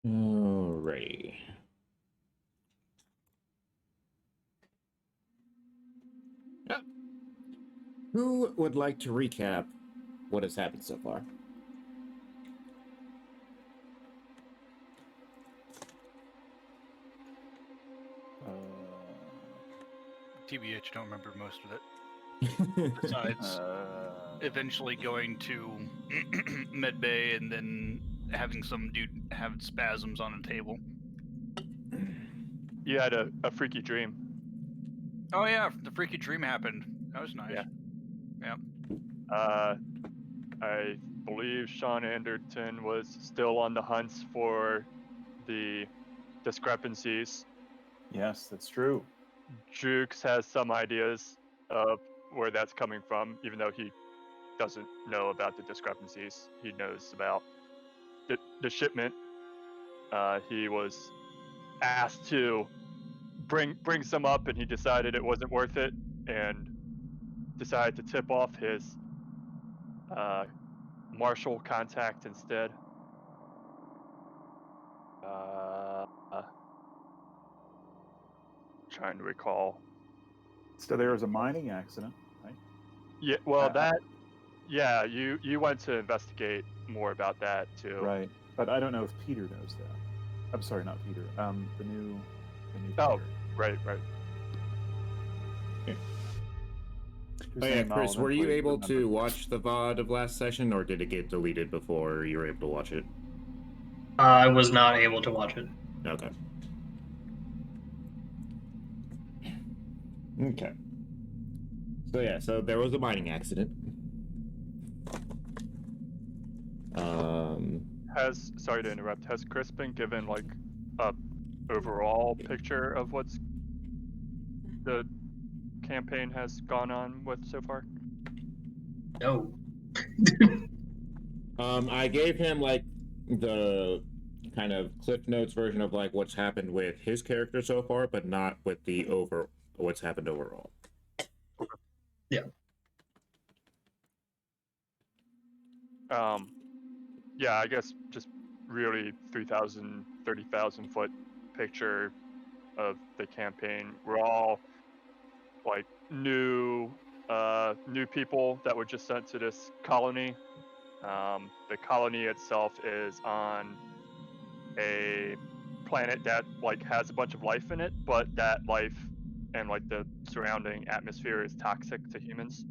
Alrighty. Yeah. Who would like to recap what has happened so far? TBH, don't remember most of it. Besides eventually going to med bay and then having some dude have spasms on a table. You had a freaky dream. Oh yeah, the freaky dream happened. That was nice. Yeah. I believe Sean Anderton was still on the hunt for the discrepancies. Yes, that's true. Jukes has some ideas of where that's coming from, even though he doesn't know about the discrepancies. He knows about the shipment. He was asked to bring some up, and he decided it wasn't worth it, and decided to tip off his Marshall contact instead. Trying to recall. So there was a mining accident, right? Yeah, well, yeah, you went to investigate more about that too. Right, but I don't know if Peter knows that. I'm sorry, not Peter. The new Oh, Peter. right. Yeah. Whose Oh yeah, name I'll Chris, were you eventually able to remember. watch the VOD of last session, or did it get deleted before you were able to watch it? I was not able to watch it. Okay. Okay. So yeah, so there was a mining accident. Sorry to interrupt. Has Chris been given like a overall picture of what's the campaign has gone on with so far? No. I gave him like the kind of Cliff Notes version of like what's happened with his character so far, but not with the what's happened overall. Yeah. Yeah, I guess just really 3,000, 30,000 foot picture of the campaign. We're all like new people that were just sent to this colony. The colony itself is on a planet that like has a bunch of life in it, but that life and like the surrounding atmosphere is toxic to humans.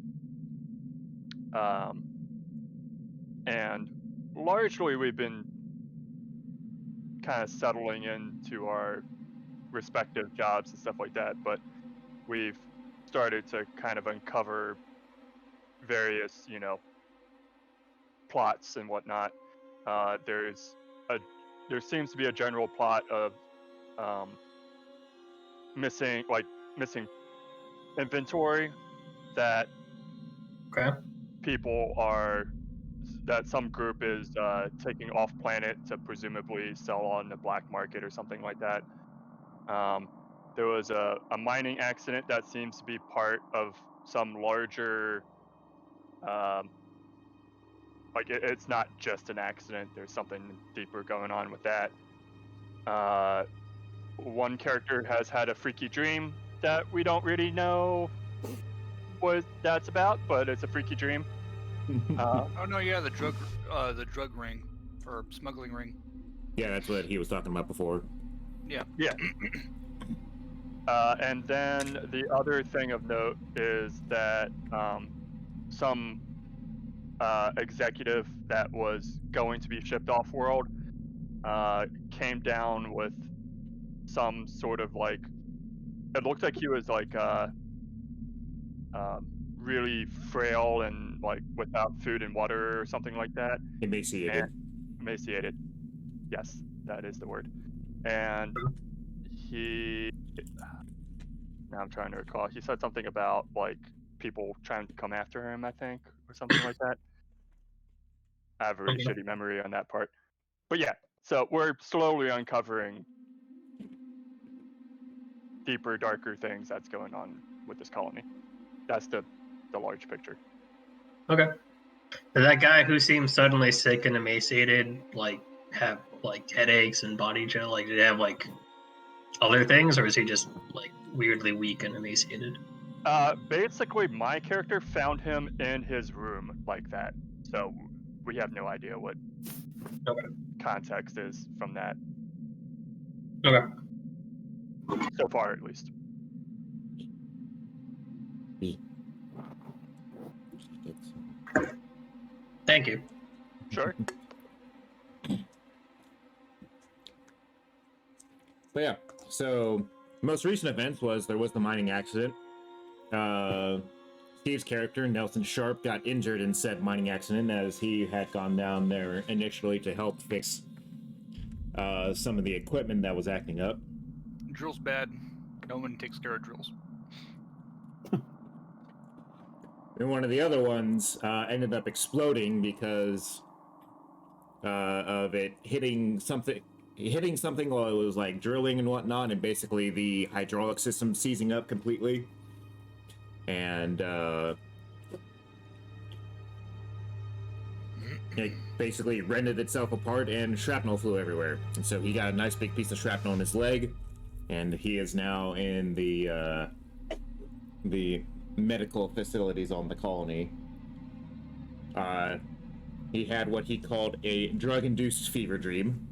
And largely we've been kind of settling into our respective jobs and stuff like that, but we've started to kind of uncover various, plots and whatnot. There seems to be a general plot of missing inventory that that some group is taking off planet to presumably sell on the black market or something like that. There was a mining accident that seems to be part of some larger it's not just an accident. There's something deeper going on with that. One character has had a freaky dream that we don't really know what that's about, but it's a freaky dream. Oh no, yeah, the drug ring or smuggling ring. Yeah, that's what he was talking about before. Yeah. And then the other thing of note is that some executive that was going to be shipped off world came down with some sort of like, it looked like he was like really frail and like without food and water or something like that. Emaciated. Emaciated. Yes, that is the word. And now I'm trying to recall. He said something about like people trying to come after him, I think, or something like that. I have a really shitty memory on that part. But yeah, so we're slowly uncovering deeper, darker things that's going on with this colony. That's the large picture. Okay. Did that guy who seemed suddenly sick and emaciated, like, have like headaches and body chill? Like, did he have like other things, or is he just like weirdly weak and emaciated? Basically, my character found him in his room like that, so we have no idea what Okay. context is from that Okay. so far, at least. Thank you. Sure. But yeah, so most recent events was there was the mining accident. Steve's character, Nelson Sharp, got injured in said mining accident as he had gone down there initially to help fix some of the equipment that was acting up. Drill's bad. No one takes care of drills. And one of the other ones ended up exploding because of it hitting something while it was like drilling and whatnot, and basically the hydraulic system seizing up completely. And it basically rendered itself apart and shrapnel flew everywhere. And so he got a nice big piece of shrapnel in his leg, and he is now in the medical facilities on the colony. He had what he called a drug-induced fever dream.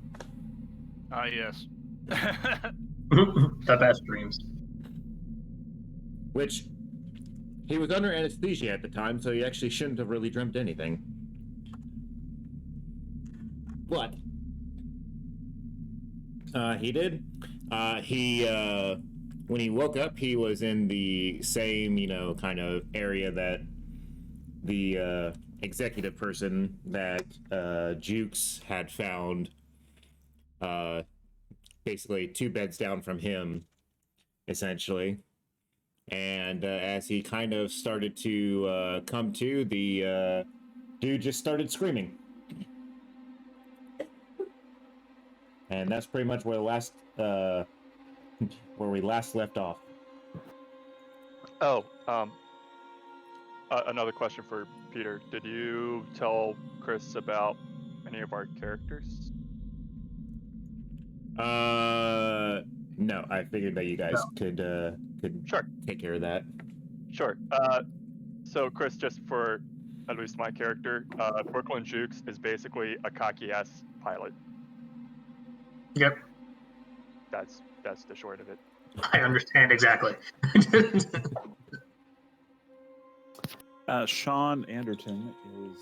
Ah, yes. The best dreams. Which, he was under anesthesia at the time, so he actually shouldn't have really dreamt anything. But he did. When he woke up, he was in the same, kind of area that the executive person that Jukes had found, basically 2 beds down from him, essentially. And as he kind of started to come to, the dude just started screaming. And that's pretty much where we last left off. Oh, another question for Peter. Did you tell Chris about any of our characters? No, I figured that you guys could Sure. take care of that. Sure. So Chris, just for at least my character, Brooklyn Jukes is basically a cocky-ass pilot. Yep, That's the short of it. I understand exactly. Sean Anderton is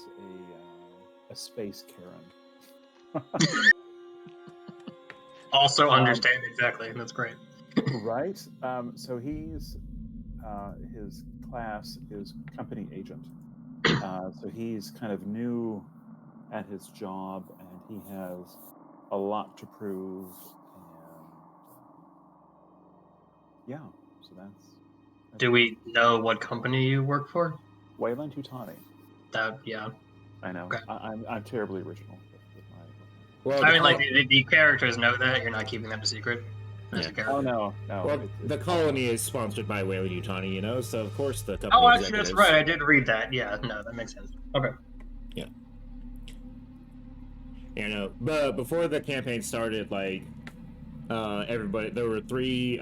a space Karen. Also understand exactly. That's great. Right. So he's his class is company agent. So he's kind of new at his job, and he has a lot to prove. And yeah, so that's Do we know what company you work for? Wayland Tutani. Yeah. I know. Okay. I'm terribly original with my. Well, I mean, like the characters know that you're not keeping them a secret. As a Yeah. character. Oh no. Well, the colony is sponsored by Whaley Utani, so of course the company Oh, actually, that's executives- right. I did read that. Yeah, no, that makes sense. Okay. But before the campaign started, everybody, there were 3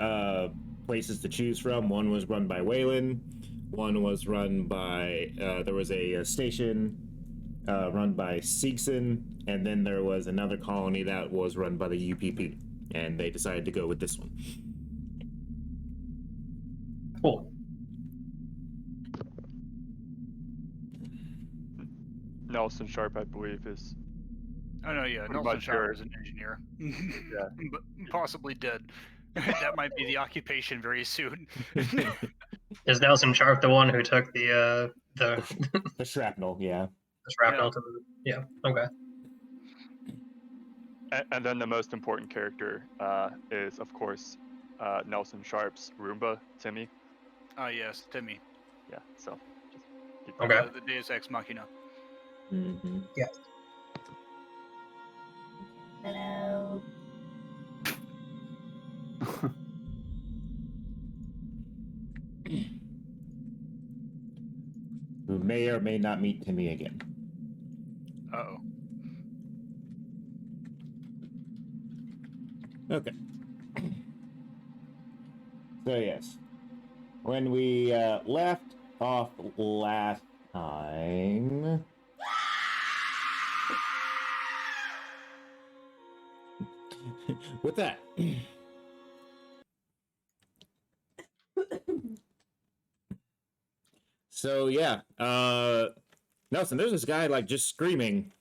places to choose from. One was run by Wayland. One was run by, there was a station run by Seegson, and then there was another colony that was run by the UPP, and they decided to go with this one. Cool. Nelson Sharp, I believe, is Oh no, yeah, Pretty Nelson much Sharp your- is an engineer. Yeah. But possibly dead. That might be the occupation very soon. Is Nelson Sharp the one who took the The shrapnel, yeah. shrapnel Yeah. to the? Yeah. Okay. and then the most important character is, of course, Nelson Sharp's Roomba, Timmy. Ah, yes, Timmy. Yeah, so just keep Okay. The Deus Ex Machina. Mm-hmm. Hello. Who may or may not meet Timmy again. Uh-oh. Okay. So yes, when we left off last time, with that. So yeah, Nelson, there's this guy like just screaming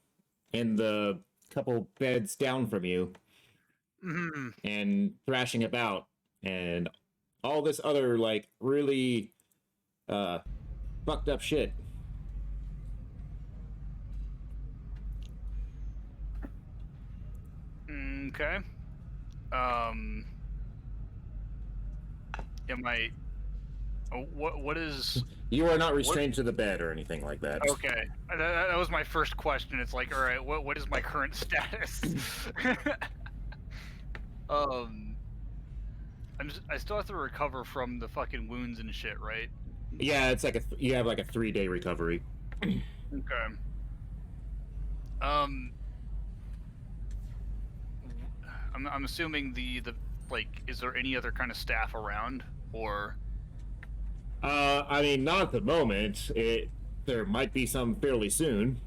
in the couple beds down from you and thrashing about and all this other like really fucked up shit. Okay. Am I? What is? You are not restrained to the bed or anything like that. Okay, that was my first question. It's like, all right, what is my current status? I still have to recover from the fucking wounds and shit, right? Yeah, it's like you have like a 3-day recovery. Okay. I'm assuming the like, is there any other kind of staff around, or? I mean, not at the moment. There might be some fairly soon,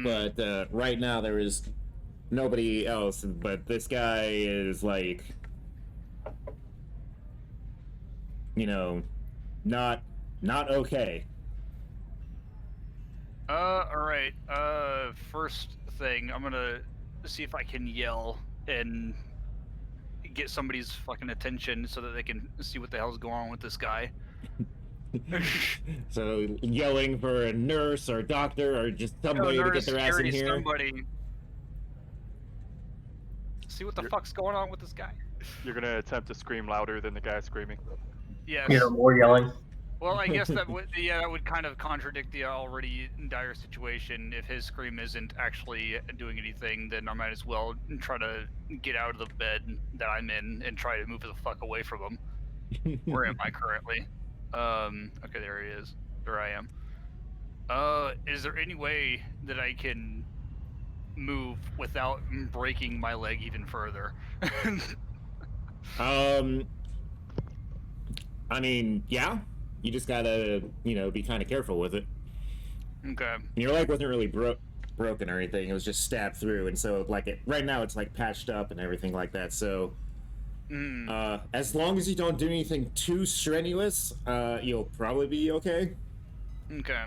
but right now there is nobody else. But this guy is like, you know, not okay. All right. First thing, I'm gonna see if I can yell and get somebody's fucking attention so that they can see what the hell's going on with this guy. So yelling for a nurse or a doctor or just somebody to get their ass in here. Somebody. See what the fuck's going on with this guy. You're gonna attempt to scream louder than the guy screaming. Yes. You know, more yelling. Well, I guess that would that would kind of contradict the already dire situation. If his scream isn't actually doing anything, then I might as well try to get out of the bed that I'm in and try to move the fuck away from him. Where am I currently? Okay, there he is. There I am. Is there any way that I can move without breaking my leg even further? I mean, yeah. You just gotta, be kind of careful with it. Okay. Your leg wasn't really broken or anything. It was just stabbed through, and so right now it's like patched up and everything like that. So, as long as you don't do anything too strenuous, you'll probably be okay. Okay.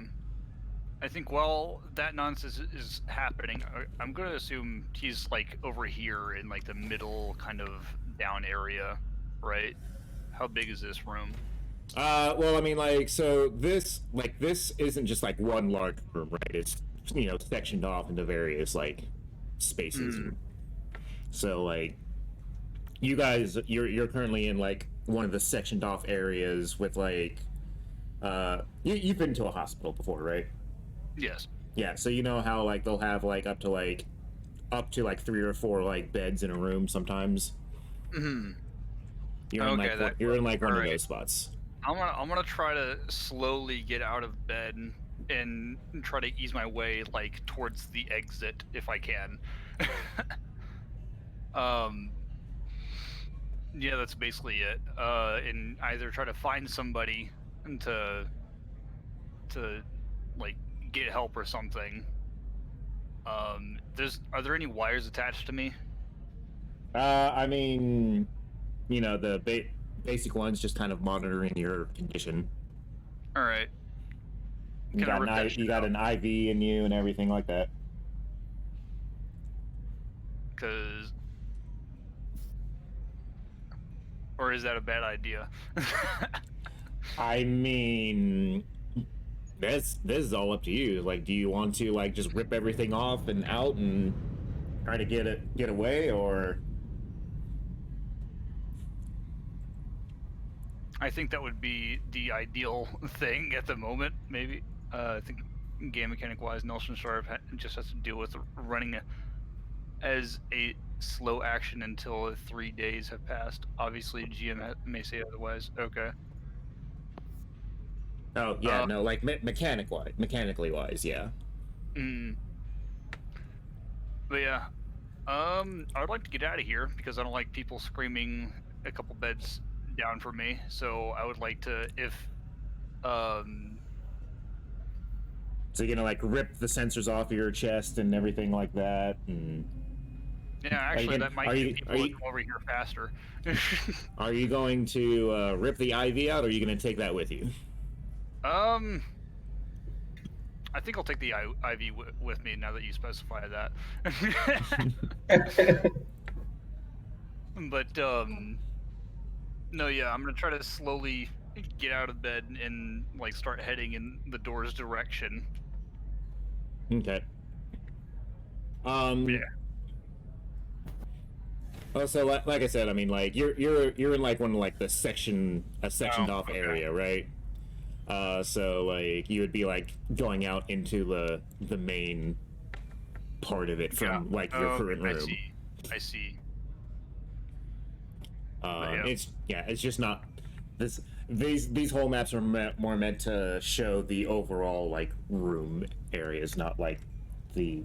I think while that nonsense is happening, I'm gonna assume he's like over here in like the middle kind of down area, right? How big is this room? Well, I mean, so this isn't just like one large room, right? It's sectioned off into various spaces. So you guys, you're currently in one of the sectioned off areas with you've been to a hospital before, right? Yes. Yeah. So you know how they'll have up to 3 or 4 beds in a room sometimes. You're in one of those spots. I'm gonna try to slowly get out of bed and try to ease my way towards the exit if I can. Yeah, that's basically it. And either try to find somebody to get help or something. Are there any wires attached to me? I mean, the basic ones just kind of monitoring your condition. All right. You got an IV in you and everything like that. Or is that a bad idea? I mean, this is all up to you. Do you want to just rip everything off and out and try to get away, or? I think that would be the ideal thing at the moment, maybe. I think game mechanic-wise, Nelson Sharp just has to deal with running as a slow action until 3 days have passed. Obviously, GM may say otherwise. Okay. Oh, yeah, no, mechanically wise, yeah. But yeah, I would like to get out of here because I don't like people screaming a couple beds down from me. So I would like to, So you're gonna like rip the sensors off your chest and everything like that, and yeah, actually, gonna- that might are get you- people are to you- come over here faster. are you going to rip the IV out, or are you gonna take that with you? I think I'll take the IV with me now that you specify that. But no, yeah, I'm gonna try to slowly get out of bed and like start heading in the door's direction. Okay. Yeah. Also, like I said, I mean, like you're in like one of like the sectioned off okay. area, right? So like you would be like going out into the main part of it from like your current room. I see. It's just not this. These whole maps are more meant to show the overall like room areas, not like the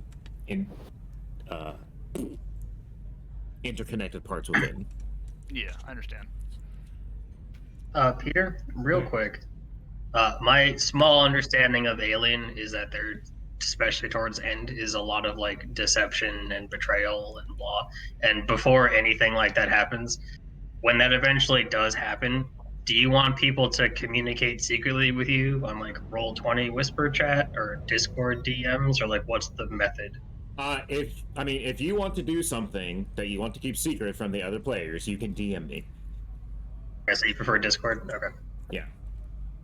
interconnected parts within. Yeah, I understand. Peter, real quick. My small understanding of Alien is that they're, especially towards end, is a lot of like deception and betrayal and blah. And before anything like that happens, when that eventually does happen, do you want people to communicate secretly with you on like Roll20 whisper chat or Discord DMs, or like what's the method? If you want to do something that you want to keep secret from the other players, you can DM me. Okay, so you prefer Discord? Okay. Yeah.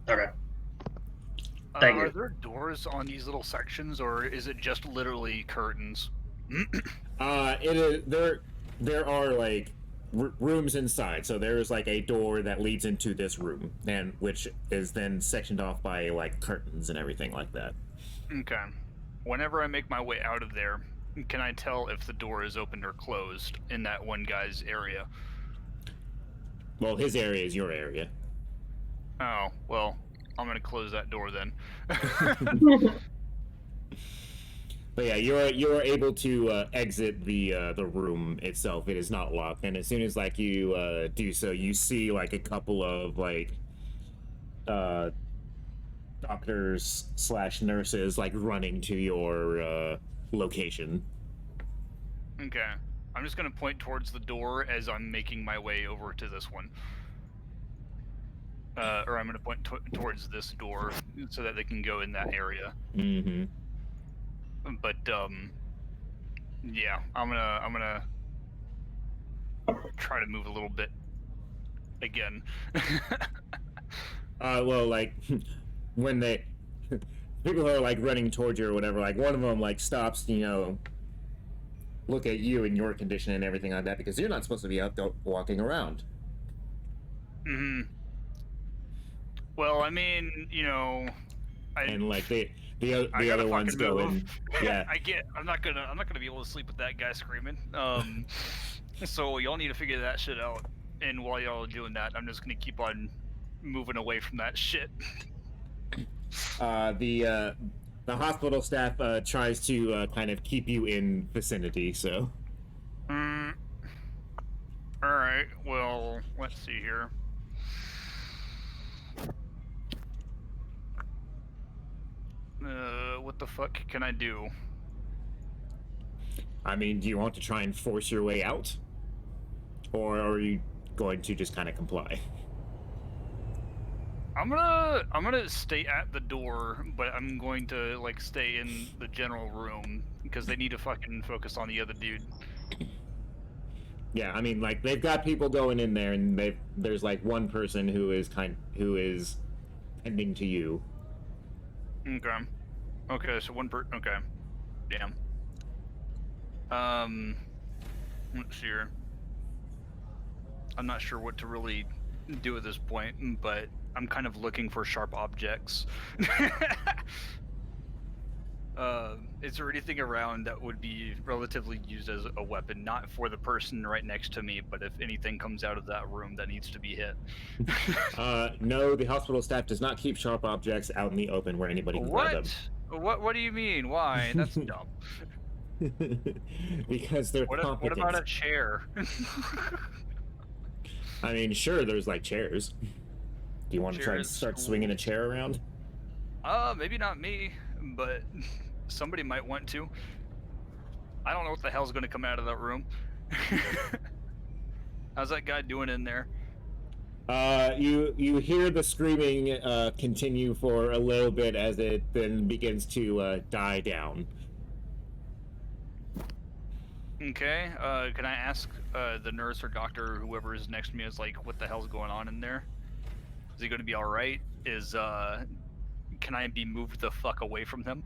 Okay. Thank you. Are there doors on these little sections, or is it just literally curtains? It is there are like rooms inside, so there is like a door that leads into this room, and which is then sectioned off by like curtains and everything like that. Okay. Whenever I make my way out of there, can I tell if the door is opened or closed in that one guy's area? Well, his area is your area. Oh, well, I'm gonna close that door then. But yeah, you're able to exit the room itself. It is not locked, and as soon as like you do so, you see like a couple of like doctors / nurses like running to your location. Okay. I'm just gonna point towards the door as I'm making my way over to this one. Or I'm gonna point towards this door so that they can go in that area. Mm-hmm. But yeah, I'm gonna try to move a little bit again. Well, like when they people who are like running towards you or whatever, like one of them like stops, look at you and your condition and everything like that, because you're not supposed to be out walking around. Hmm. Well, I mean, And like the I gotta other ones fucking go move. in. Yeah. I'm not gonna be able to sleep with that guy screaming. So y'all need to figure that shit out. And while y'all are doing that, I'm just gonna keep on moving away from that shit. The hospital staff tries to kind of keep you in vicinity. So. All right. Well, let's see here. What the fuck can I do? I mean, do you want to try and force your way out, or are you going to just kind of comply? I'm gonna stay at the door, but I'm going to like stay in the general room because they need to fucking focus on the other dude. Yeah, I mean, like they've got people going in there, and there's like one person who is tending to you. Okay. Okay, so okay. Damn. Let's see here. I'm not sure what to really do at this point, but I'm kind of looking for sharp objects. Is there anything around that would be relatively used as a weapon? Not for the person right next to me, but if anything comes out of that room that needs to be hit. No, the hospital staff does not keep sharp objects out in the open where anybody can grab them. What do you mean? Why? That's dumb. Because they're What competent. about a chair? I mean, sure, there's like chairs. Do you want to try and Chairs, start swinging a stools. chair around? Maybe not me, but somebody might want to. I don't know what the hell's going to come out of that room. How's that guy doing in there? You hear the screaming continue for a little bit as it then begins to die down. Okay, can I ask the nurse or doctor or whoever is next to me is like, what the hell's going on in there? Is he going to be all right? Can I be moved the fuck away from them?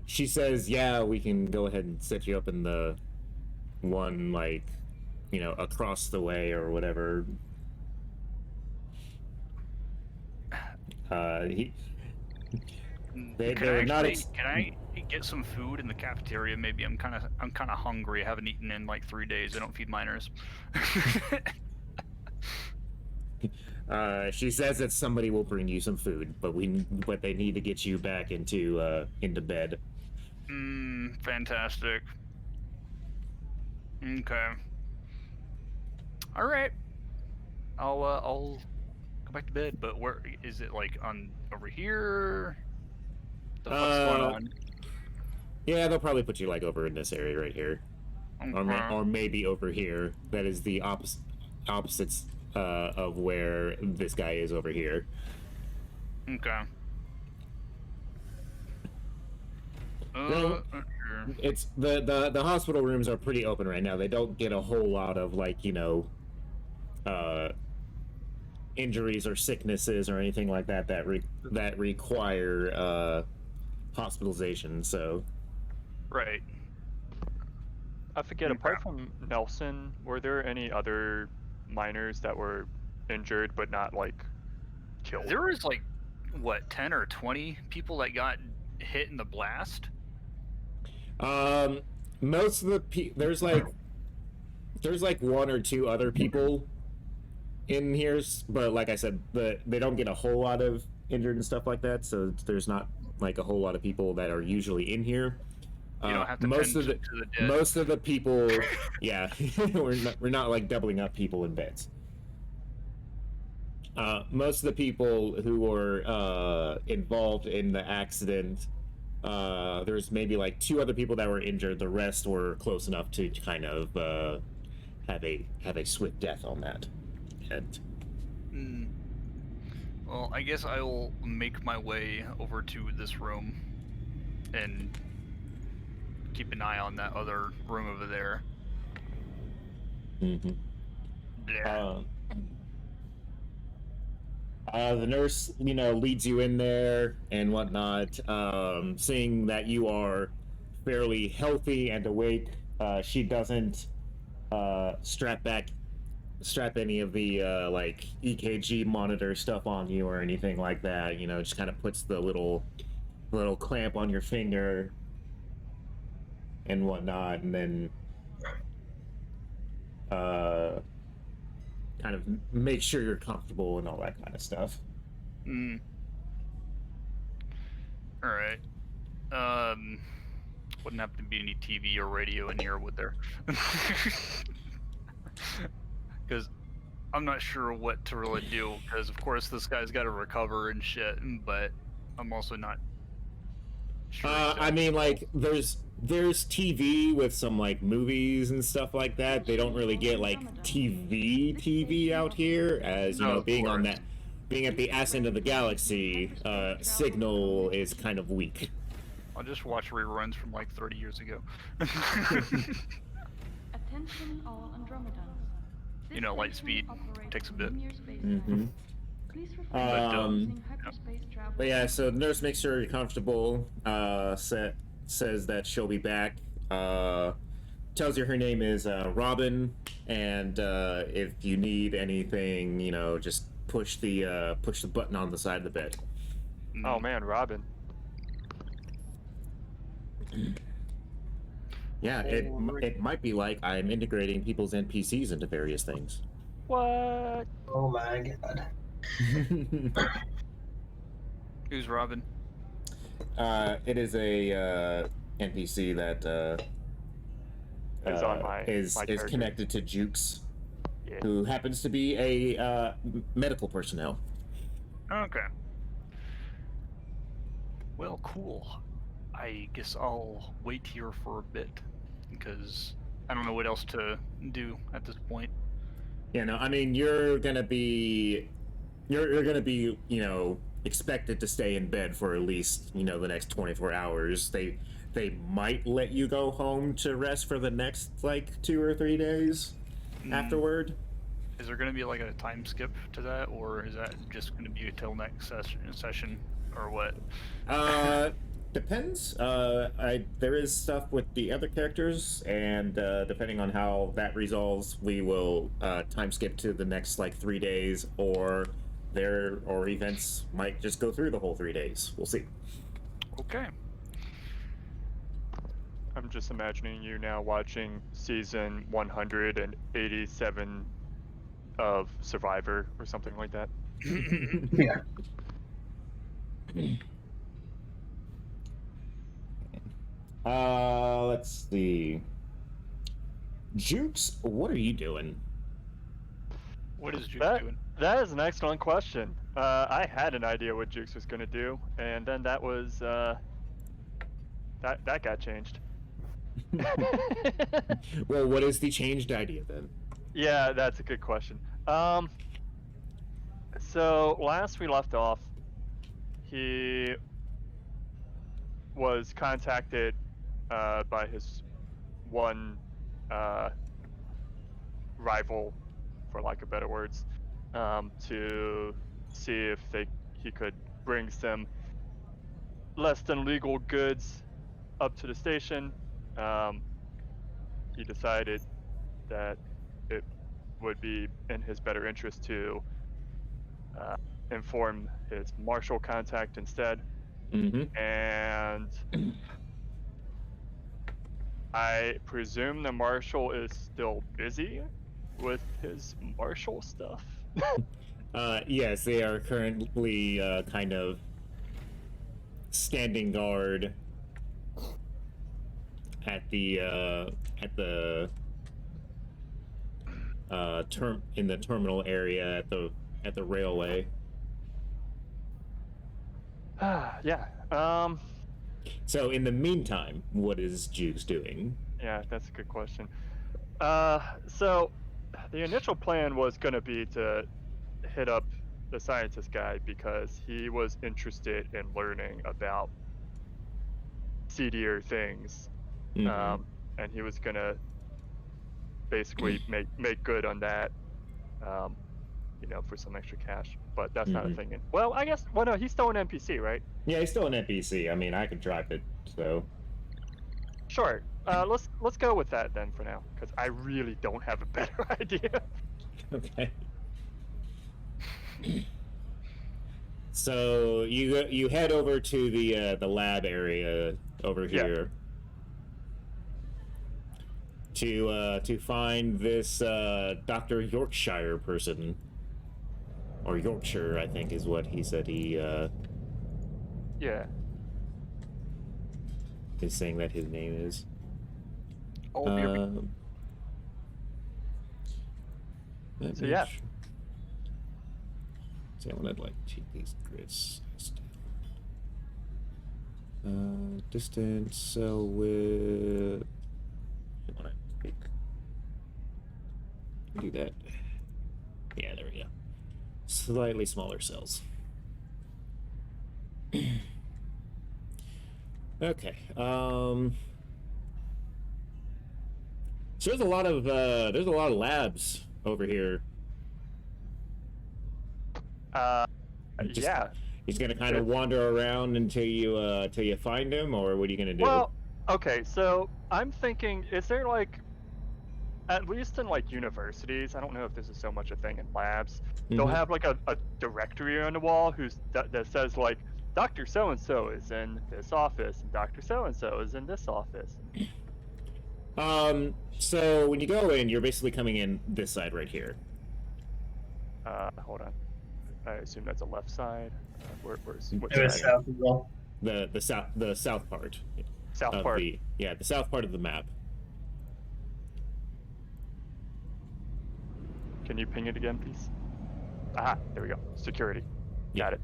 She says, yeah, we can go ahead and set you up in the one, like, you know, across the way or whatever. They're not. Can I get some food in the cafeteria? Maybe I'm kind of hungry. I haven't eaten in like 3 days. I don't feed minors. She says that somebody will bring you some food, but they need to get you back into bed. Fantastic. Okay. All right. I'll go back to bed. But where is it? Like on over here? The fuck's going on? Yeah, they'll probably put you like over in this area right here, or maybe over here. That is the opposites of where this guy is over here. Okay. Well, it's the hospital rooms are pretty open right now. They don't get a whole lot of like, you know, injuries or sicknesses or anything like that that require hospitalization. So Right. I forget, apart from Nelson, were there any other miners that were injured but not like killed? There was like what 10 or 20 people that got hit in the blast. Most of the there's like one or two other people in here, but like I said, they don't get a whole lot of injured and stuff like that. So there's not like a whole lot of people that are usually in here. You don't have to most of tend the to the dead. most of the people, yeah, we're not like doubling up people in beds. Most of the people who were involved in the accident, there's maybe like 2 other people that were injured. The rest were close enough to kind of have a swift death on that. And Well, I guess I will make my way over to this room and keep an eye on that other room over there. mm-hmm. Yeah. The nurse, you know, leads you in there and whatnot. Seeing that you are fairly healthy and awake, she doesn't strap any of the like EKG monitor stuff on you or anything like that. You know, just kind of puts the little clamp on your finger and whatnot, and then kind of make sure you're comfortable and all that kind of stuff. All right. Wouldn't happen to be any TV or radio in here, would there? Because I'm not sure what to really do. Because of course this guy's got to recover and shit, but I'm also not sure. I mean, like there's TV with some like movies and stuff like that. They don't really get like TV out here, as you know, being at the ass end of the galaxy, signal is kind of weak. I'll just watch reruns from like 30 years ago. Attention all Andromedans. You know, light speed takes a bit. Mm-hmm. But yeah, so the nurse makes sure you're comfortable. Says that she'll be back. Tells you her name is Robin, and if you need anything, you know, just push the button on the side of the bed. Oh man, Robin. Yeah, it might be like I'm integrating people's NPCs into various things. What? Oh my god. Who's Robin? It is a NPC that Is on my is character. connected to Jukes, Yeah. who happens to be a medical personnel. Okay. Well, cool. I guess I'll wait here for a bit because I don't know what else to do at this point. Yeah, no, I mean you're gonna be you know, expected to stay in bed for at least, you know, the next 24 hours. They might let you go home to rest for the next like 2 or 3 days afterward. Is there going to be like a time skip to that, or is that just going to be until next session, or what? Depends. There is stuff with the other characters, and depending on how that resolves, we will time skip to the next like 3 days, or events might just go through the whole 3 days. We'll see. Okay. I'm just imagining you now watching season 187 of Survivor or something like that. Yeah. Let's see. Jukes, what are you doing? What is Juke That- doing? That is an excellent question. I had an idea what Jukes was going to do, and then that was that got changed. Well, what is the changed idea then? Yeah, that's a good question. So last we left off, he was contacted by his one rival, for lack of better words, to see if he could bring some less than legal goods up to the station. He decided that it would be in his better interest to inform his marshal contact instead. Mm-hmm. And I presume the marshal is still busy with his marshal stuff. Yes, they are currently kind of standing guard at the in the terminal area at the railway. Yeah. So in the meantime, what is Jukes doing? Yeah, that's a good question. So the initial plan was going to be to hit up the scientist guy because he was interested in learning about seedier things. Mhm. And he was going to basically make good on that, you know, for some extra cash. But that's not a Mhm. thing. Well, I guess, well, no, he's still an NPC, right? Yeah, he's still an NPC. I mean, I could drive it, so. Sure. Let's go with that then for now, because I really don't have a better idea. Okay. So you head over to the lab area over Yeah. here to find this Dr. Yorkshire person, or Yorkshire, I think is what he said. He Yeah. is saying that his name is. Oh, Let So me yeah. See, I want to like take these grids. Distance cell with. I want to do that. Yeah, there we go. Slightly smaller cells. Okay. So there's a lot of labs over here. Just- Yeah. He's gonna kind of wander around until you find him, or what are you gonna do? Well, okay, so I'm thinking, is there like, at least in like universities, I don't know if this is so much a thing in labs, they'll Mhm. have like a directory on the wall that says like, Dr. So-and-so is in this office, and Dr. So-and-so is in this office. So when you go in, you're basically coming in this side right here. Hold on. I assume that's a left side. Where's what It was side? south as well. the south part. South of part. the south part of the map. Can you ping it again, please? Aha, there we go. Security. Yeah. Got it.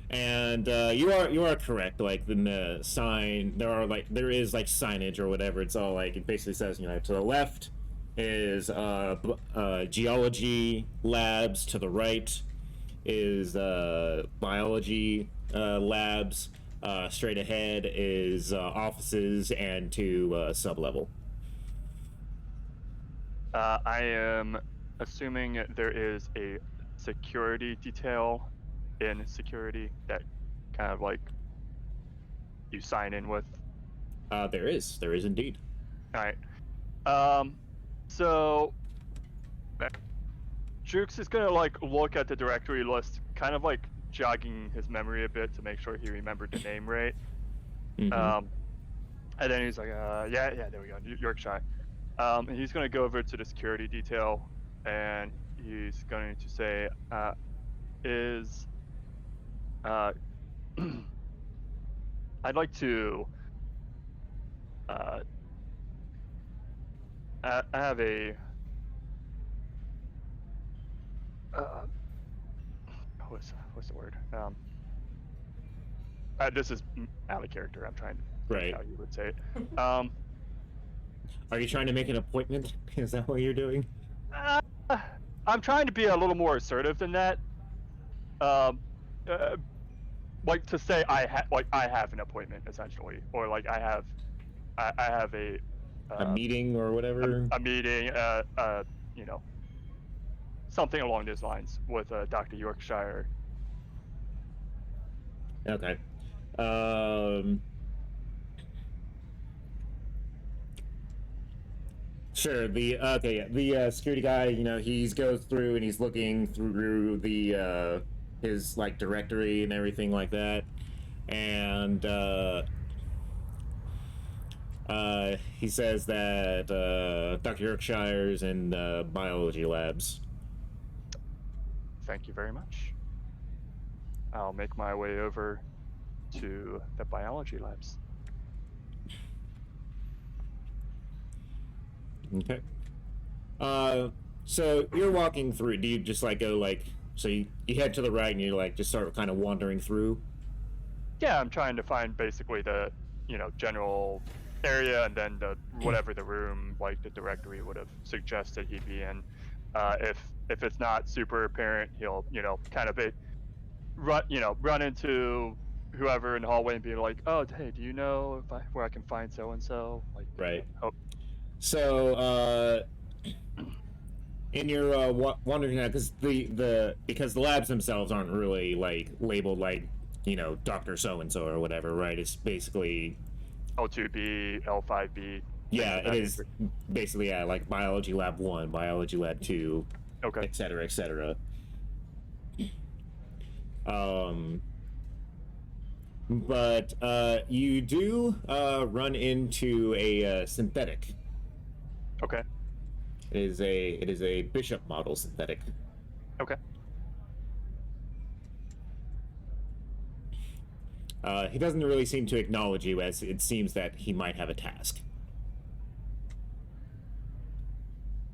And you are correct. Like in the sign, there is like signage or whatever. It's all like it basically says, you know, to the left is geology labs. To the right is biology labs. Straight ahead is offices, and to sub-level. I am assuming there is a security detail in security that kind of like you sign in with. There is indeed. All right. So Jukes is gonna like look at the directory list, kind of like jogging his memory a bit to make sure he remembered the name right. Mhm. And then he's like, yeah, there we go, Yorkshire. And he's gonna go over to the security detail, and he's going to say, I'd like to I have a what's the word? This is out of character. I'm trying to think Right. how you would say it. Are you trying to make an appointment? Is that what you're doing? I'm trying to be a little more assertive than that. Like to say I have an appointment essentially, or like I have a meeting or whatever. a meeting, you know, something along those lines with Dr. Yorkshire. Okay. Sure. The security guy, you know, he goes through and he's looking through the his like directory and everything like that, and he says that Dr. Yorkshire's in biology labs. Thank you very much. I'll make my way over to the biology labs. Okay. So you're walking through. Do you just like go like so you head to the right and you like just start kind of wandering through? Yeah, I'm trying to find basically the, you know, general area, and then the whatever the room like the directory would have suggested he'd be in. If it's not super apparent, he'll, you know, kind of run into whoever in the hallway and be like, oh, hey, do you know where I can find so and so? Like, Right. Oh, So in your wandering now, because because the labs themselves aren't really like labeled like, you know, Dr. So and so or whatever, right? It's basically L2B, L5B. yeah, it is basically like biology lab 1, biology lab 2, Okay. et cetera, et cetera. But you do run into a synthetic. Okay. It is a Bishop model synthetic. Okay. He doesn't really seem to acknowledge you, as it seems that he might have a task.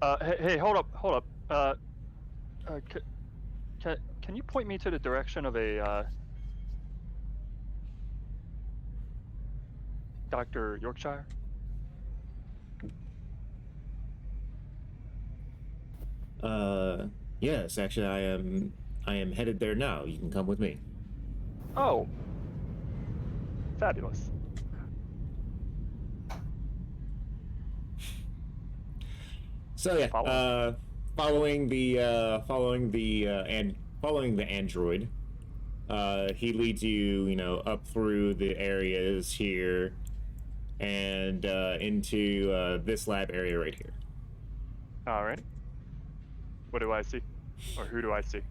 Hey, hold up. Can you point me to the direction of a Dr. Yorkshire? Yes, actually, I am headed there now. You can come with me. Oh, fabulous. So yeah, following the android, he leads you, you know, up through the areas here, and into this lab area right here. All right. What do I see, or who do I see?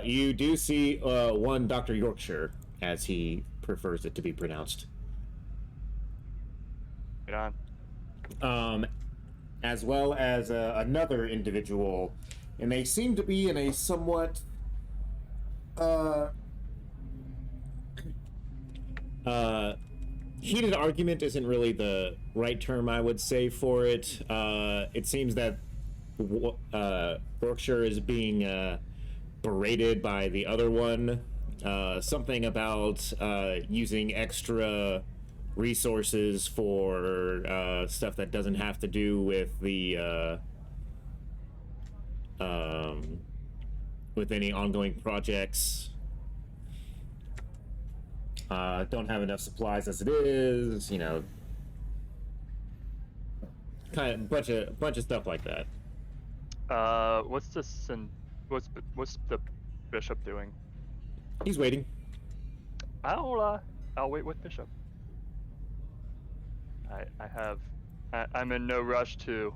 You do see one Dr. Yorkshire, as he prefers it to be pronounced. Right on. As well as another individual, and they seem to be in a somewhat Heated argument isn't really the right term, I would say, for it. It seems that Berkshire is being berated by the other one. Something about using extra resources for stuff that doesn't have to do with the with any ongoing projects. Don't have enough supplies as it is, you know. Kind of bunch of stuff like that. What's the bishop doing? He's waiting. I'll wait with bishop. I'm in no rush to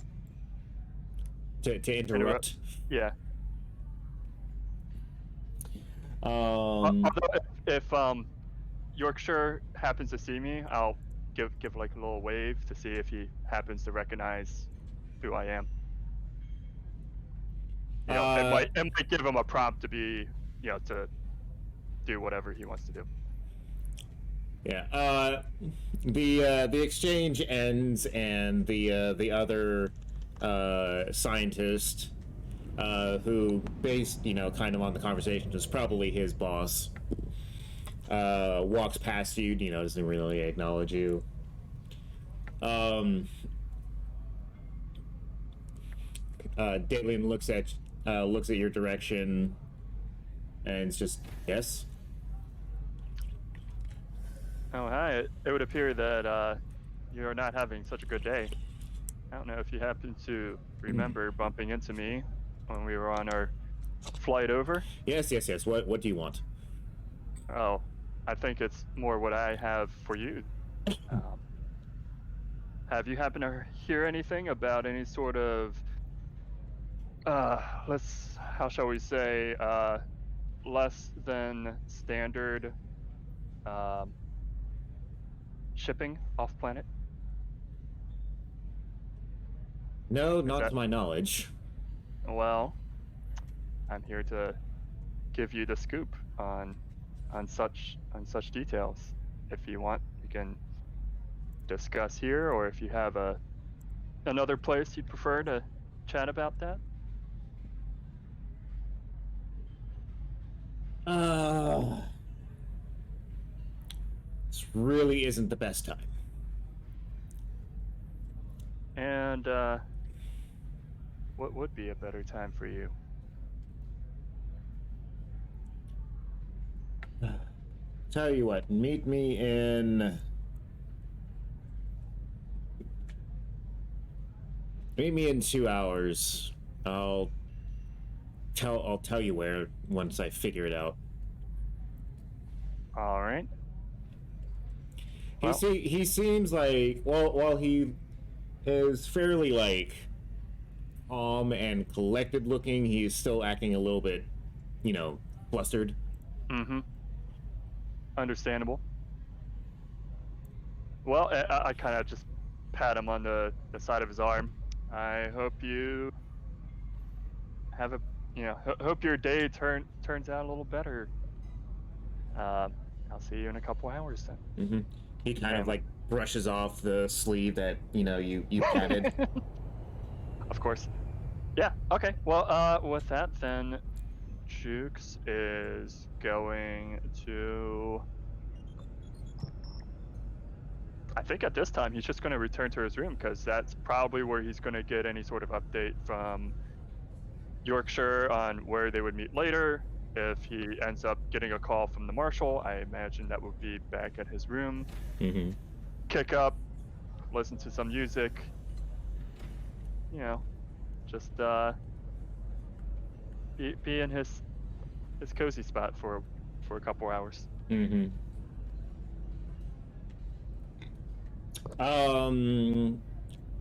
interrupt. Yeah. Um, Although if Yorkshire happens to see me, I'll give like a little wave to see if he happens to recognize who I am. You know, it might give him a prompt to be, you know, to do whatever he wants to do. Yeah. The exchange ends, and the other scientist, who based, you know, kind of on the conversation, is probably his boss. Walks past you, you know, doesn't really acknowledge you. Dalian looks at your direction, and it's just, yes. Oh, hi. It would appear that you're not having such a good day. I don't know if you happen to remember bumping into me when we were on our flight over. Yes. What do you want? Oh, I think it's more what I have for you. Have you happened to hear anything about any sort of, how shall we say, less than standard shipping off planet? No, not to my knowledge. Well, I'm here to give you the scoop on such details. If you want, we can discuss here, or if you have another place you'd prefer to chat about that. This really isn't the best time. And what would be a better time for you? Tell you what, meet me in 2 hours. I'll tell you where once I figure it out. All right. He seems like, while he is fairly like calm and collected looking, he's still acting a little bit, you know, flustered. Mm-hmm. Understandable. Well, I kind of just pat him on the side of his arm. I hope you have hope your day turns out a little better. I'll see you in a couple hours then. Mm-hmm. He kind of like brushes off the sleeve that, you know, you patted. Of course. Yeah. Okay. Well, with that, then Jukes is going to. I think at this time he's just going to return to his room, because that's probably where he's going to get any sort of update from Yorkshire on where they would meet later. If he ends up getting a call from the marshal, I imagine that would be back at his room. Mm-hmm. Kick up, listen to some music. You know, just be in his cozy spot for a couple hours. Mm-hmm.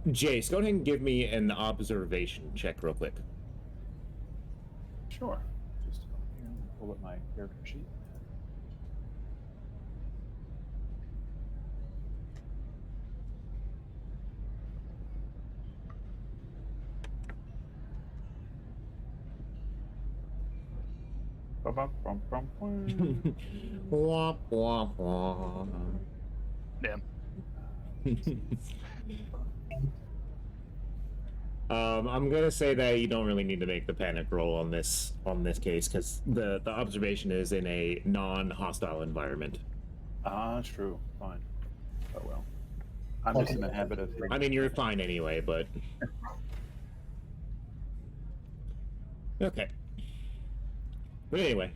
Jace, go ahead and give me an observation check real quick. Sure. Just pull up my character sheet. Ba-bum-bum-bum-bum. Wah, wah, wah. Damn. I'm gonna say that you don't really need to make the panic roll on this case because the observation is in a non-hostile environment. Ah, true. Fine. Oh well. I'm just in the habit of. I mean, you're fine anyway, but okay. But anyway,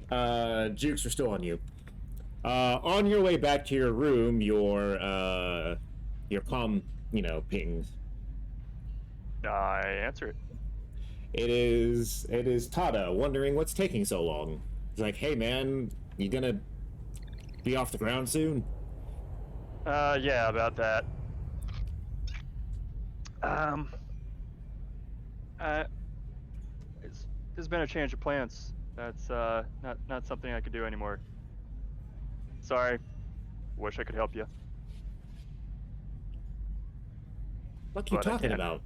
Jukes are still on you. On your way back to your room, your comm, pings. I answer it. It is Tada wondering what's taking so long. He's like, hey man, you gonna be off the ground soon? Yeah, about that. There's been a change of plans. That's not something I could do anymore. Sorry. Wish I could help you. What are you But I talking can't. about?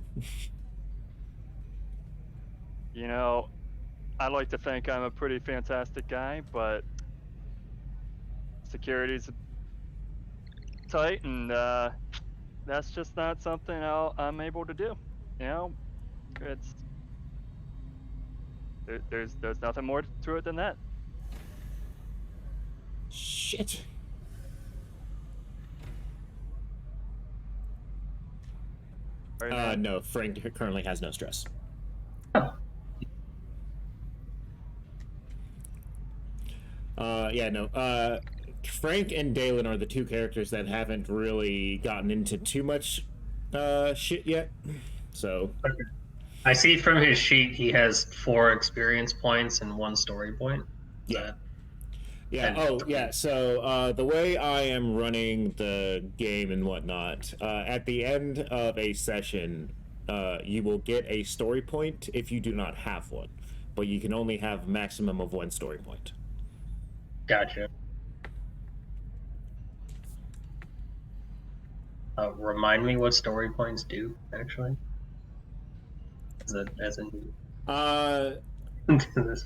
I like to think I'm a pretty fantastic guy, but security's tight, and that's just not something I'm able to do. It's there's nothing more to it than that. Shit. Right now. No, Frank currently has no stress. Yeah, no. Frank and Dalen are the two characters that haven't really gotten into too much shit yet. So. I see from his sheet he has 4 experience points and 1 story point. Yeah. Yeah. Oh, yeah. So the way I am running the game and whatnot, at the end of a session, you will get a story point if you do not have one, but you can only have maximum of 1 story point. Gotcha. Remind me what story points do, actually. As a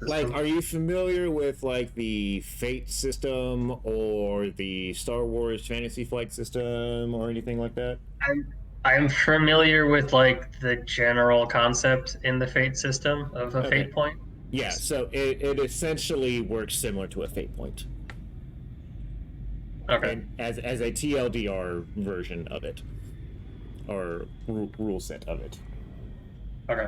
like, are you familiar with like the Fate system or the Star Wars Fantasy Flight system or anything like that? I'm familiar with like the general concept in the Fate system of a Fate point. Yeah, so it essentially works similar to a Fate point. Okay. And as a TLDR version of it, or rule set of it. Okay.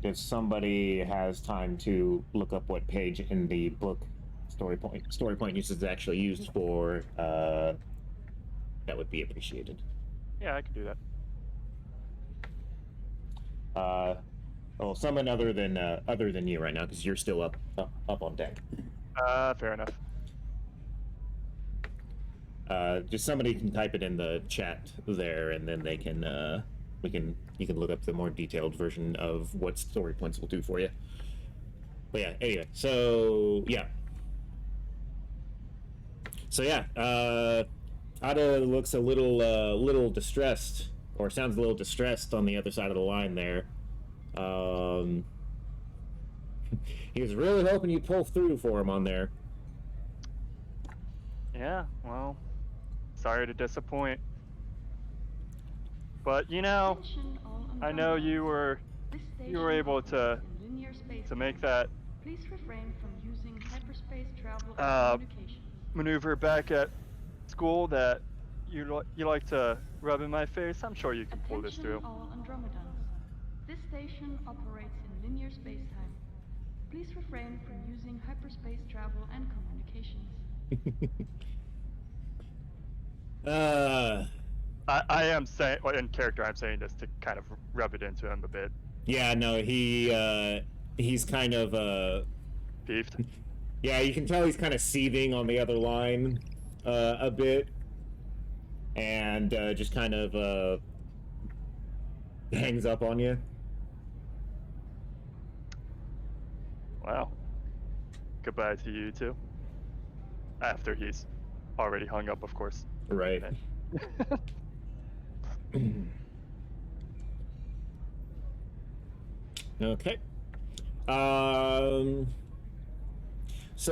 If somebody has time to look up what page in the book story point usage is actually used for, that would be appreciated. Yeah, I can do that. Well, someone other than you right now, because you're still up on deck. Fair enough. Just somebody can type it in the chat there, and then they can you can look up the more detailed version of what story points will do for you. But yeah, anyway, so yeah. Ada looks a little distressed, or sounds a little distressed on the other side of the line there. He was really hoping you'd pull through for him on there. Yeah, well, sorry to disappoint. But Attention all I know Andromedans. you were This able station to operates in linear space. make that Please refrain from using hyperspace travel and communications. maneuver back at school that you like to rub in my face. I'm sure you can pull this Attention through. all Andromedans. This station operates in linear space-time. Please refrain from using hyperspace travel and communications. I am saying, well, in character, I'm saying this to kind of rub it into him a bit. Yeah, no, he's kind of Beefed. yeah, you can tell he's kind of seething on the other line a bit, and just kind of hangs up on you. Wow. Goodbye to you too. After he's already hung up, of course. Right. Okay. So,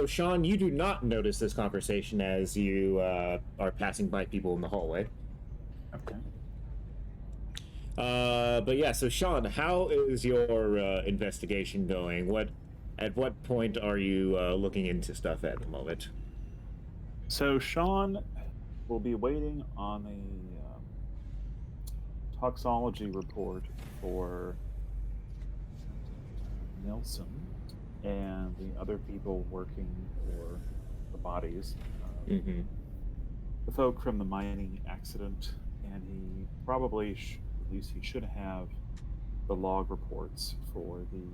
Sean, you do not notice this conversation as you are passing by people in the hallway. Okay. But yeah, so Sean, how is your investigation going? At what point are you looking into stuff at the moment? So Sean will be waiting on a toxology report for Nelson and the other people working for the bodies. Mm-hmm. The folk from the mining accident, and he probably, at least he should have the log reports for the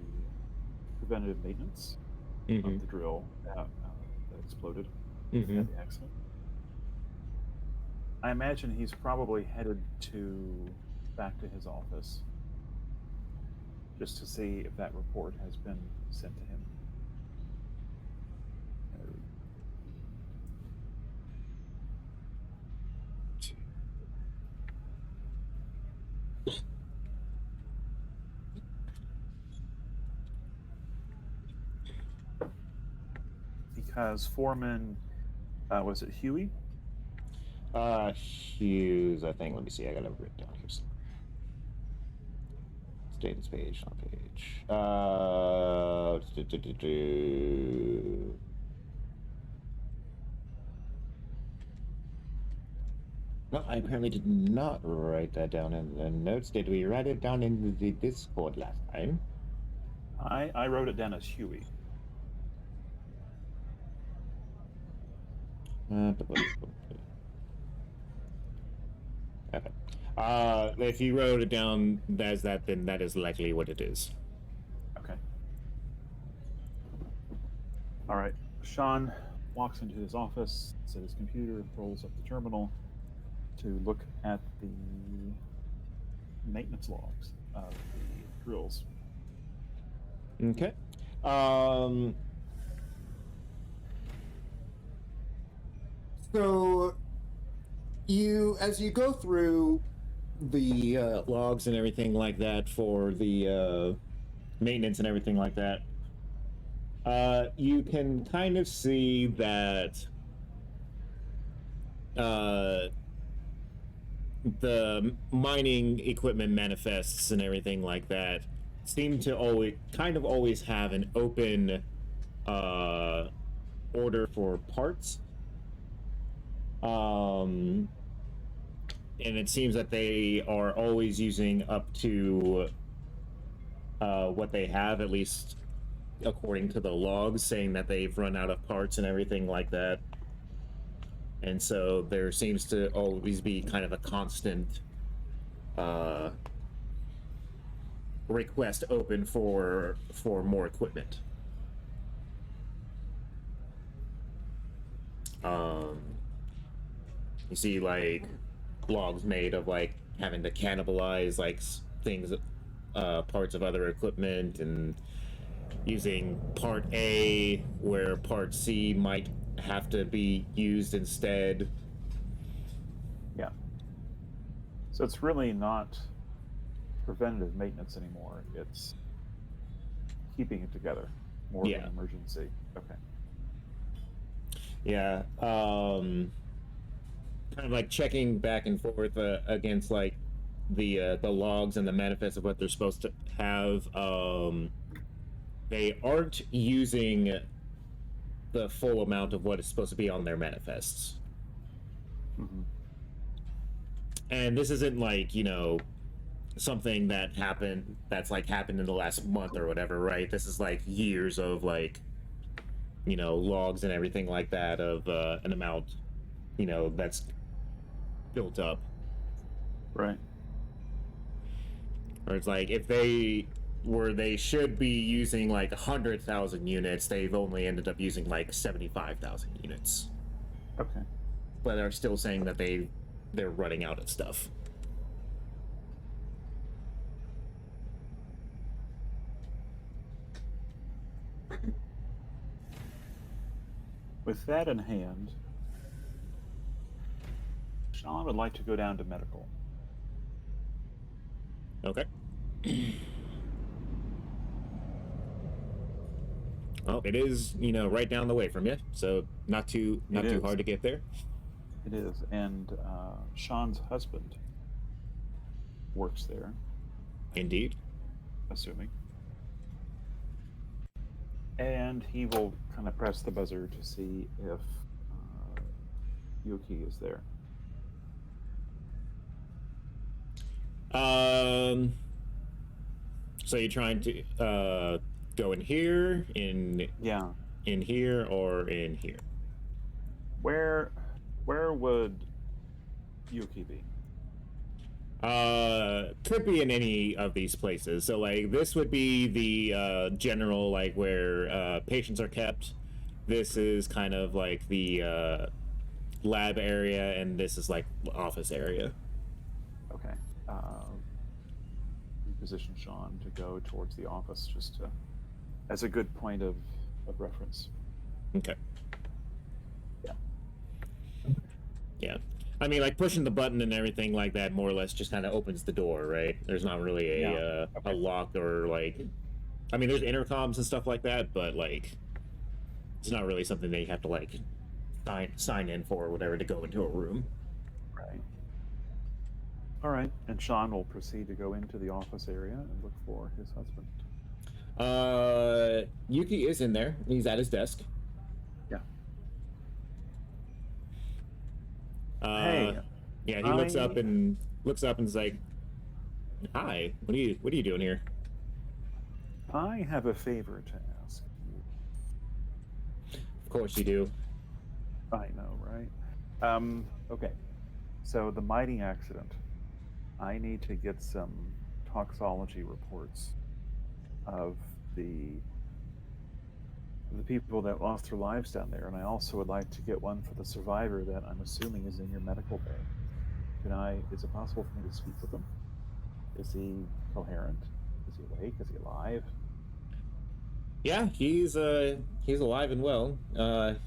preventative maintenance Mm-hmm. of the drill that exploded Mm-hmm. at the accident. I imagine he's probably headed back to his office just to see if that report has been sent to him. Because Foreman, was it Huey? Hughes, I think. Let me see. I got it written down here somewhere. Status page, on page. No, I apparently did not write that down in the notes. Did we write it down in the Discord last time? I wrote it down as Huey. Okay. If you wrote it down as that, then that is likely what it is. Okay. All right. Sean walks into his office, sits at his computer, rolls up the terminal to look at the maintenance logs of the drills. Okay. So as you go through the logs and everything like that for the maintenance and everything like that, you can kind of see that the mining equipment manifests and everything like that seem to always have an open order for parts. And it seems that they are always using up to what they have, at least according to the logs, saying that they've run out of parts and everything like that. And so there seems to always be kind of a constant request open for more equipment. You see like logs made of like having to cannibalize like things, parts of other equipment, and using part A where part C might have to be used instead. Yeah. So it's really not preventative maintenance anymore. It's keeping it together. More of an emergency. Okay. Yeah. Kind of like checking back and forth against like the logs and the manifest of what they're supposed to have. They aren't using the full amount of what is supposed to be on their manifests. Mm-hmm. And this isn't like, something that's happened in the last month or whatever, right? This is like years of like, logs and everything like that of an amount, that's built up. Right. Or it's like if they should be using like 100,000 units, they've only ended up using like 75,000 units. Okay. But they're still saying that they're running out of stuff. With that in hand, Sean would like to go down to medical. Okay. Well, it is, right down the way from you, so not too is. hard to get there. It is, and Sean's husband works there, Indeed. assuming. And he will kind of press the buzzer to see if Yuki is there. So you're trying to go in here, in here, or in here? Where would Yuki be? Could be in any of these places. So like this would be the general, like where patients are kept. This is kind of like the lab area, and this is like office area. Okay. Position Sean to go towards the office just to, as a good point of reference. Okay. Yeah. Yeah. I mean, like pushing the button and everything like that more or less just kind of opens the door, right? There's not really a lock or like, I mean, there's intercoms and stuff like that, but like, it's not really something that you have to like sign in for or whatever to go into a room. Right. All right. And Sean will proceed to go into the office area and look for his husband. Yuki is in there. He's at his desk. Yeah. Hey. Yeah, he looks up and is like, "Hi, what are you doing here?" I have a favor to ask you. Of course you do. I know, right? Okay. So the mighty accident. I need to get some toxology reports of the people that lost their lives down there, and I also would like to get one for the survivor that I'm assuming is in your medical bay. Is it possible for me to speak with him? Is he coherent? Is he awake? Is he alive? Yeah, he's alive and well. Okay.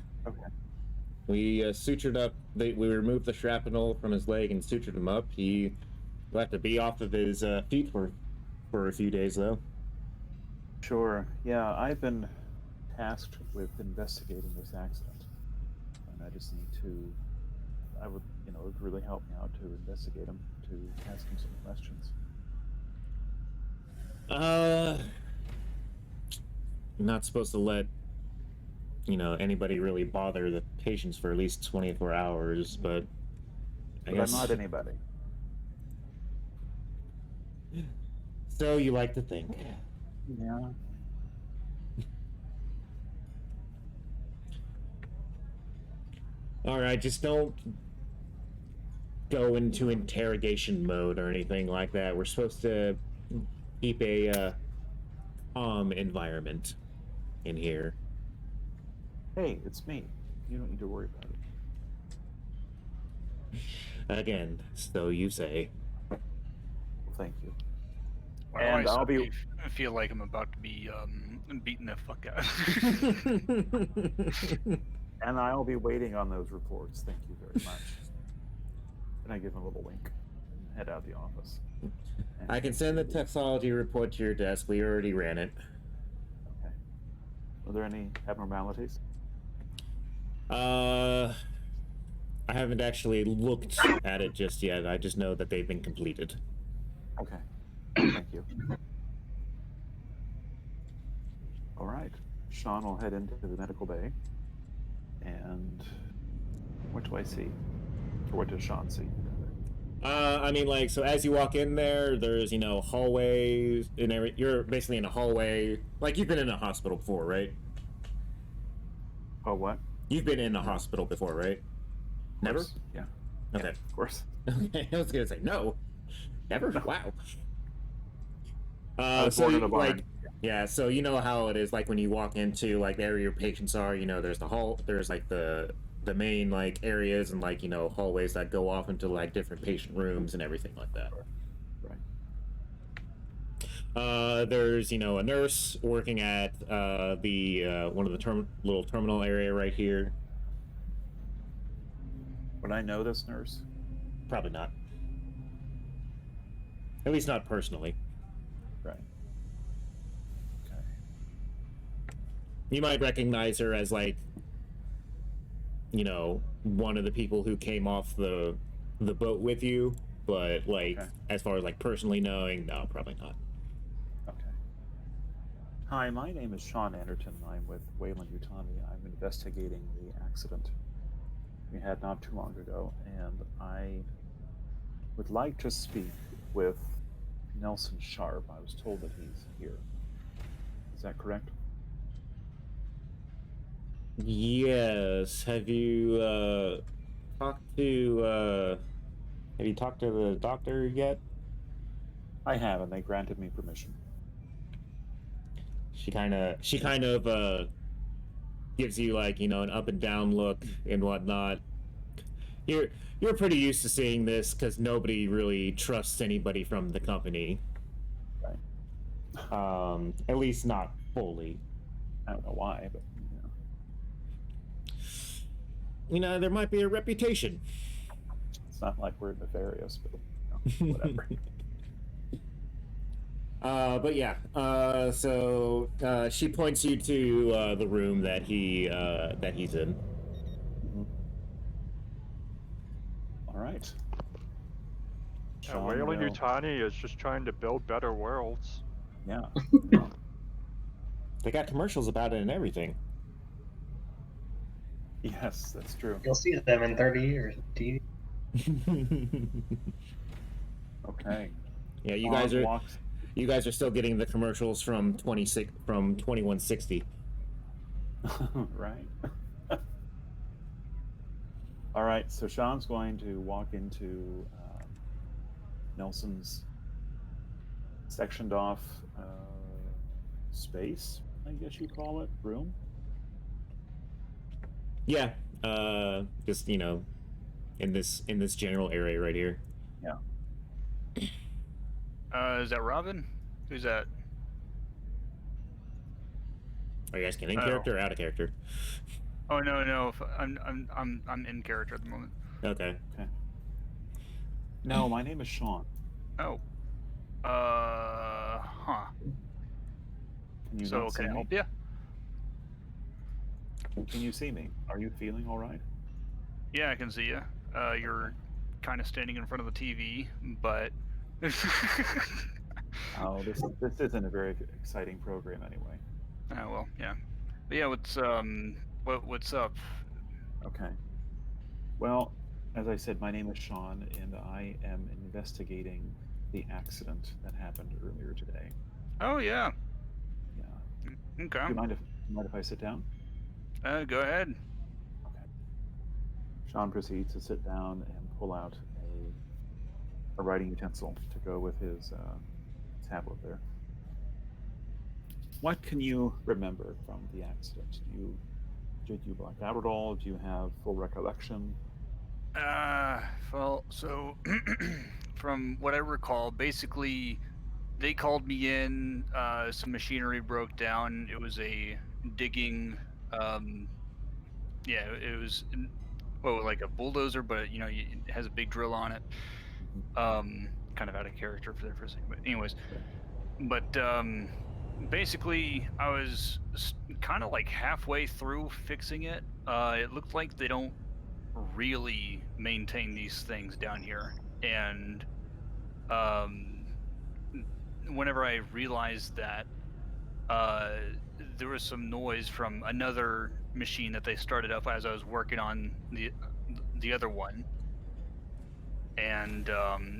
We sutured up. We removed the shrapnel from his leg and sutured him up. He will have to be off of his feet for a few days, though. Sure. Yeah, I've been tasked with investigating this accident, and I just need to. It would really help me out to investigate him, to ask him some questions. I'm not supposed to let anybody really bother the patients for at least 24 hours, but I guess I'm not anybody. So you like to think. Yeah. All right, just don't go into interrogation mode or anything like that. We're supposed to keep a calm environment in here. Hey, it's me. You don't need to worry about it. Again, so you say. Well, thank you. Why do And I I'll be. suddenly feel like I'm about to be beating the fuck out. And I'll be waiting on those reports. Thank you very much. And I give him a little wink and head out the office. I can send the toxology report to your desk. We already ran it. Okay. Are there any abnormalities? I haven't actually looked at it just yet. I just know that they've been completed. Okay. Thank you. All right. Sean will head into the medical bay. And what do I see? Or what does Sean see? I mean, like, so as you walk in there, there's, hallways and you're basically in a hallway. Like, you've been in a hospital before, right? Oh, what? You've been in a hospital before, right? Never? Yeah. Okay. Yeah, of course. Okay, I was gonna say no. Never? No. Wow. I was so born in a barn. like, yeah, so you know how it is, like when you walk into like the area your patients are, there's the hall, there's like the main like areas and like hallways that go off into like different patient rooms and everything like that. Right. There's a nurse working at the one of the little terminal area right here. Would I know this nurse? Probably not. At least not personally. Right. Okay. you might recognize her as like, one of the people who came off the boat with you, but like Okay. as far as like personally knowing, no, probably not. Okay. Hi, my name is Sean Anderton. I'm with Wayland Utani. I'm investigating the accident we had not too long ago, and I would like to speak with Nelson Sharp. I was told that he's here. Is that correct? Yes. Have you talked to the doctor yet? I have, and they granted me permission. She kind of gives you like, an up and down look and whatnot. You're pretty used to seeing this because nobody really trusts anybody from the company. Right. At least not fully. I don't know why, but There might be a reputation. it's not like we're nefarious, but whatever. But yeah. So she points you to the room that he's in. Mhm. All right. Sean Wayland will- Utani is just trying to build better worlds. Yeah. They got commercials about it and everything. Yes, that's true. You'll see them in 30 years. TV. Okay. Yeah, you Sean walks. guys are still getting the commercials from 2160. Right. All right. So Sean's going to walk into Nelson's sectioned off space, I guess you call it, room. Yeah. Just in this general area right here. Is that Robin? Who's that? Are you guys in Oh. character or out of character? Oh no, I'm in character at the moment. Okay. No, my name is Sean. Oh. Huh. Can you So not see can I me? help you? Can you see me? Are you feeling all right? Yeah, I can see you. You're kind of standing in front of the TV, but. Oh, this isn't a very exciting program anyway. Oh well, yeah. But yeah, what's up? Okay. Well, as I said, my name is Sean, and I am investigating the accident that happened earlier today. Oh yeah. Yeah. Okay. Do you mind if I sit down? Go ahead. Okay. Sean proceeds to sit down and pull out a writing utensil to go with his tablet there. What can you remember from the accident? Did you black out at all? Do you have full recollection? Well, so from what I recall, basically they called me in. Some machinery broke down. It was a digging. Yeah, it was like a bulldozer, but it has a big drill on it. Kind of out of character for there for a second, but anyways, basically I was kind of like halfway through fixing it. It looked like they don't really maintain these things down here, and whenever I realized that there was some noise from another machine that they started up as I was working on the other one, and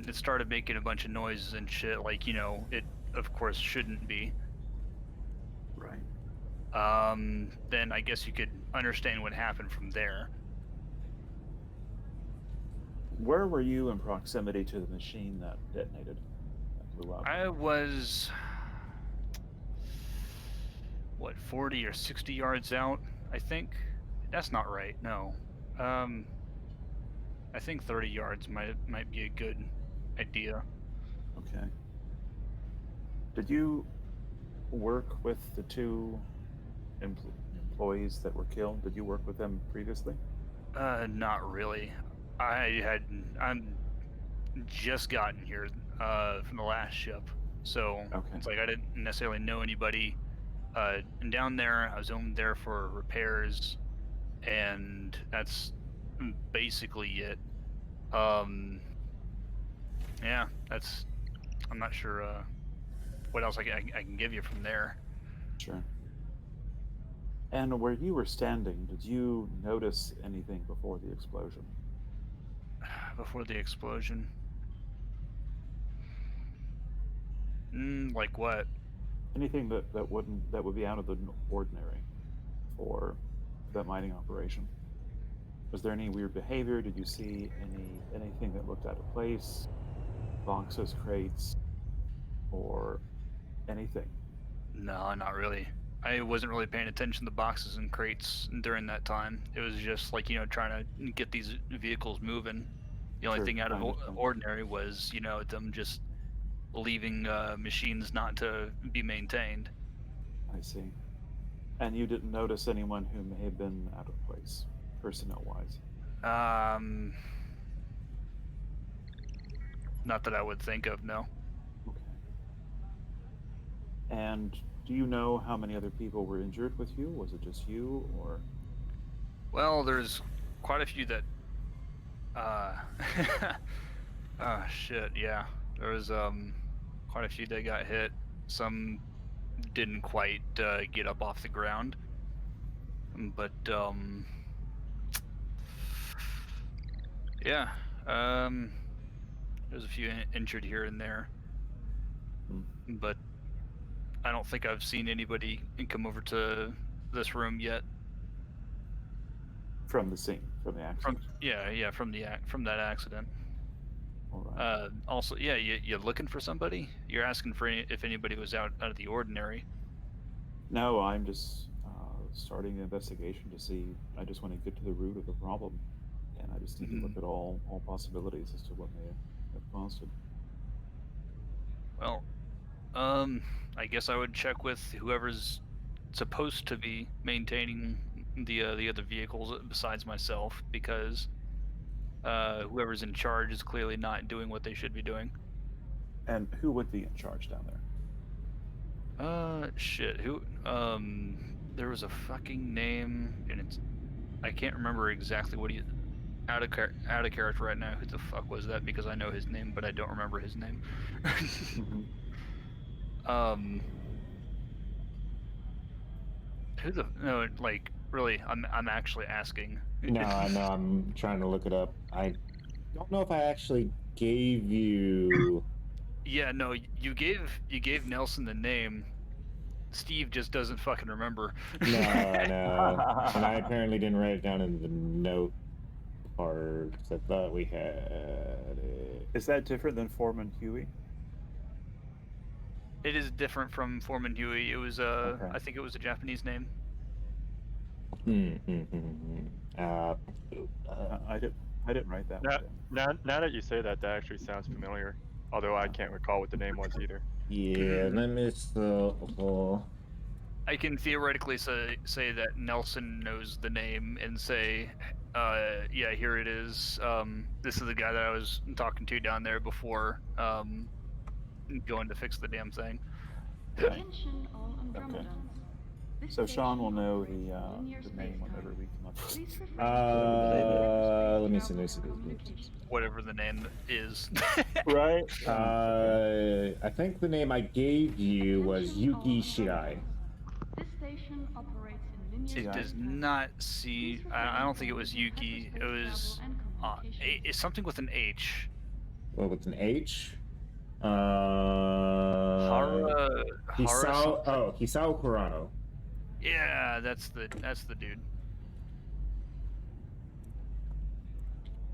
it started making a bunch of noises and shit, like it of course shouldn't be. Right. Then I guess you could understand what happened from there. Where were you in proximity to the machine that detonated, that blew up? I was 40 or 60 yards out, I think. That's not right. No. I think 30 yards might be a good idea. Okay. Did you work with the two employees that were killed? Did you work with them previously? Not really. I'm just gotten here from the last ship, so Okay. it's like I didn't necessarily know anybody and down there, I was only there for repairs, and that's basically it. Yeah, that's. I'm not sure what else I can give you from there. Sure. And where you were standing, did you notice anything before the explosion? Before the explosion. Like what? Anything that would be out of the ordinary for that mining operation? Was there any weird behavior? Did you see anything that looked out of place? Boxes, crates, or anything? No, not really. I wasn't really paying attention to boxes and crates during that time. It was just like, trying to get these vehicles moving. The only Sure, thing out I of understand. ordinary was, them just leaving machines not to be maintained. I see. And you didn't notice anyone who may have been out of place, personnel-wise? Not that I would think of, no. Okay. And do you know how many other people were injured with you? Was it just you, or? Well, there's quite a few that. Oh shit, yeah. There was quite a few that got hit. Some didn't quite get up off the ground, but yeah. There's a few injured here and there, but I don't think I've seen anybody come over to this room yet. From the scene, from the accident? From that accident. All right. Also, yeah, you're looking for somebody? You're asking for if anybody was out of the ordinary. No, I'm just starting the investigation to see. I just want to get to the root of the problem, and I just need to look at all possibilities as to what may have caused it. Well, I guess I would check with whoever's supposed to be maintaining the other vehicles besides myself, because whoever's in charge is clearly not doing what they should be doing. And who would be in charge down there? Shit. Who? There was a fucking name, and I can't remember exactly what he. Out of character right now. Who the fuck was that? Because I know his name, but I don't remember his name. Who the? No, like really. I'm actually asking. No, I know. I'm trying to look it up. I don't know if I actually gave you. Yeah, no. You gave Nelson the name. Steve just doesn't fucking remember. No, and I apparently didn't write it down in the note part. I thought we had it. Is that different than Foreman Huey? It is different from Foreman Huey. It was Okay. I think it was a Japanese name. I didn't write that one down. Now that you say that, that actually sounds familiar. Although I can't recall what the name was either. Yeah, let me I can theoretically say that Nelson knows the name and say, yeah, here it is. This is the guy that I was talking to down there before going to fix the damn thing. Attention all Okay. Andromedans. This So Sean will station know operates in linear the name space-time. whenever we come up with it. Please refrain let me from see. using communication. Whatever the name is. Right? I think the name I gave you was Yuki Shirai. This station operates in linear It does not see. I don't think it was Yuki. It was it's something with an H. What, with an H? Hara. Hisao Kurano. Yeah, that's the dude.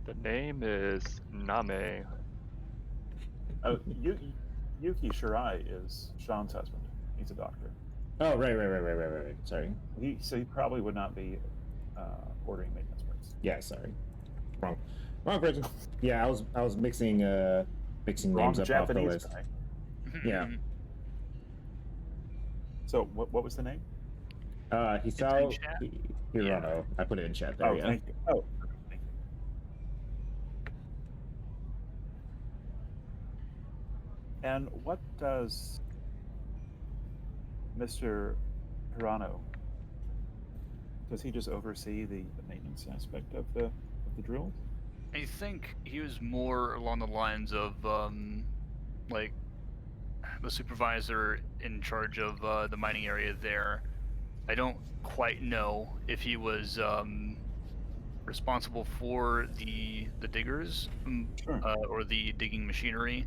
The name is Name. Yuki Shirai is Sean's husband. He's a doctor. Oh, right. Sorry. So he probably would not be ordering maintenance parts. Yeah, sorry. Wrong person. Yeah, I was mixing Wrong names up off the Japanese list. guy. Yeah. So what was the name? Hisao in chat? Hirano. I put it in chat there. Oh, Yeah. thank you. Oh, thank you. And what does Mr. Hirano, does he just oversee the maintenance aspect of the drills? I think he was more along the lines of like the supervisor in charge of the mining area there. I don't quite know if he was responsible for the diggers Sure. or the digging machinery,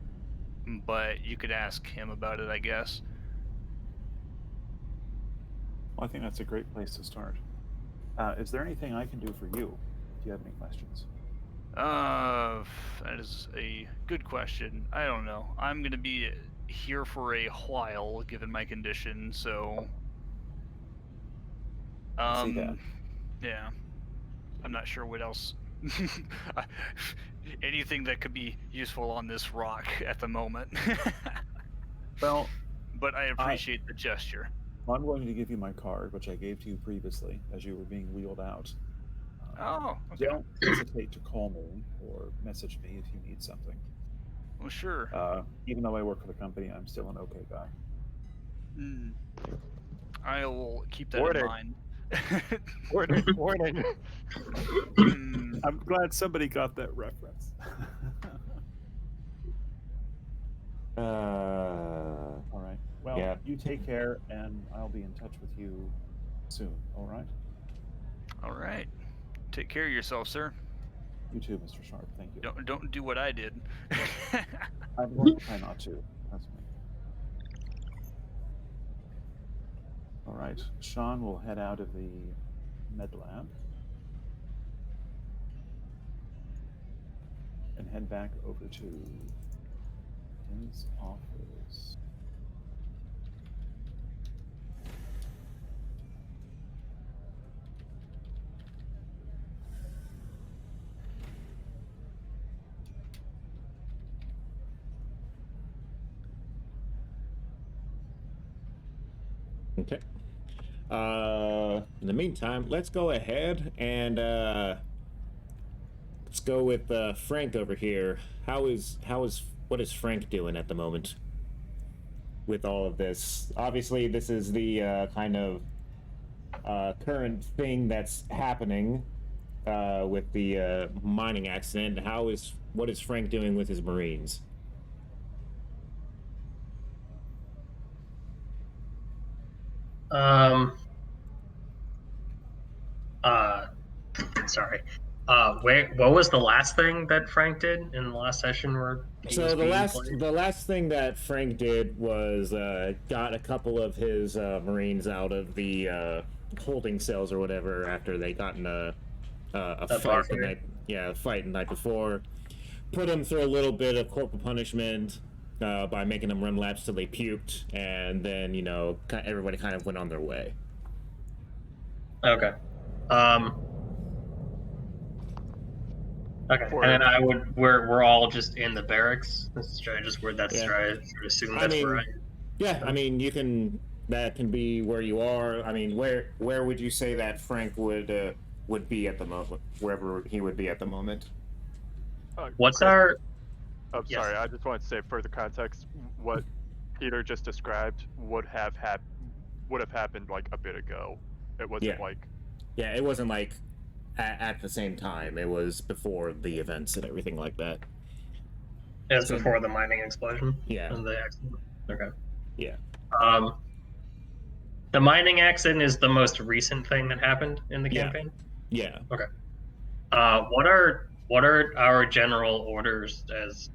but you could ask him about it, I guess. Well, I think that's a great place to start. Is there anything I can do for you? Do you have any questions? That is a good question. I don't know. I'm gonna be here for a while, given my condition, so. I see that. Yeah. I'm not sure what else. Anything that could be useful on this rock at the moment. Well, but I appreciate the gesture. I'm going to give you my card, which I gave to you previously as you were being wheeled out. Oh, okay. Don't hesitate to call me or message me if you need something. Well, sure. Even though I work for the company, I'm still an okay guy. I will keep that Warning. in mind. Warning. I'm glad somebody got that reference. All right. Well, Yeah. you take care, and I'll be in touch with you soon. All right. All right. Take care of yourself, sir. You too, Mr. Sharp. Thank you. Don't do what I did. I'm going to try not to. Trust me. All right. Sean will head out of the med lab and head back over to his office. Okay. In the meantime, let's go ahead and let's go with Frank over here. What is Frank doing at the moment with all of this? Obviously, this is the kind of current thing that's happening with the mining accident. What is Frank doing with his Marines? Sorry. What was the last thing that Frank did in the last session where he was So being played? the last thing that Frank did was got a couple of his Marines out of the holding cells or whatever after they got in a fight the night the night before. Put them through a little bit of corporal punishment by making them run laps till they puked, and then everybody kind of went on their way. Okay. Okay. And then we're all just in the barracks. Should I just word that? Yeah. Should I assume that's where I? Yeah, I mean, that can be where you are. I mean, where would you say that Frank would be at the moment? Wherever he would be at the moment. What's Chris, our? I'm Yes. sorry. I just wanted to say further context. What Peter just described would have happened like a bit ago. It wasn't Yeah, it wasn't like at the same time. It was before the events and everything like that. It was before the mining explosion. Yeah. And the accident. Okay. Yeah. The mining accident is the most recent thing that happened in the Yeah. campaign. Yeah. Okay. What are our general orders as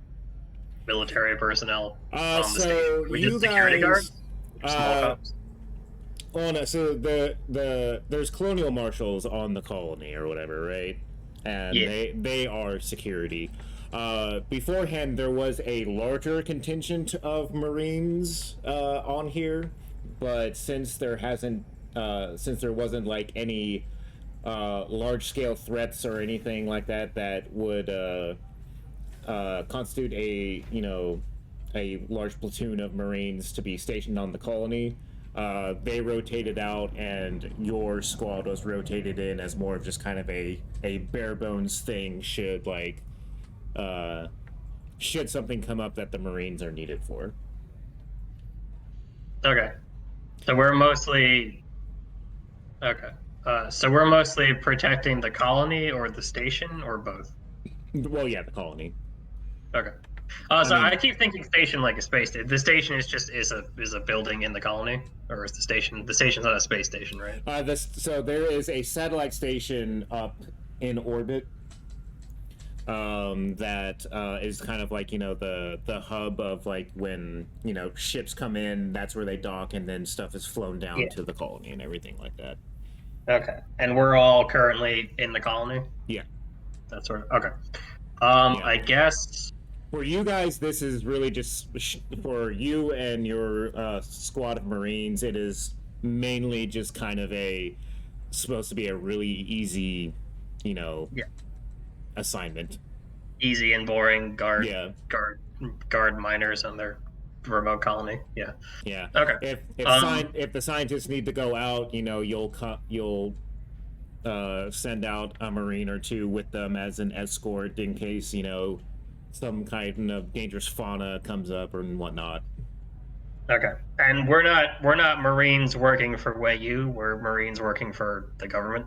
military personnel on the So state? We you just security guys, guards? Small cops? Oh no, so there's colonial marshals on the colony or whatever, right? And Yeah. they are security. Beforehand, there was a larger contingent of Marines on here, but since there wasn't like any large scale threats or anything like that would constitute a large platoon of Marines to be stationed on the colony. They rotated out, and your squad was rotated in as more of just kind of a bare bones thing should something come up that the Marines are needed for. Okay. So we're mostly Okay. So we're mostly protecting the colony or the station or both? Well, yeah, the colony. Okay. So mean- I keep thinking station like a space station. The station is a building in the colony, or is the station's not a space station, right? So there is a satellite station up in orbit. That is kind of like, you know, the hub of like when, you know, ships come in, that's where they dock, and then stuff is flown down to the colony and everything like that. Okay. And we're all currently in the colony? Yeah. That's sort of okay. Yeah. I guess For you guys, this is really just for you and your squad of Marines. It is mainly just kind of supposed to be a really easy, you know, assignment. easy and boring guard Yeah. guard miners on their remote colony. Yeah. Yeah. Okay. If the scientists need to go out, you know, you'll send out a Marine or two with them as an escort in case, you know, some kind of dangerous fauna comes up and whatnot. Okay. And we're not Marines working for Wayu. We're Marines working for the government.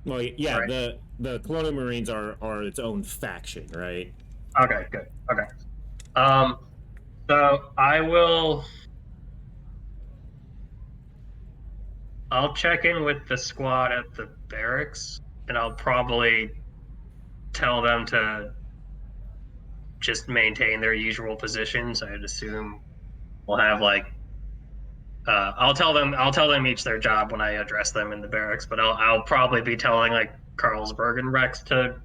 Well, yeah, Right. the Colonial Marines are its own faction, right? Okay, good. Okay. So I'll check in with the squad at the barracks, and I'll probably tell them to just maintain their usual positions. I'd assume we'll have like I'll tell them each their job when I address them in the barracks, but I'll probably be telling like Carlsberg and Rex to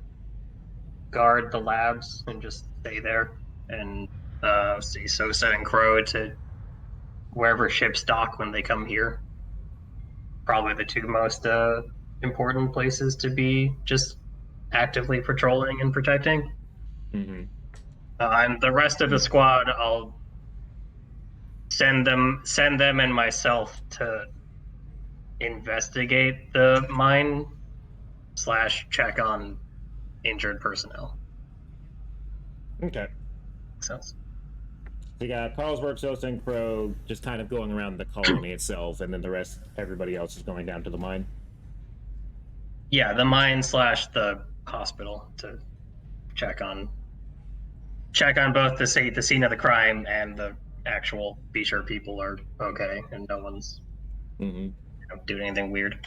guard the labs and just stay there, and see Sosa and Crow to wherever ships dock when they come here. Probably the two most important places to be just actively patrolling and protecting. Mm-hmm. And the rest of the squad, I'll send them and myself to investigate the mine / check on injured personnel. Okay. Sense. So you got Carlsberg, Sosa, and Crow just kind of going around the colony itself, and then everybody else is going down to the mine. Yeah, the mine / the hospital to check on both the scene of the crime and the actual, be sure people are okay and no one's doing anything weird.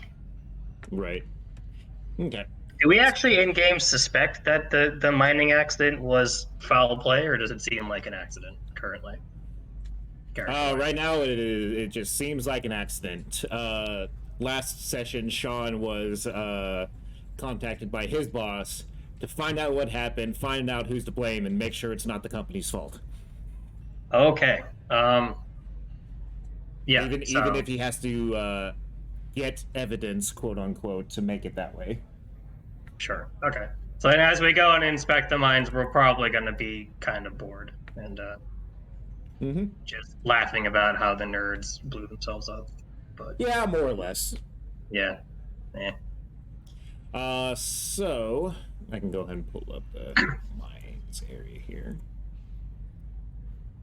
Right. Okay. Do we actually in game suspect that the mining accident was foul play, or does it seem like an accident currently? Right now it just seems like an accident. Last session, Sean was contacted by his boss to find out what happened, find out who's to blame, and make sure it's not the company's fault. Okay. Yeah. Even if he has to get evidence, quote unquote, to make it that way. Sure. Okay. So then as we go and inspect the mines, we're probably going to be kind of bored and just laughing about how the nerds blew themselves up. But yeah, more or less. Yeah. So I can go ahead and pull up the mines area here.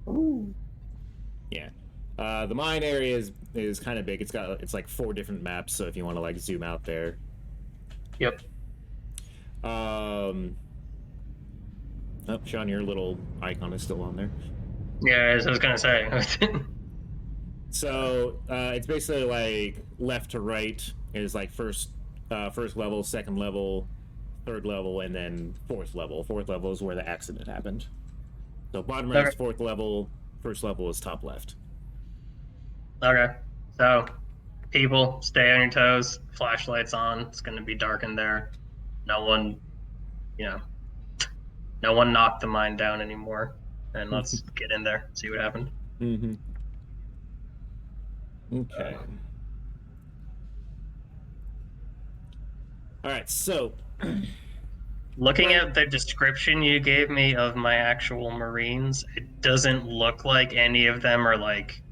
Ooh. Yeah. The mine area is kind of big. It's like 4 different maps, so if you want to like zoom out there. Yep. Oh, Sean, your little icon is still on there. Yeah, as I was gonna say. So it's basically like left to right is like first level, second level, third level, and then fourth level. Fourth level is where the accident happened. So bottom right is fourth level, first level is top left. Okay. So people, stay on your toes, flashlights on, it's gonna be dark in there. No one knocked the mine down anymore. And let's get in there, see what happened. Mm-hmm. Okay. Alright, so Looking at the description you gave me of my actual Marines, it doesn't look like any of them are like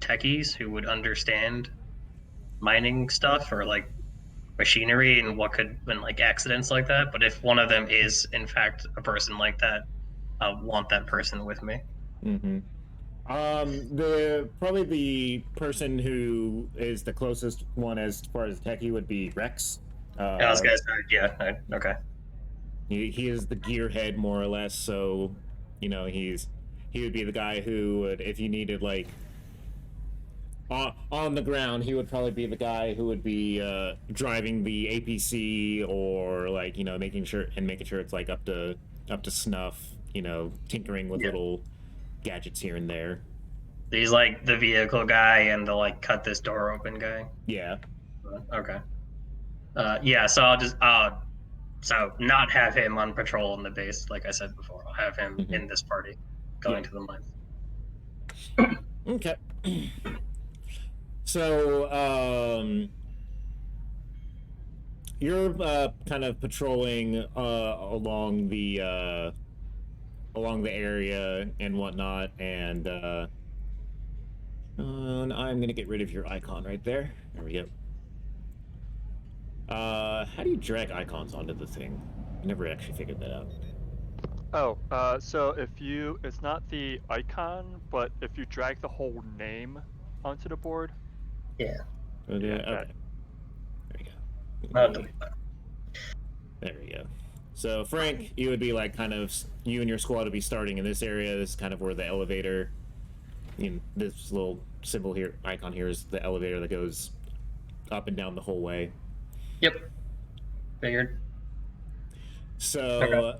techies who would understand mining stuff or like machinery and what could been like accidents like that. But if one of them is in fact a person like that, I'll want that person with me. Mm-hmm. Probably the person who is the closest one as far as techie would be Rex. I was gonna say, yeah, okay. He is the gearhead more or less, so he would be the guy who would, if you needed like on the ground, he would probably be the guy who would be driving the APC, or like making sure it's like up to snuff, tinkering with little gadgets here and there. He's like the vehicle guy and the like cut this door open guy. Yeah. Okay. Yeah, so so not have him on patrol in the base, like I said before. I'll have him in this party going to the mines. Okay. So, you're kind of patrolling along the area and whatnot, and I'm gonna get rid of your icon right there. There we go. How do you drag icons onto the thing? I never actually figured that out. Oh, so it's not the icon, but if you drag the whole name onto the board. Yeah. Okay. Yeah, There we go. There we go. So Frank, you would be like you and your squad would be starting in this area. This is kind of where the elevator, this little symbol here, icon here, is the elevator that goes up and down the whole way. Yep. Figured. So, Okay.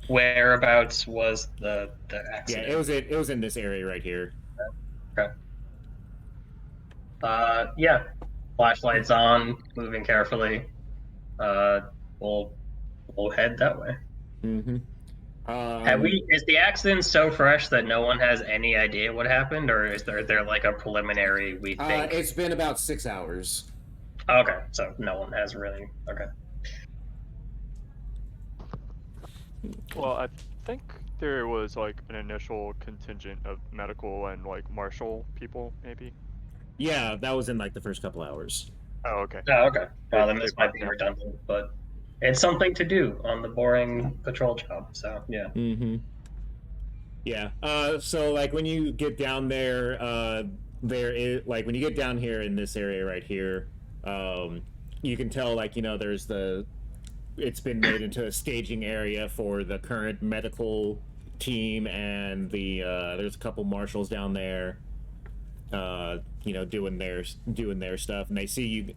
Whereabouts was the accident? yeah, it was in this area right here. Okay. Yeah. Flashlights on, moving carefully. We'll head that way. Mm-hmm. Is the accident so fresh that no one has any idea what happened, or is there like a preliminary we think? It's been about 6 hours. Okay, so no one has really. Okay. Well, I think there was like an initial contingent of medical and like marshal people, maybe. Yeah, that was in like the first couple hours. Oh, okay. Oh, okay. Well, then this might be redundant, but it's something to do on the boring patrol job. So yeah. Mm-hmm. Yeah. So like when you get down there, there is like when you get down here in this area right here, you can tell like there's it's been made into a staging area for the current medical team, and there's a couple marshals down there, doing their stuff, and they see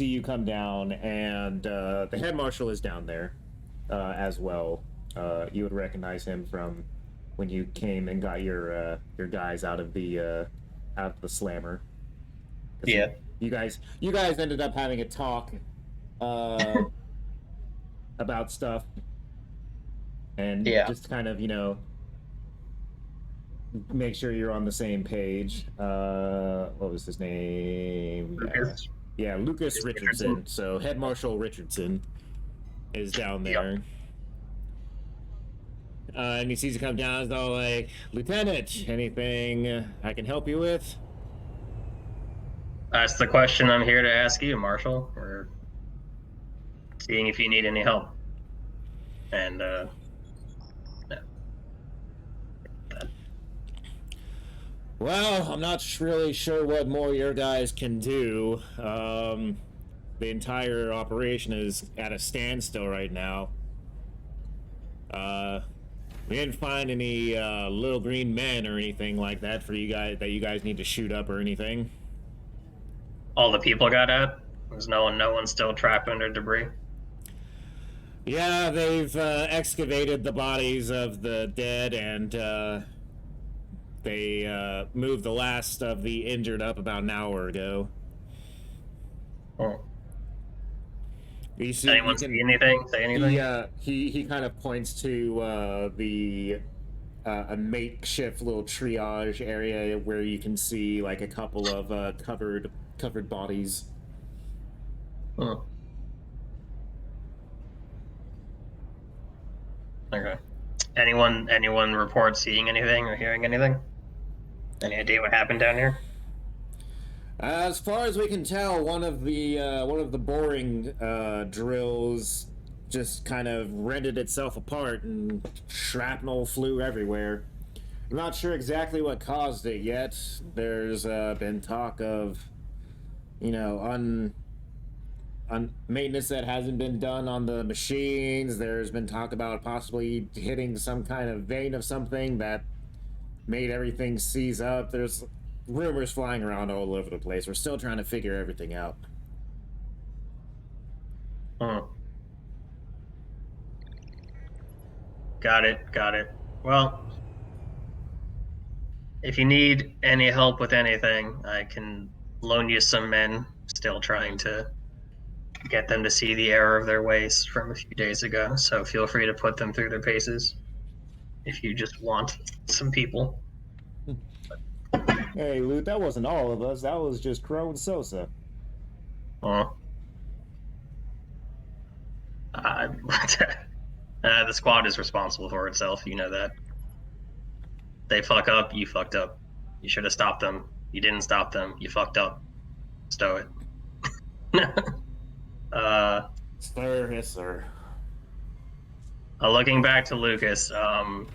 you come down, and the head marshal is down there as well. You would recognize him from when you came and got your guys out of the slammer. Yeah. You guys ended up having a talk about stuff, and just kind of make sure you're on the same page. What was his name? Lucas. Yeah, Lucas Richardson. So Head Marshal Richardson is down there. Yep. And he sees you come down, he's all like, "Lieutenant, anything I can help you with?" That's the question I'm here to ask you, Marshal. We're seeing if you need any help. And yeah. Well, I'm not really sure what more your guys can do. The entire operation is at a standstill right now. We didn't find any little green men or anything like that for you guys that you guys need to shoot up or anything. All the people got out? There's no one still trapped under debris? Yeah, they've excavated the bodies of the dead, and they moved the last of the injured up about an hour ago. Oh. You see, Anyone see anything? Say anything? He kind of points to a makeshift little triage area where you can see like a couple of covered bodies. Oh. Okay. Anyone report seeing anything or hearing anything? Any idea what happened down here? As far as we can tell, one of the boring drills just kind of rented itself apart and shrapnel flew everywhere. I'm not sure exactly what caused it yet. There's been talk of, on maintenance that hasn't been done on the machines. There's been talk about possibly hitting some kind of vein of something that made everything seize up. There's rumors flying around all over the place. We're still trying to figure everything out. Got it. Well, if you need any help with anything, I can loan you some men. Still trying to get them to see the error of their ways from a few days ago. So feel free to put them through their paces if you just want some people. Hey, Loot, that wasn't all of us. That was just Crow and Sosa. The squad is responsible for itself. You know that. They fuck up, you fucked up. You should have stopped them. You didn't stop them. You fucked up. Stow it. Sir, yes, sir. Looking back to Lucas, how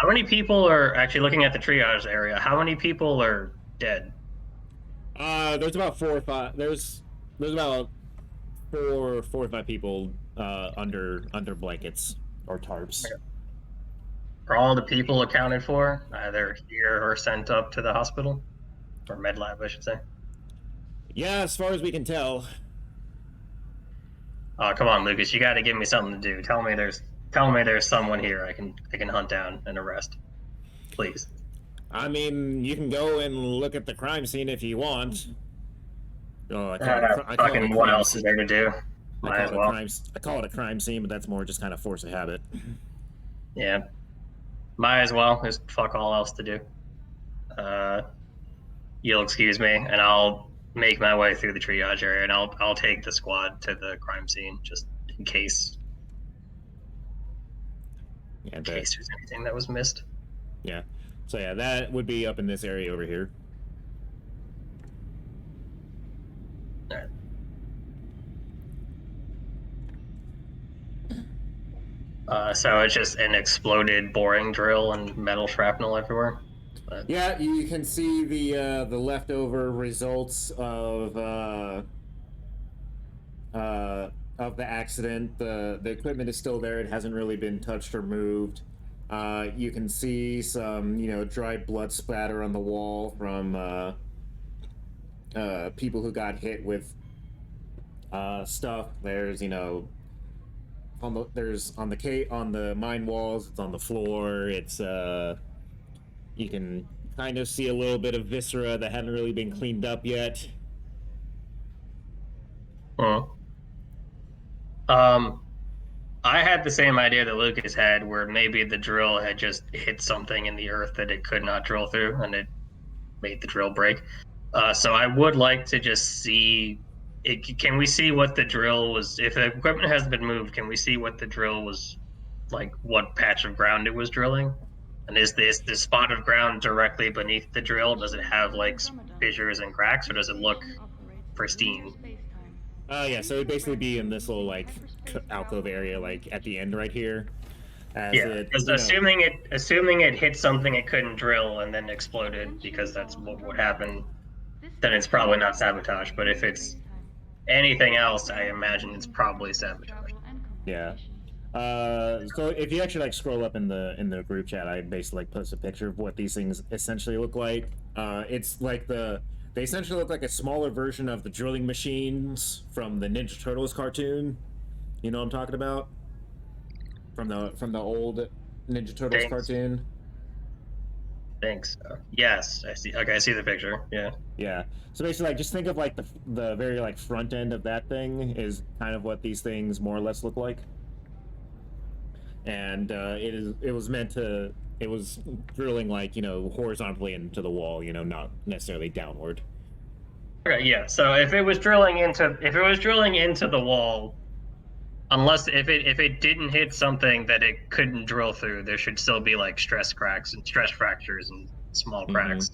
many people are actually looking at the triage area? How many people are dead? There's about 4 or 5. There's about 4 or 5 people under blankets or tarps. Okay. Are all the people accounted for, either here or sent up to the hospital? Or med lab, I should say. Yeah, as far as we can tell. Come on, Lucas, you gotta give me something to do. Tell me there's someone here I can hunt down and arrest. Please. I mean, you can go and look at the crime scene if you want. Oh, What else is there to do? I call it a crime scene, but that's more just kind of force of habit. Yeah. Might as well. There's fuck all else to do. You'll excuse me, and I'll make my way through the triage area, and I'll take the squad to the crime scene just in case. Yeah, in case there's anything that was missed. Yeah. So yeah, that would be up in this area over here. So it's just an exploded boring drill and metal shrapnel everywhere. But... Yeah, you can see the leftover results of the accident. The equipment is still there. It hasn't really been touched or moved. You can see some dried blood splatter on the wall from people who got hit with stuff. There's on the mine walls, it's on the floor, it's you can kind of see a little bit of viscera that hadn't really been cleaned up yet. I had the same idea that Lucas had, where maybe the drill had just hit something in the earth that it could not drill through, and it made the drill break. So I would like to just see can we see what the drill was? If the equipment has been moved, can we see what the drill was, like what patch of ground it was drilling? And is this spot of ground directly beneath the drill? Does it have like fissures and cracks, or does it look pristine? Yeah, so it'd basically be in this little like alcove area, like at the end right here. Because assuming it hit something it couldn't drill and then exploded, because that's what would happen, then it's probably not sabotage. But if it's anything else, I imagine it's probably sabotage. Yeah. So if you actually like scroll up in the group chat, I basically like post a picture of what these things essentially look like. It's like they essentially look like a smaller version of the drilling machines from the Ninja Turtles cartoon. You know what I'm talking about? From the old Ninja Turtles cartoon. Thanks. Yes, I see. Okay, I see the picture. Yeah. Yeah. So basically, like, just think of like the very like front end of that thing is kind of what these things more or less look like. And it was drilling like horizontally into the wall, not necessarily downward. Okay. Yeah. So if it was drilling into the wall, unless if it didn't hit something that it couldn't drill through, there should still be like stress cracks and stress fractures and small cracks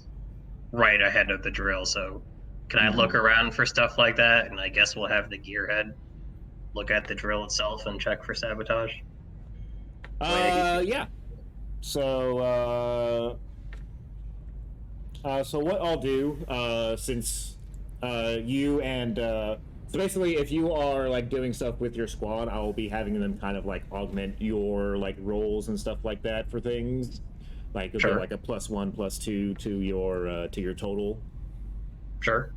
right ahead of the drill. So can I look around for stuff like that? And I guess we'll have the gearhead look at the drill itself and check for sabotage? Yeah. So, so what I'll do, since you and so basically, if you are like doing stuff with your squad, I will be having them kind of like augment your like roles and stuff like that for things, like it'll be like a +1, +2 to your total. Sure.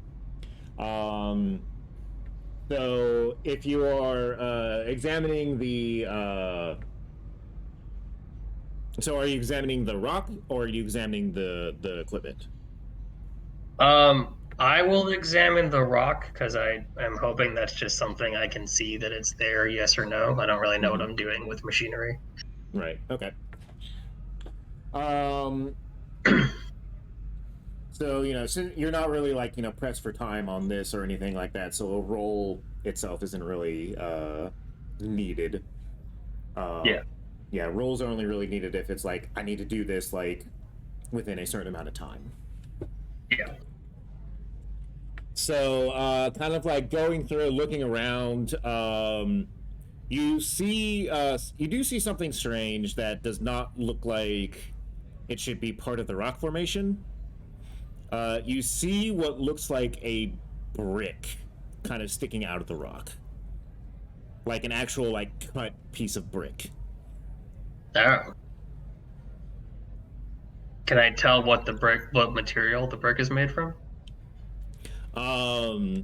So if you are examining the so are you examining the rock or are you examining the equipment? I will examine the rock because I am hoping that's just something I can see that it's there, yes or no. I don't really know what I'm doing with machinery. Right. Okay. So, you know, since you're not really like, you know, pressed for time on this or anything like that, so a roll itself isn't really needed. Yeah, rolls are only really needed if it's like I need to do this like within a certain amount of time. Yeah. So, kind of like going through, looking around, you see, you do see something strange that does not look like it should be part of the rock formation. You see what looks like a brick kind of sticking out of the rock. Like an actual, like, cut piece of brick. Oh. Can I tell what material the brick is made from? I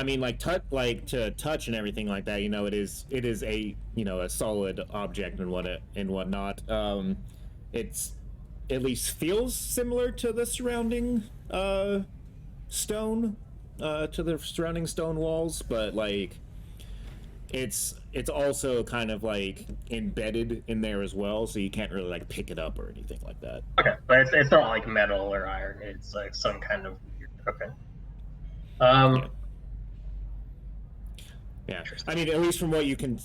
mean, like, to touch and everything like that, you know, it is a, you know, a solid object and whatnot. It's at least feels similar to the surrounding stone, to the surrounding stone walls, but like it's also kind of like embedded in there as well, so you can't really like pick it up or anything like that. Okay, but it's not like metal or iron. It's like some kind of weird. Okay. Yeah. I mean, at least from what you can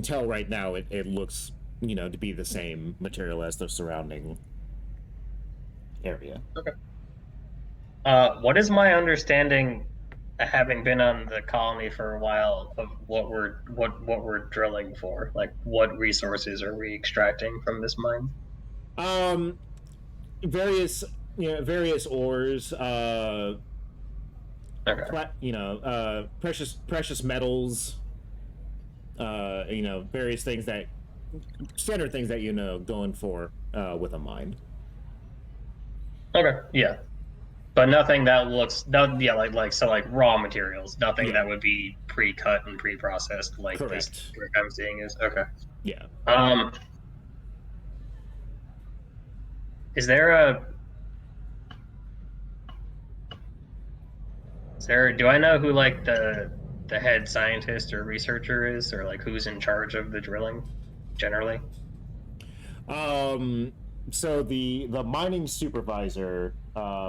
tell right now, it looks, you know, to be the same material as the surrounding area. Okay. What is my understanding, having been on the colony for a while, of what we're drilling for? Like, what resources are we extracting from this mine? Various ores. Okay. You know, precious metals. You know, various things standard things that you know going for with a mine. Okay. Yeah. But nothing that looks like raw materials. Nothing that would be pre-cut and pre-processed like Correct. This brick I'm seeing is. Okay. Yeah. Do I know who like the head scientist or researcher is, or like who's in charge of the drilling generally? So the mining supervisor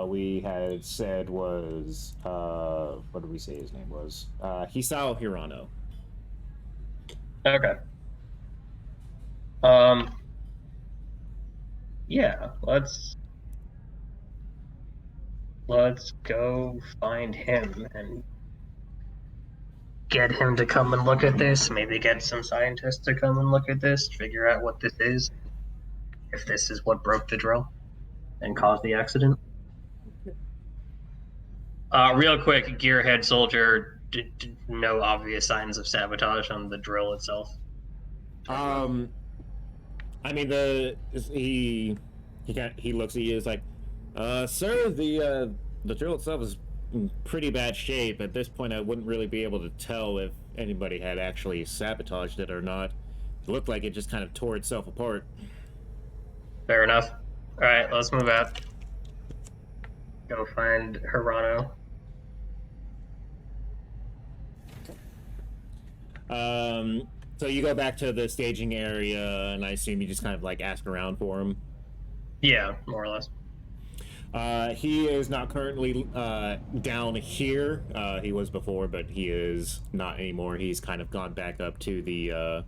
we had said was what did we say his name was? Hisao Hirano. Okay. Yeah, let's go find him and get him to come and look at this. Maybe get some scientists to come and look at this, figure out what this is, if this is what broke the drill and caused the accident. Real quick, gearhead soldier, no obvious signs of sabotage on the drill itself. I mean, he looks at you, is like, sir, the drill itself is in pretty bad shape. At this point, I wouldn't really be able to tell if anybody had actually sabotaged it or not. It looked like it just kind of tore itself apart. Fair enough. All right, let's move out. Go find Hirano. So you go back to the staging area, and I assume you just kind of like ask around for him. Yeah, more or less. He is not currently down here. He was before, but he is not anymore. He's kind of gone back up to the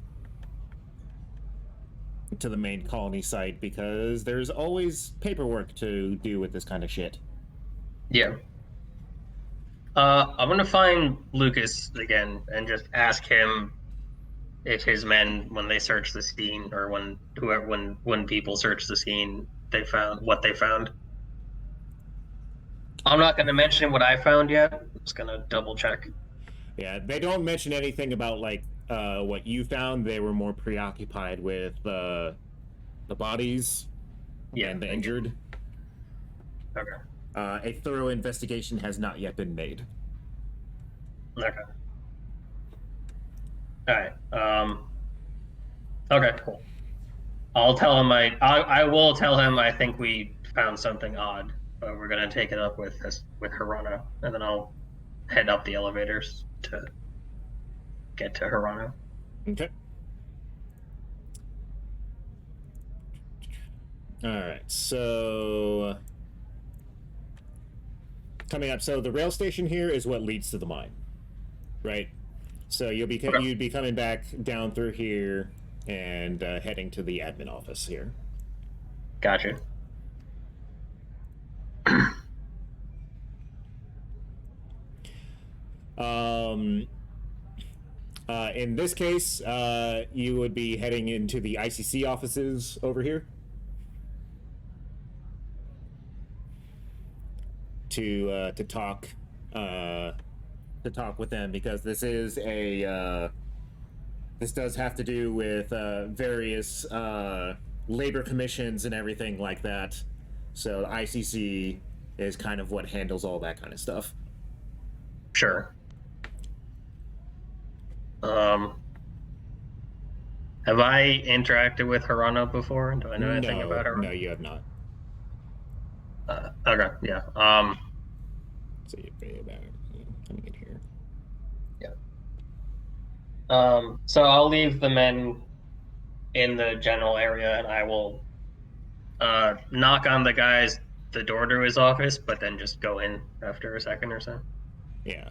main colony site because there's always paperwork to do with this kind of shit. Yeah. I'm gonna find Lucas again and just ask him if his men, when they search the scene, or when people search the scene, they found what they found. I'm not gonna mention what I found yet. I'm just gonna double check. Yeah, they don't mention anything about like what you found. They were more preoccupied with the bodies and the injured. Okay. A thorough investigation has not yet been made. Okay. All right. Okay. Cool. I'll tell him. I will tell him. I think we found something odd, but we're gonna take it up with Hirano, and then I'll head up the elevators to get to Hirano. Okay. All right. So coming up. So the rail station here is what leads to the mine, right? So you'd be coming back down through here and heading to the admin office here. Gotcha. In this case, you would be heading into the ICC offices over here to talk with them, because this is this does have to do with various labor commissions and everything like that. So ICC is kind of what handles all that kind of stuff. Sure. Have I interacted with Hirano before? Do I know anything about her? No, you have not. Okay, yeah. So you're coming in here. Yeah. So I'll leave the men in the general area, and I will knock on the door to his office, but then just go in after a second or so. Yeah.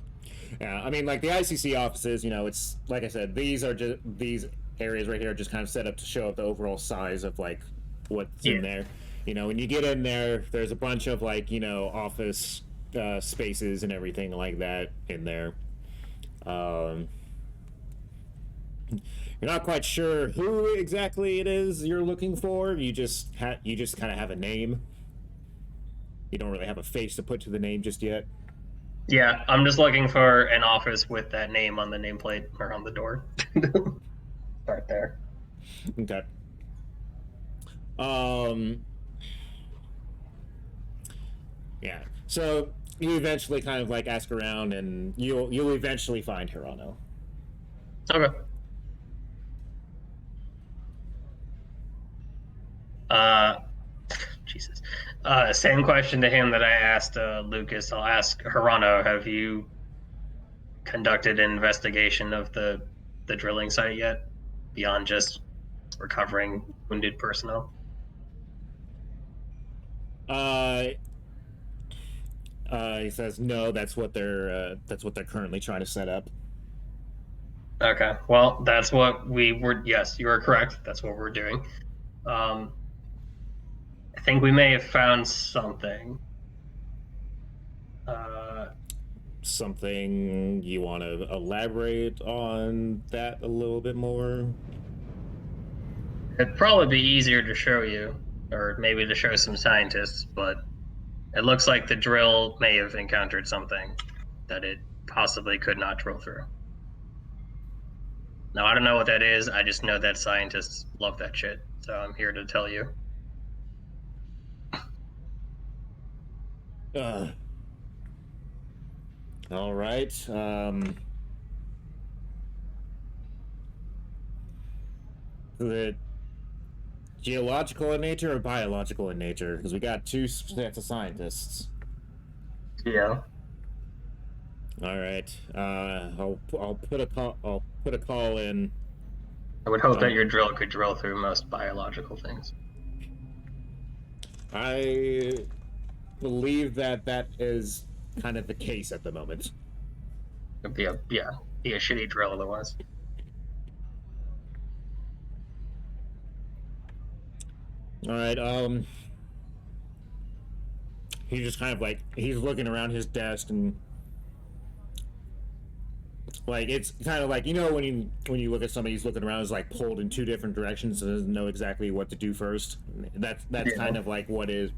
Yeah, I mean, like, the ICC offices, you know, it's, like I said, these areas right here are just kind of set up to show up the overall size of, like, what's in there. You know, when you get in there, there's a bunch of, like, you know, office spaces and everything like that in there. You're not quite sure who exactly it is you're looking for. You just kind of have a name. You don't really have a face to put to the name just yet. Yeah, I'm just looking for an office with that name on the nameplate or on the door. Start there. Okay. Yeah. So you eventually kind of like ask around, and you'll eventually find Hirano. Okay. Jesus. Same question to him that I asked Lucas. I'll ask Hirano. Have you conducted an investigation of the drilling site yet, beyond just recovering wounded personnel? He says no. That's what they're currently trying to set up. Okay. Well, that's what we were. Yes, you are correct. That's what we're doing. I think we may have found something. Something you want to elaborate on that a little bit more? It'd probably be easier to show you, or maybe to show some scientists, but it looks like the drill may have encountered something that it possibly could not drill through. Now, I don't know what that is. I just know that scientists love that shit, so I'm here to tell you. All right. The geological in nature or biological in nature? Because we got two sets of scientists. Yeah. All right. I'll put a call in. I would hope that your drill could drill through most biological things. I believe that is kind of the case at the moment. It'd be a shitty drill otherwise. All right. He just kind of like, he's looking around his desk, and Like it's kind of like when you look at somebody who's looking around is like pulled in two different directions and doesn't know exactly what to do first. That's kind of like what is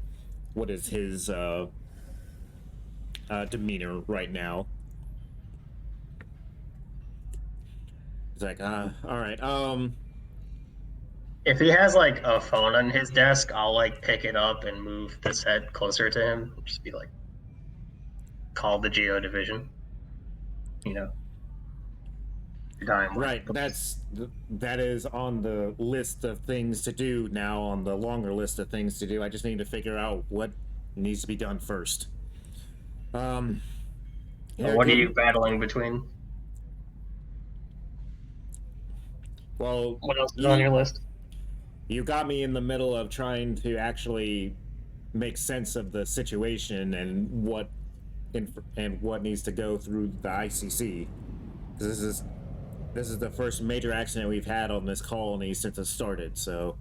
his demeanor right now. It's like all right. If he has like a phone on his desk, I'll like pick it up and move the set closer to him. Just be like, call the Geo Division. You know. Right, that is on the list of things to do now, on the longer list of things to do. I just need to figure out what needs to be done first. What are you battling between? Well, what else is on your list? You got me in the middle of trying to actually make sense of the situation and what needs to go through the ICC. Because this is the first major accident we've had on this colony since it started, so...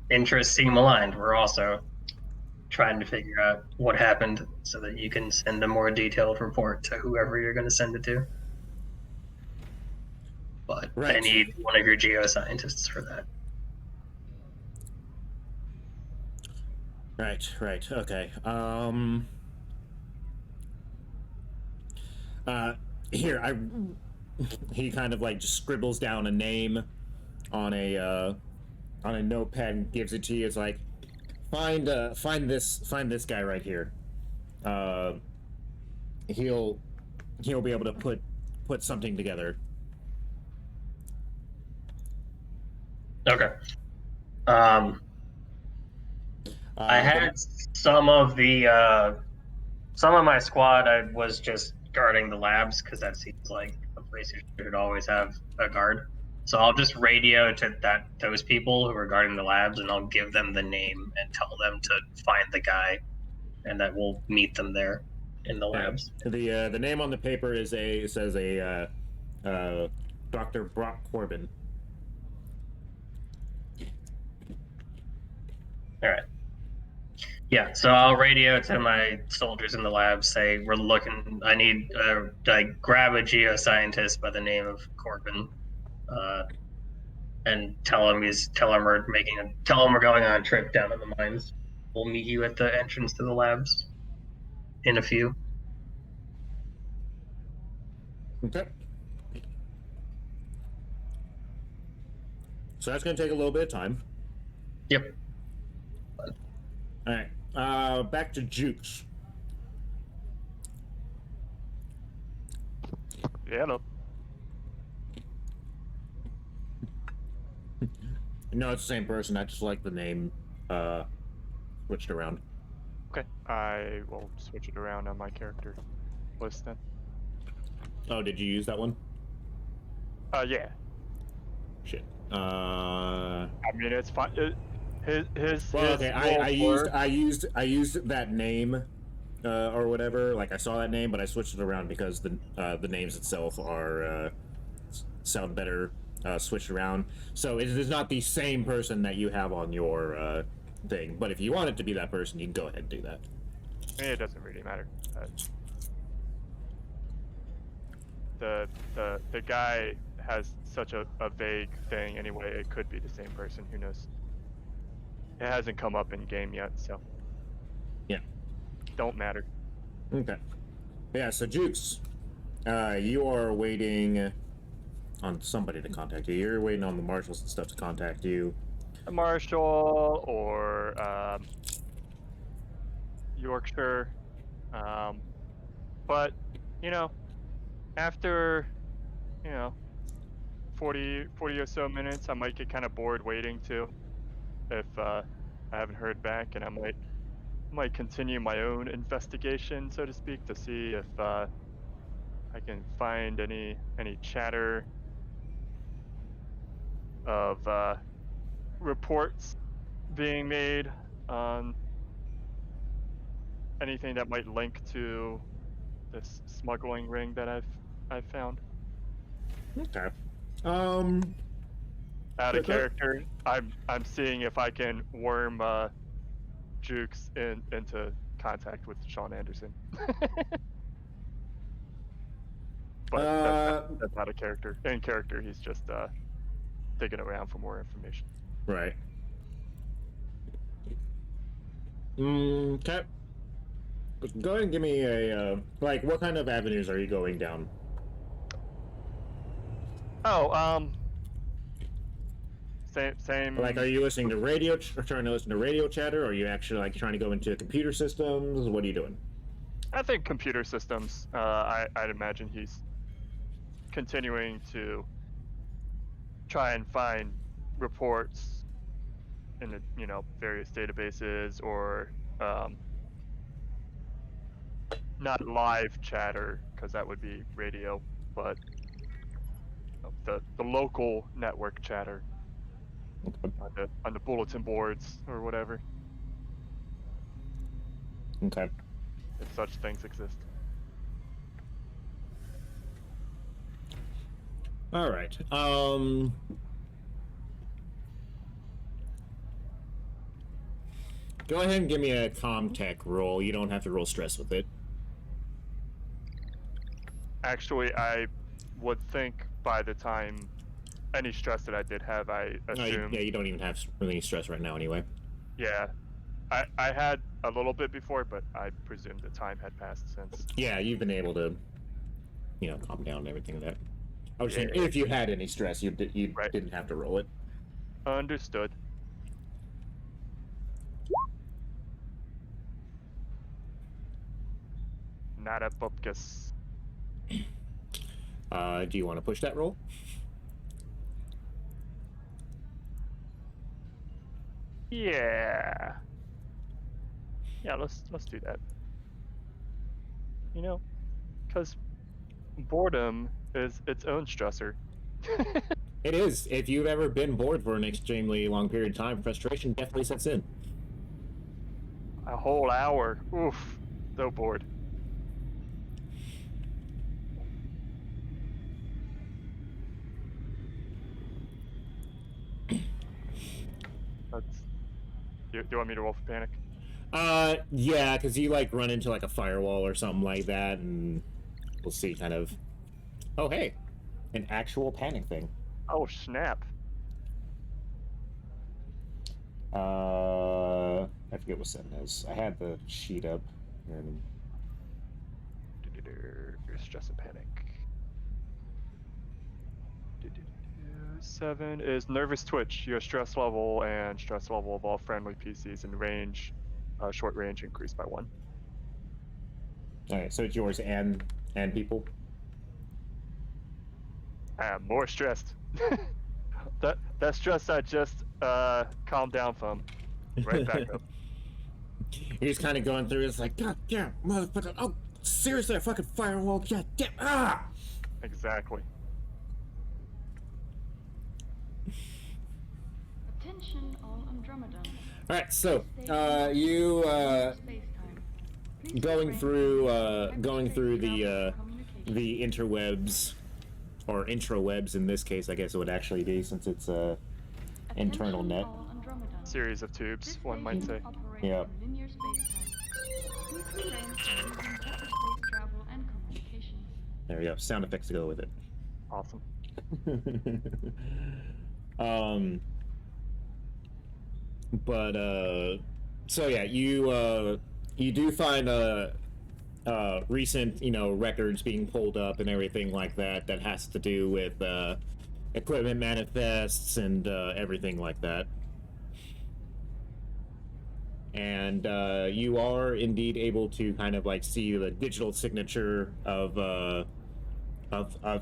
Interests seem aligned. We're also trying to figure out what happened so that you can send a more detailed report to whoever you're going to send it to. But I need one of your geoscientists for that. Right, okay. Here, he kind of like just scribbles down a name on a notepad and gives it to you. It's like, find this guy right here. He'll be able to put something together. Okay. I had some of my squad. I was just guarding the labs because that seems like a place you should always have a guard. So I'll just radio to those people who are guarding the labs, and I'll give them the name and tell them to find the guy, and that we'll meet them there in the labs. The name on the paper says Dr. Brock Corbin. All right. Yeah, so I'll radio to my soldiers in the lab, say I need grab a geoscientist by the name of Corbin, and tell him we're going on a trip down to the mines. We'll meet you at the entrance to the labs in a few. Okay. So that's going to take a little bit of time. Yep. All right. Back to Jukes. Yeah, no. No, it's the same person. I just like the name switched around. Okay, I will switch it around on my character list then. Oh, did you use that one? Yeah. Shit. I mean, it's fine. I used that name or whatever. Like I saw that name, but I switched it around because the names itself are sound better switched around. So it is not the same person that you have on your thing. But if you want it to be that person, you can go ahead and do that. It doesn't really matter. The guy has such a vague thing anyway. It could be the same person. Who knows? It hasn't come up in game yet, so yeah, don't matter. Okay. Yeah. So Jukes, you are waiting on somebody to contact you. You're waiting on the marshals and stuff to contact you. A marshal or Yorkshire, but after 40 or so minutes, I might get kind of bored waiting too. If I haven't heard back, and I might continue my own investigation, so to speak, to see if I can find any chatter of reports being made on anything that might link to this smuggling ring that I've found. Okay. Out of character, I'm seeing if I can worm Jukes into contact with Sean Anderson. But that's not a character. In character, he's just digging around for more information. Right. Okay. Go ahead and give me a like. What kind of avenues are you going down? Oh, same. Like, are you listening to radio, or trying to listen to radio chatter, or are you actually like trying to go into computer systems? What are you doing? I think computer systems. I'd imagine he's continuing to try and find reports in the various databases, or not live chatter, because that would be radio, but the local network chatter on the bulletin boards or whatever, Okay. if such things exist. All right. Go ahead and give me a Comtech roll. You don't have to roll stress with it. Actually, I would think by the time any stress that I did have, I assume. Yeah, you don't even have really stress right now anyway. Yeah, I had a little bit before, but I presume the time had passed since. Yeah, you've been able to, calm down and everything like that. I was saying, Yeah. if you had any stress, you Right. didn't have to roll it. Understood. Not a bupkis. Do you want to push that roll? Yeah. Yeah, let's do that. Because boredom is its own stressor. It is. If you've ever been bored for an extremely long period of time, frustration definitely sets in. A whole hour. Oof. So bored. Do you want me to roll for panic? Yeah, because you like run into like a firewall or something like that, and we'll see kind of. Oh, hey, an actual panic thing. Oh, snap. I forget what setting it is. I had the sheet up. And... Stress and panic. 7 is nervous twitch. Your stress level and stress level of all friendly PCs in range, short range, increased by 1. All right, so it's yours and people. I am more stressed. that stress I just calmed down from, right back up. You're just kind of going through. It's like, God damn, motherfucker! Oh, seriously, a fucking firewall! God damn! Ah! Exactly. Attention all Andromedans. All right, so you going through the interwebs, or intrawebs in this case, I guess it would actually be, since it's internal net. Series of tubes, one might say. Yep. There we go. Sound effects to go with it. Awesome. So yeah, you do find recent records being pulled up and everything like that has to do with equipment manifests and everything like that. And you are indeed able to kind of like see the digital signature of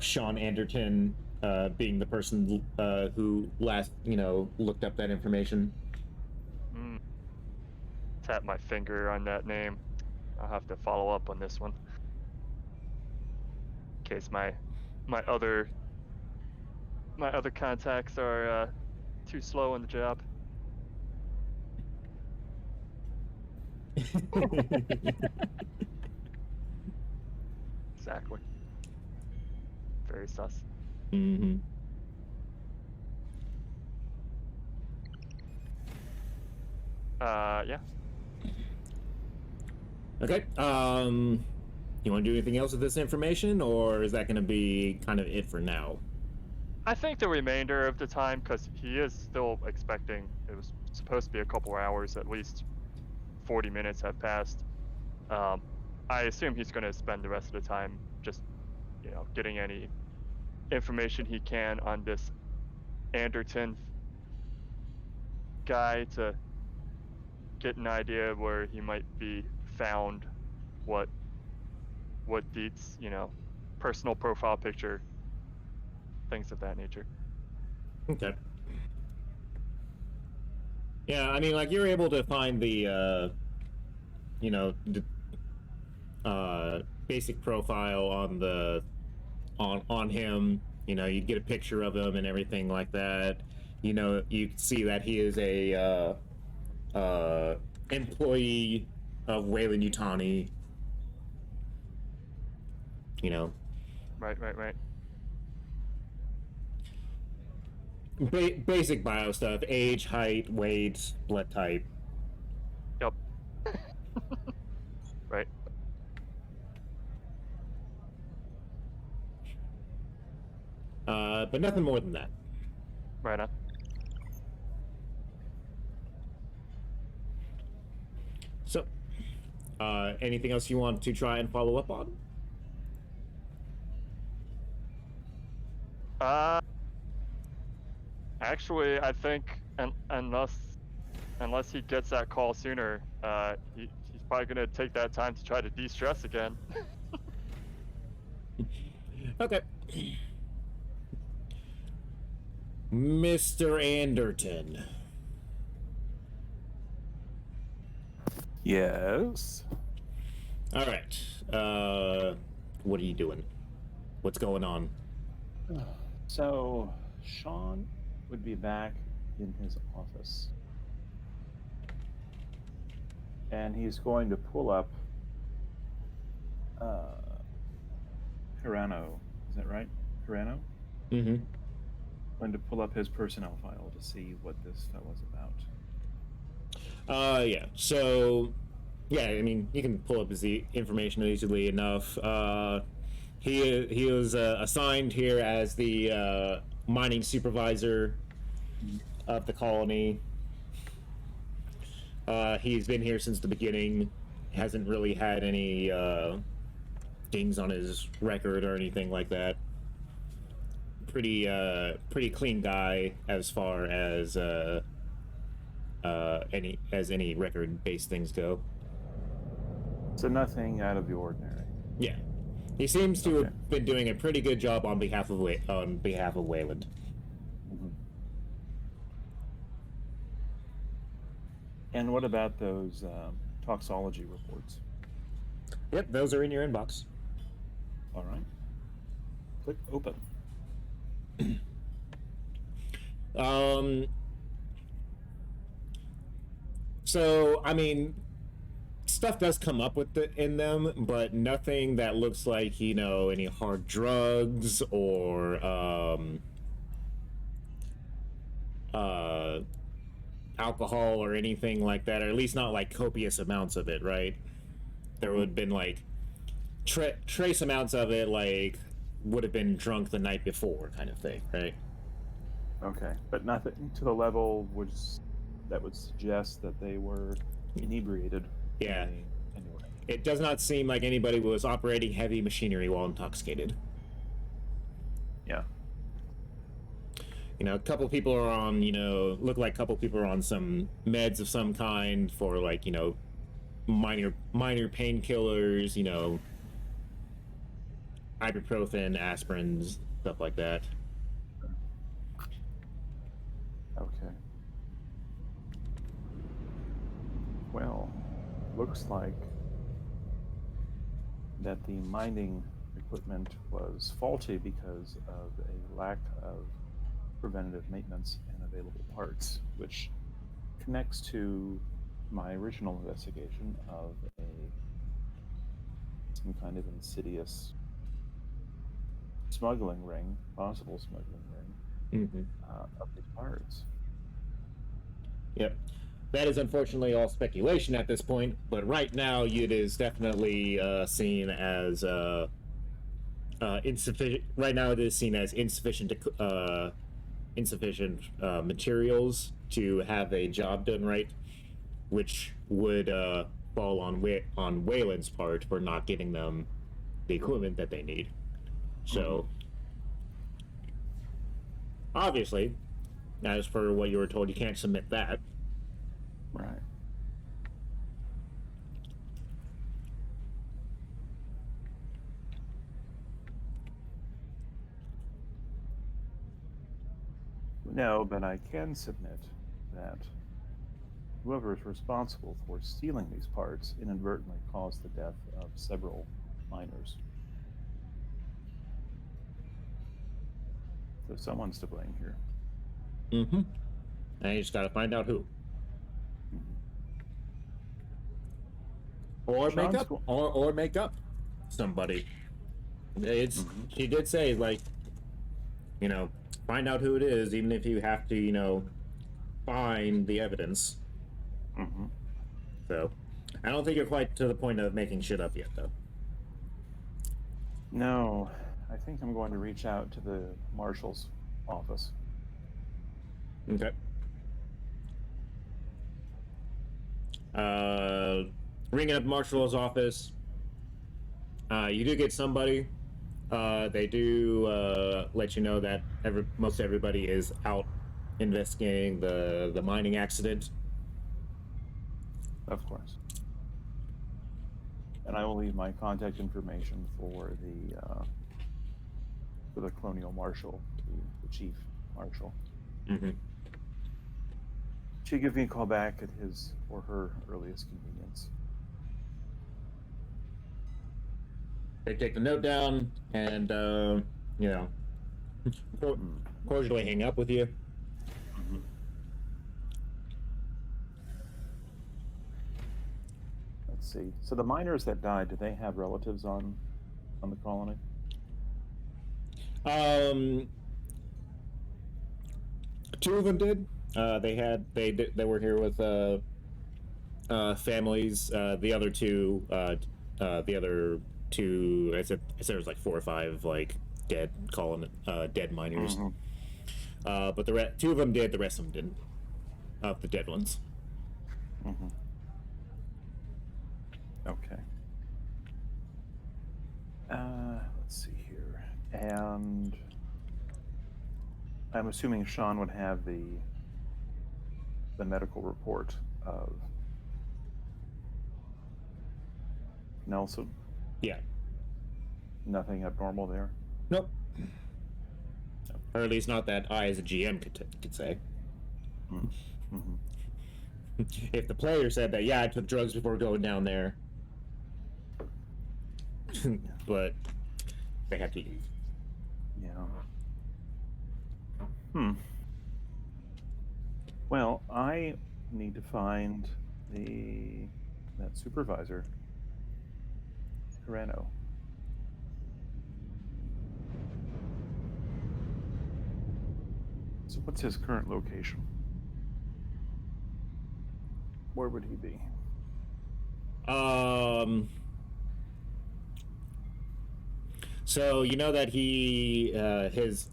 Sean Anderton being the person who last looked up that information. Tap my finger on that name. I'll have to follow up on this one, in case my other contacts are too slow on the job. Exactly. Very sus. Mm-hmm. Yeah. Okay. You want to do anything else with this information, or is that going to be kind of it for now? I think the remainder of the time, because he is still expecting, it was supposed to be a couple hours, at least 40 minutes have passed. I assume he's going to spend the rest of the time just, getting any information he can on this Anderton guy to get an idea of where he might be found, what deets, personal profile picture, things of that nature. Okay. Yeah, I mean, like, you're able to find the, basic profile on the, on him. You get a picture of him and everything like that. You can see that he is a, employee of Wayland Yutani. Right. Basic bio stuff: age, height, weight, blood type. Yep. Right. But nothing more than that. Right on. So, anything else you want to try and follow up on? Actually, I think unless he gets that call sooner, he's probably gonna take that time to try to de-stress again. Okay. Mr. Anderton. Yes. All right. What are you doing? What's going on? So, Sean would be back in his office. And he's going to pull up Hirano. Is that right? Hirano? Mm-hmm. Going to pull up his personnel file to see what this fellow's about. Yeah. So, yeah, I mean, you can pull up his information easily enough. He was assigned here as the mining supervisor of the colony. He's been here since the beginning. Hasn't really had any dings on his record or anything like that. Pretty clean guy as far as any record-based things go. So nothing out of the ordinary. Yeah, he seems to have been doing a pretty good job on behalf of Wayland. Mm-hmm. And what about those toxology reports? Yep, those are in your inbox. All right. Click open. So, I mean, stuff does come up in them, but nothing that looks like, any hard drugs or, alcohol or anything like that, or at least not, like, copious amounts of it, right? There would have been, like, trace amounts of it, like, would have been drunk the night before kind of thing, right? Okay, but nothing to the level that would suggest that they were inebriated. Yeah. Anyway. It does not seem like anybody was operating heavy machinery while intoxicated. Yeah. A couple people are on, look like a couple people are on some meds of some kind for, like, minor painkillers, ibuprofen, aspirins, stuff like that. Okay. Well, looks like that the mining equipment was faulty because of a lack of preventative maintenance and available parts, which connects to my original investigation of some kind of insidious possible smuggling ring Mm-hmm. of these parts. Yep. that is unfortunately all speculation at this point. But right now, it is definitely seen as insufficient. Right now, it is seen as insufficient materials to have a job done right, which would fall on Wayland's part for not getting them the equipment that they need. So, obviously, as for what you were told, you can't submit that. Right. No, but I can submit that whoever is responsible for stealing these parts inadvertently caused the death of several miners. So someone's to blame here. Mm-hmm. And you just gotta find out who. Or make Sean's up, go- or make up somebody. It's She did say, like, you know, find out who it is, even if you have to, you know, find the evidence. Mm-hmm. So, I don't think you're quite to the point of making shit up yet, though. No, I think I'm going to reach out to the marshal's office. Okay. Ringing up Marshall's office. You do get somebody. They do let you know that most everybody is out investigating the mining accident. Of course. And I will leave my contact information for the colonial marshal, the chief marshal. Mm-hmm. She give me a call back at his or her earliest convenience. They take the note down and, you know, cordially hang up with you. Let's see. So the miners that died, did they have relatives on the colony? Two of them did. They were here with families. The other two, I said there was like 4 or 5 like dead miners. But two of them did. The rest of them didn't. Of the dead ones. Mm-hmm. Okay. Let's see here. And I'm assuming Sean would have the medical report of Nelson. Yeah. Nothing abnormal there. Nope. Or at least not that I, as a GM, could say. Mm-hmm. If the player said that, yeah, I took drugs before going down there, but they have to use. Yeah. Well, I need to find that supervisor, Hirano. So what's his current location? Where would he be? So you know that he has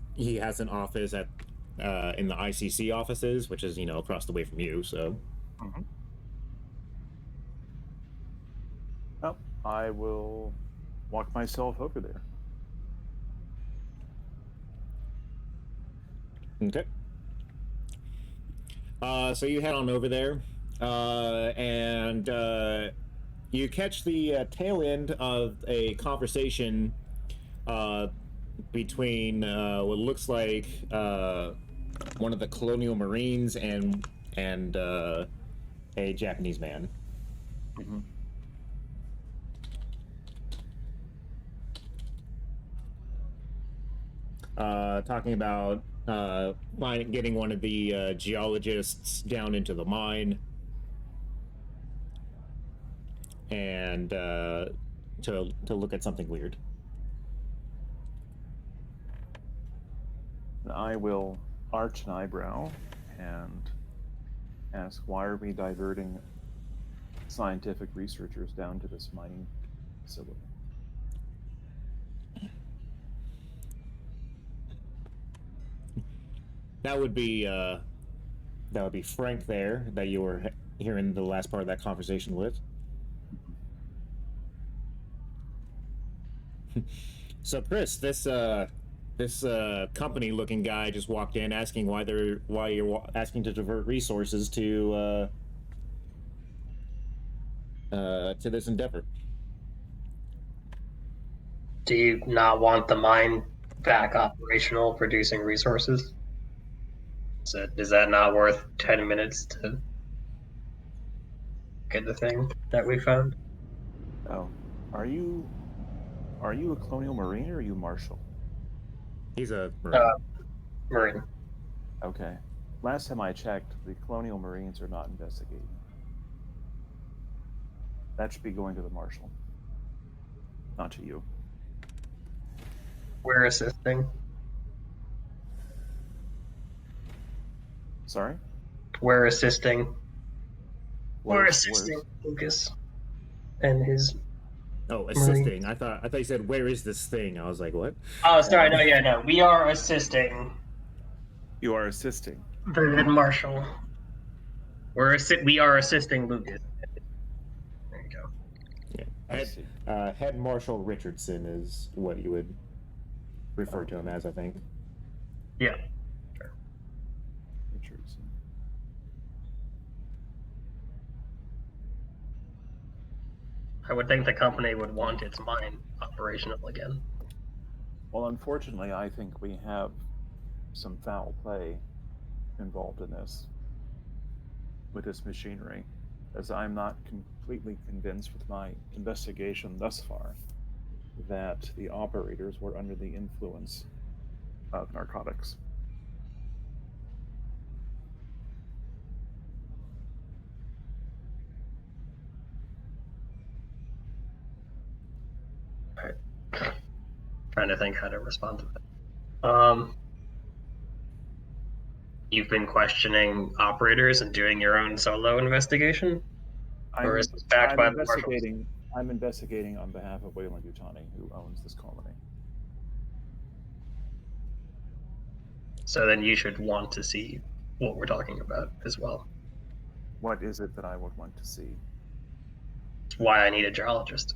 an office at in the ICC offices, which is, you know, across the way from you. So. Mm-hmm. Well, I will walk myself over there. Okay. So you head on over there, and you catch the tail end of a conversation between what looks like one of the colonial marines and a Japanese man. Mm-hmm. Talking about getting one of the geologists down into the mine and to look at something weird. I will arch an eyebrow and ask, why are we diverting scientific researchers down to this mining facility? That would be Frank there that you were hearing the last part of that conversation with. So Chris, this company-looking guy just walked in asking why you're asking to divert resources to this endeavor. Do you not want the mine back operational, producing resources? So is that not worth 10 minutes to get the thing that we found? Oh, are you a Colonial Marine or are you Marshal? He's a Marine. Marine. Okay. Last time I checked, the Colonial Marines are not investigating. That should be going to the Marshal, not to you. We're assisting. Sorry? We're assisting. We're Where's- assisting Lucas and his. Oh, assisting. I thought you said, "Where is this thing?" I was like, "What?" Oh, sorry. No. We are assisting You are assisting. the head marshal. We are assisting Lucas. There you go. Yeah. I see. Head Marshal Richardson is what you would refer to him as, I think. Yeah. Richardson. I would think the company would want its mine operational again. Well, unfortunately, I think we have some foul play involved in this with this machinery, as I'm not completely convinced with my investigation thus far that the operators were under the influence of narcotics. Trying to think how to respond to that. You've been questioning operators and doing your own solo investigation? Or is this backed by the marshals? I'm investigating on behalf of Wayland Yutani, who owns this colony. So then you should want to see what we're talking about as well. What is it that I would want to see? That's why I need a geologist.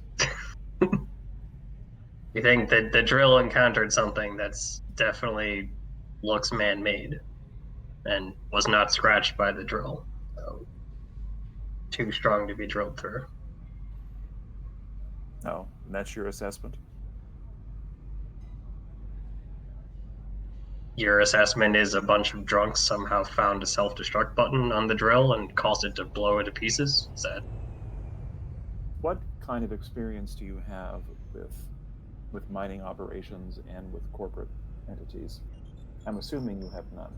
You think that the drill encountered something that's definitely looks man-made and was not scratched by the drill. So too strong to be drilled through. Oh, and that's your assessment? Your assessment is a bunch of drunks somehow found a self-destruct button on the drill and caused it to blow to pieces? Is that... What kind of experience do you have with mining operations and with corporate entities? I'm assuming you have none.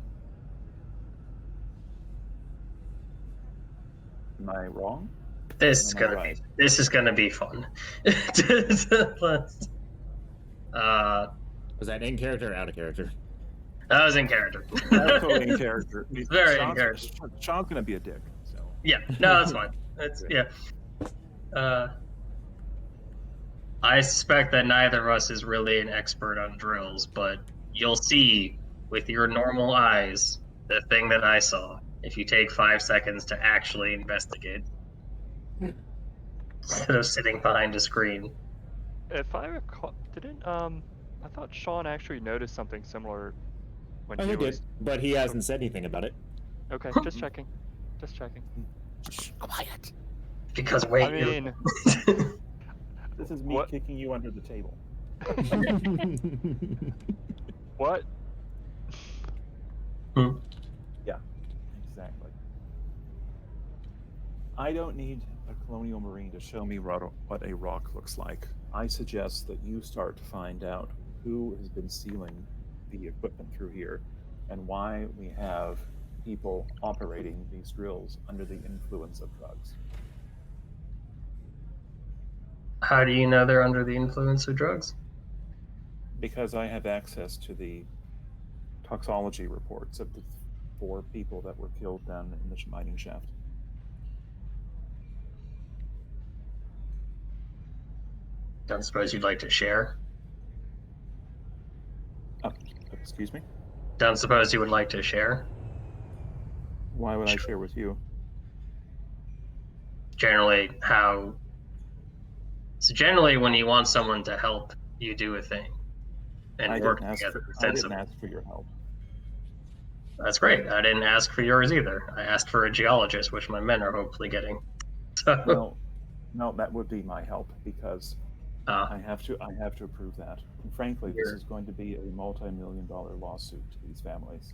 Am I wrong? This is Am I gonna right? be fun. Was that in character or out of character? That was in character. That's totally in character. Very in character. Sean's gonna be a dick. So Yeah, no, that's fine. That's yeah. I suspect that neither of us is really an expert on drills, but you'll see with your normal eyes the thing that I saw if you take 5 seconds to actually investigate instead of sitting behind a screen. If I recall, I thought Sean actually noticed something similar when Oh, he he was. did, but he hasn't said anything about it. Okay, just checking. Just checking. shh, quiet. Because wait, I mean, This is me What? kicking you under the table. what? Yeah, exactly. I don't need a colonial marine to show me what a rock looks like. I suggest that you start to find out who has been stealing the equipment through here and why we have people operating these drills under the influence of drugs. how do you know they're under the influence of drugs? Because I have access to the toxology reports of the 4 people that were killed down in the mining shaft. Don't suppose you'd like to share? Excuse me? Don't suppose you would like to share? Why would I share with you? Generally, when you want someone to help, you do a thing and I work didn't ask together. I didn't ask for your help. That's great. I didn't ask for yours either. I asked for a geologist, which my men are hopefully getting. So, No, that would be my help because I have to approve that. And frankly, this is going to be a multi-million-dollar lawsuit to these families.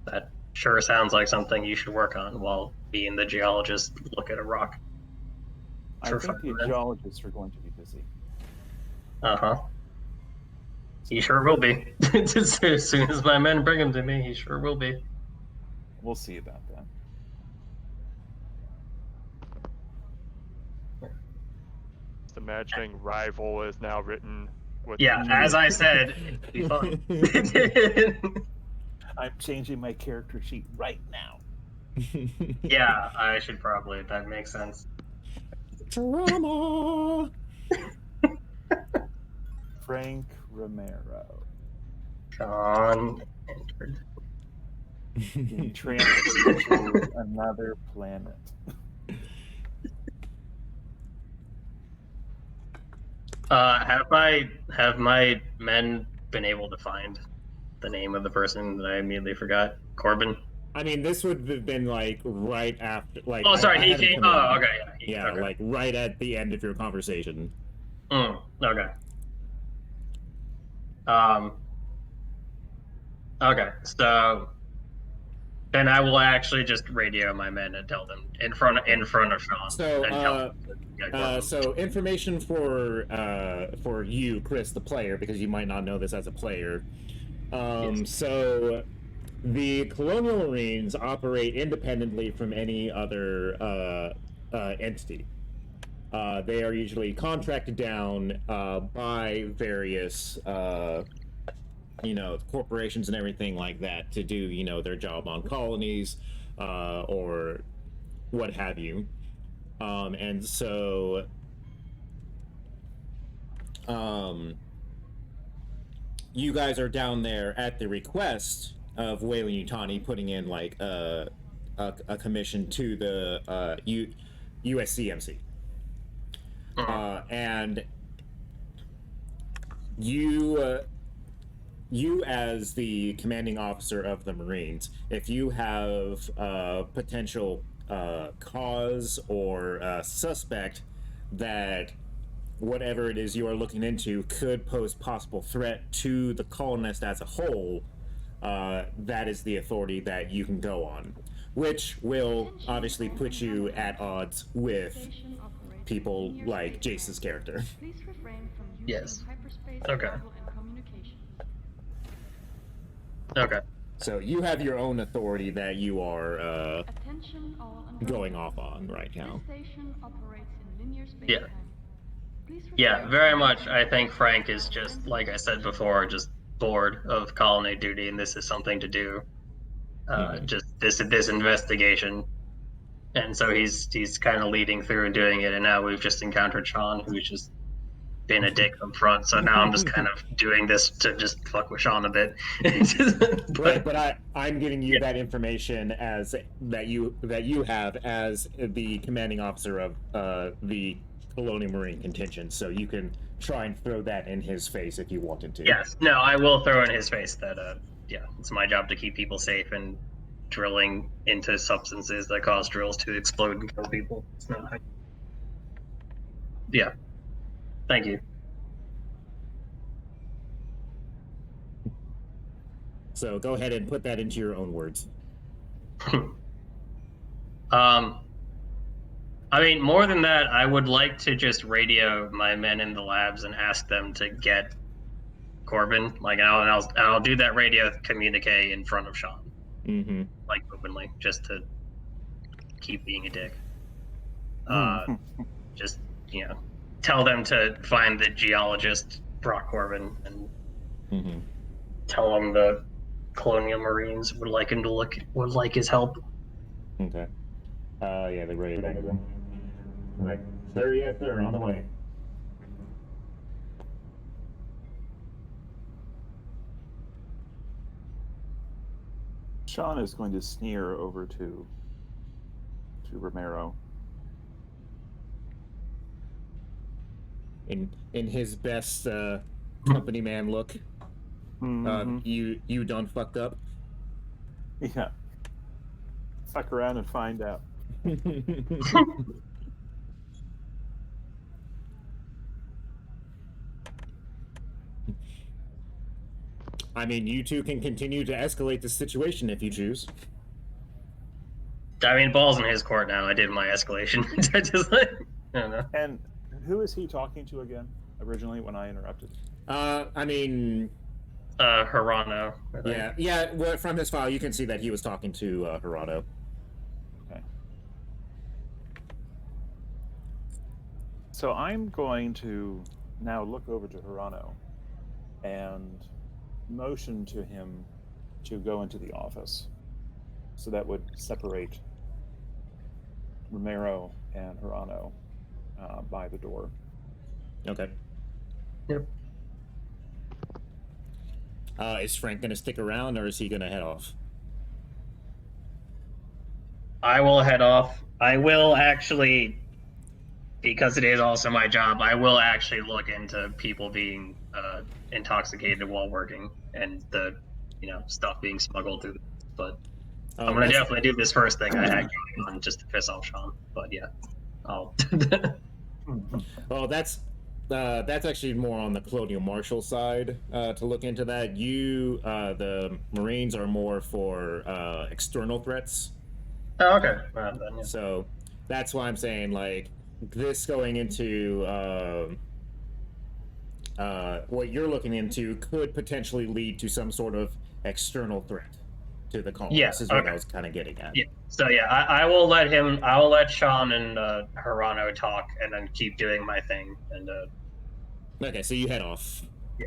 that sure sounds like something you should work on while being the geologist look at a rock. I think the geologists are going to be busy. He sure will be. As soon as my men bring him to me, he sure will be. We'll see about that. Just imagining rival is now written with. Yeah, as I said, it'd be fun. I'm changing my character sheet right now. Yeah, I should probably. That makes sense. Drama. Frank Romero. Sean entered. Being transferred to another planet. Have my men been able to find the name of the person that I immediately forgot? Corbin? I mean, this would have been like right after, like. Oh, sorry, I he had him came. come in. Oh, okay, Yeah, okay. like right at the end of your conversation. Okay. Okay, so then I will actually just radio my men and tell them in front of Sean. So, and tell them to get Corbin. so information for you, Chris, the player, because you might not know this as a player. Yes. So, the Colonial Marines operate independently from any other entity. They are usually contracted down by various, corporations and everything like that to do, their job on colonies or what have you. And so, you guys are down there at the request of Weyland-Yutani putting in like a commission to the USCMC. And you as the commanding officer of the Marines, if you have potential cause or suspect that whatever it is you are looking into could pose possible threat to the colonist as a whole, that is the authority that you can go on, which will obviously put you at odds with people like Jace's character. Please refrain from using Yes. hyperspace Okay. travel and communication. Okay. So you have your own authority that you are Attention all going off on right now. This station operates in linear space Yeah. time. Please Yeah, refrain very from much. using I think Frank is just, like I said before, just bored of colony duty, and this is something to do. Just this investigation, and so he's kind of leading through and doing it. And now we've just encountered Sean, who's just been a dick up front. So now I'm just kind of doing this to just fuck with Sean a bit. Right, but I'm giving you that information as that you have as the commanding officer of the Colonial Marine contingent, so you can try and throw that in his face if you wanted to. Yes, no, I will throw in his face that it's my job to keep people safe, and drilling into substances that cause drills to explode and kill people. It's not how... Yeah. Thank you. So go ahead and put that into your own words. I mean, more than that, I would like to just radio my men in the labs and ask them to get Corbin. Like, I'll do that radio communique in front of Sean, like openly, just to keep being a dick. Just tell them to find the geologist Brock Corbin and tell them to Colonial Marines would like him to would like his help. Okay. Yeah, they're ready to go. Right. Sir, yes, sir, on the way. Sean is going to sneer over to Romero. In his best company man look. Mhm. You done fucked up. Yeah. Fuck around and find out. I mean, you two can continue to escalate the situation if you choose. I mean, ball's in his court now. I did my escalation. I just like, I don't know. And who is he talking to again? Originally, when I interrupted. I mean, Hirano. I think. yeah. Well, from his file, you can see that he was talking to Hirano. Okay. So I'm going to now look over to Hirano and motion to him to go into the office. So that would separate Romero and Hirano by the door. Okay. Yep. Is Frank gonna stick around, or is he gonna head off? I will head off. I will actually, because it is also my job, I will actually look into people being intoxicated while working and the, stuff being smuggled through. But I'm gonna definitely do this first thing I had going on just to piss off Sean. But yeah, I'll. Well, that's actually more on the Colonial Marshal side to look into that. The Marines are more for external threats. Oh, okay. Well, then, yeah. So that's why I'm saying, like, this going into what you're looking into could potentially lead to some sort of external threat to the colony. Yeah, This is what okay. I was kind of getting at. Yeah. So yeah, I will let Sean and Hirano talk, and then keep doing my thing. And Okay, so you head off. Yeah.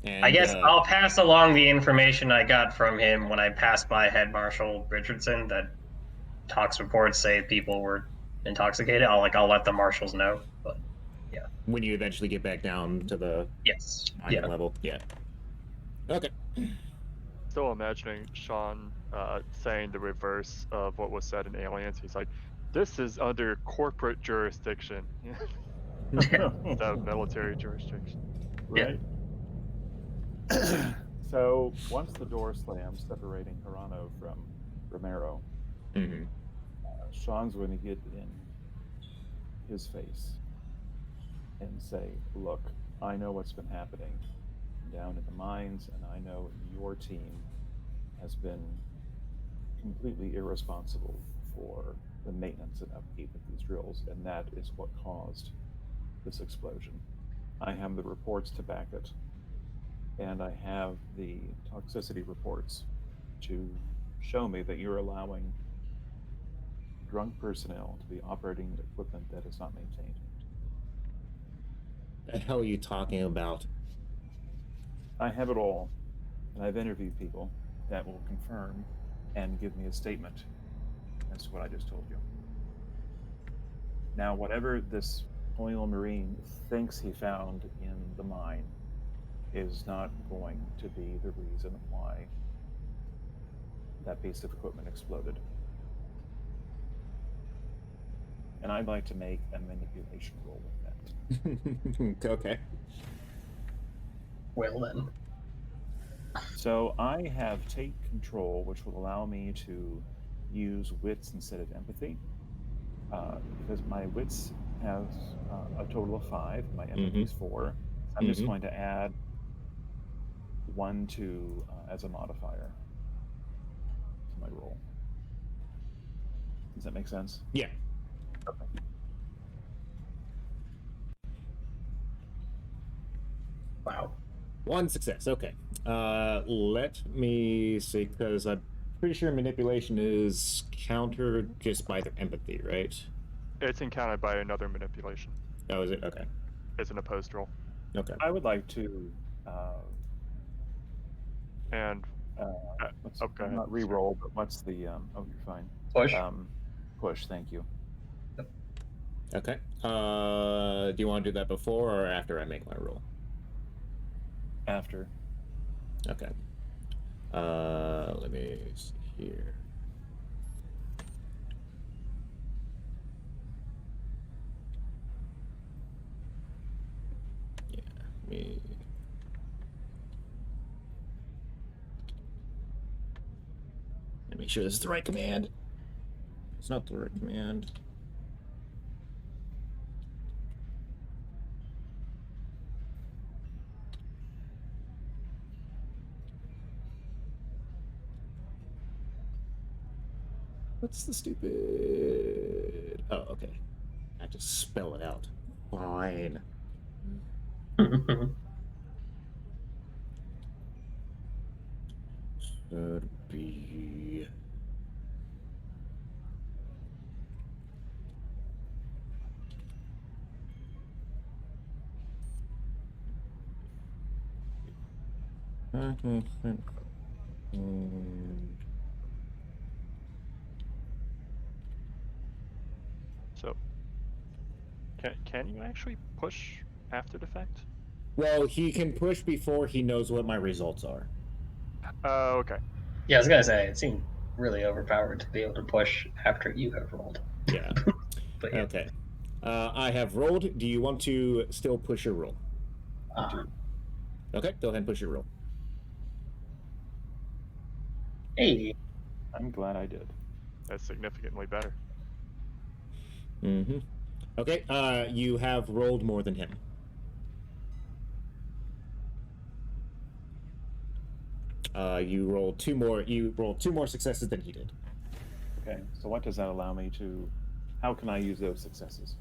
And, I guess I'll pass along the information I got from him when I passed by Head Marshal Richardson that Tox reports say people were intoxicated. I'll let the marshals know. But when you eventually get back down to the yes, item level, yeah. Okay. Still imagining Sean saying the reverse of what was said in Aliens. He's like, "This is under corporate jurisdiction." The military jurisdiction. Right? So once the door slams, separating Hirano from Romero, Mm-hmm. Sean's going to get in his face and say, "Look, I know what's been happening down in the mines, and I know your team has been completely irresponsible for the maintenance and upkeep of these drills, and that is what caused this explosion. I have the reports to back it, and I have the toxicity reports to show me that you're allowing drunk personnel to be operating equipment that is not maintained." The hell are you talking about? I have it all, and I've interviewed people that will confirm and give me a statement as to what I just told you. Now, whatever this Colonial Marine thinks he found in the mine is not going to be the reason why that piece of equipment exploded. And I'd like to make a manipulation roll with that. Okay. well then. So I have take control, which will allow me to use wits instead of empathy, because my wits has a total of 5, my empathy is 4. I'm just going to add 1 to as a modifier to my roll. Does that make sense? Yeah. Okay. Wow. 1 success. Okay. Let me see, because I'm pretty sure manipulation is countered just by their empathy, right? It's encountered by another manipulation. Oh, is it? Okay. It's an opposed roll. Okay. I would like to And Okay. Not re-roll, but what's the? Oh, you're fine. Push. Push. Thank you. Okay. Do you want to do that before or after I make my roll? After. Okay. Let me see here. Yeah, me. Let me make sure this is the right command. It's not the right command. What's the stupid? Oh, okay. I have to spell it out. Fine. Should be. So, can you actually push after the fact? Well, he can push before he knows what my results are. Okay. Yeah, I was gonna say it seemed really overpowered to be able to push after you have rolled. Yeah. But yeah. Okay. I have rolled. Do you want to still push your roll? Okay, go ahead and push your roll. Hey. I'm glad I did. That's significantly better. Mm-hmm. Okay, you have rolled more than him. You rolled two more successes than he did. Okay. So what does that allow me to? How can I use those successes?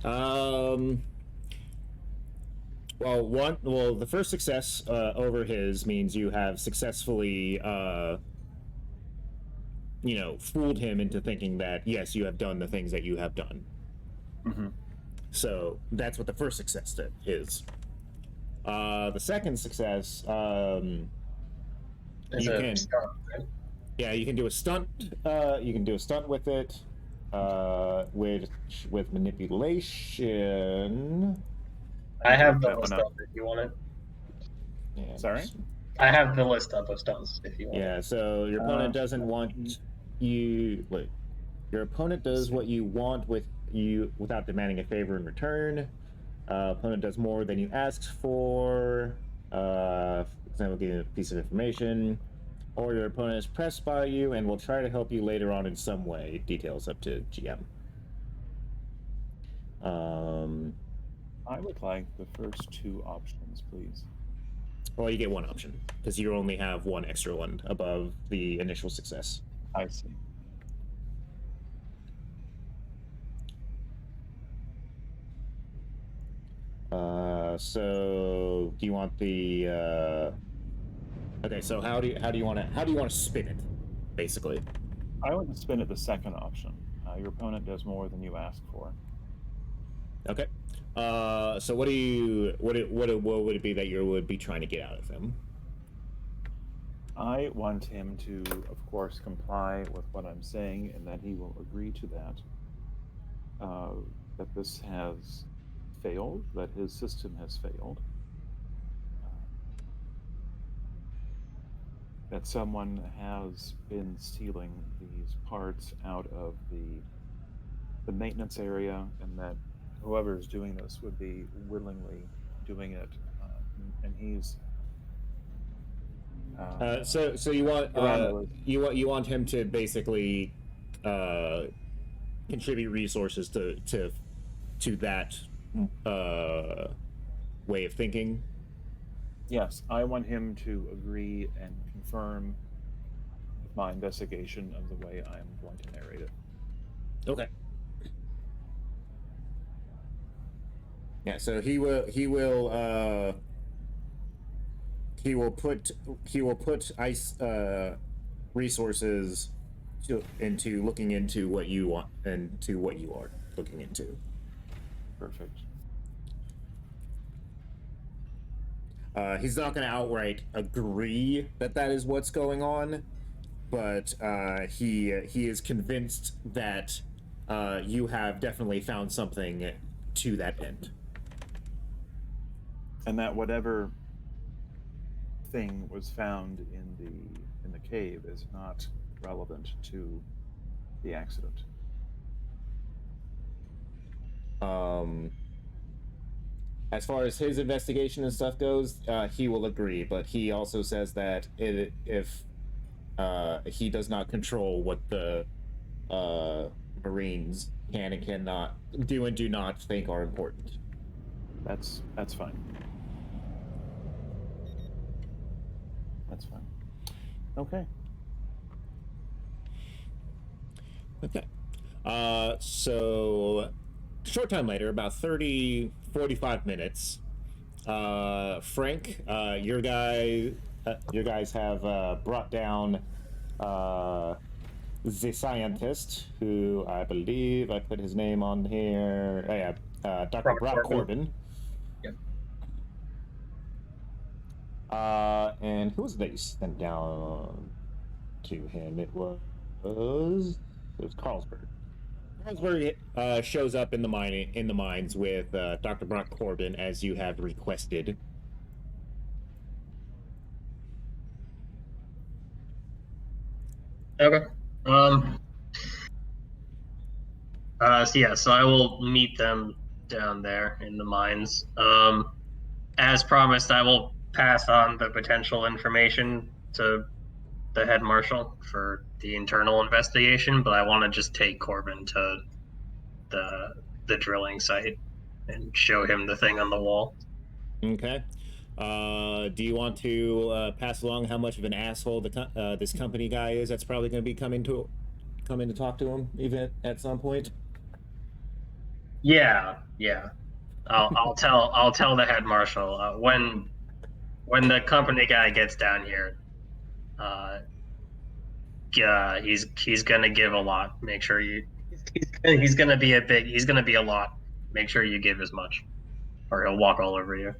Well, the first success over his means you have successfully, fooled him into thinking that yes, you have done the things that you have done. Mm-hmm. So that's what the first success is. The second success, It's you a can. stunt, right? Yeah, you can do a stunt. You can do a stunt with it, with manipulation. I have the That list one up. up if you want it. Yeah, Sorry? I have the list up of stunts if you want Yeah, so your opponent doesn't want you. Wait, your opponent does what you want with you without demanding a favor in return. Opponent does more than you asked for. For example, give you a piece of information. Or your opponent is pressed by you and will try to help you later on in some way. Details up to GM. I would like the first two options, please. Well, you get one option because you only have one extra one above the initial success. I see. So do you want the? Okay, so how do you want to spin it, basically? I want to spin it the second option. Your opponent does more than you ask for. Okay. So what would it be that you would be trying to get out of him? I want him to, of course, comply with what I'm saying, and that he will agree to that. That this has failed, that his system has failed. That someone has been stealing these parts out of the maintenance area, and that whoever is doing this would be willingly doing it, and he's. So you want around you want him to basically contribute resources to that way of thinking. Yes, I want him to agree and confirm my investigation of the way I'm going to narrate it. Okay. Yeah, so he will put ice resources into looking into what you want and to what you are looking into. Perfect. He's not going to outright agree that that is what's going on, but he is convinced that you have definitely found something to that end. And that whatever thing was found in the cave is not relevant to the accident. As far as his investigation and stuff goes, he will agree, but he also says that if he does not control what the Marines can and cannot do and do not think are important. That's fine. That's fine. Okay. Okay. So short time later, about 45 minutes, Frank, your guys have brought down the scientist, who I believe I put his name on here. Oh, yeah, Dr. Brock Corbin. Yep. And who was it that you sent down to him? It was Carlsberg. Carlsberg shows up in the mines with Dr. Brock Corbin, as you have requested. Okay. So I will meet them down there in the mines. As promised, I will pass on the potential information to the head marshal for the internal investigation, but I want to just take Corbin to the drilling site and show him the thing on the wall. Okay. Do you want to pass along how much of an asshole this company guy is? That's probably going to be coming to talk to him even at some point. Yeah. I'll tell the head marshal when the company guy gets down here. He's gonna give a lot. Make sure he's gonna be a lot. Make sure you give as much, or he'll walk all over you.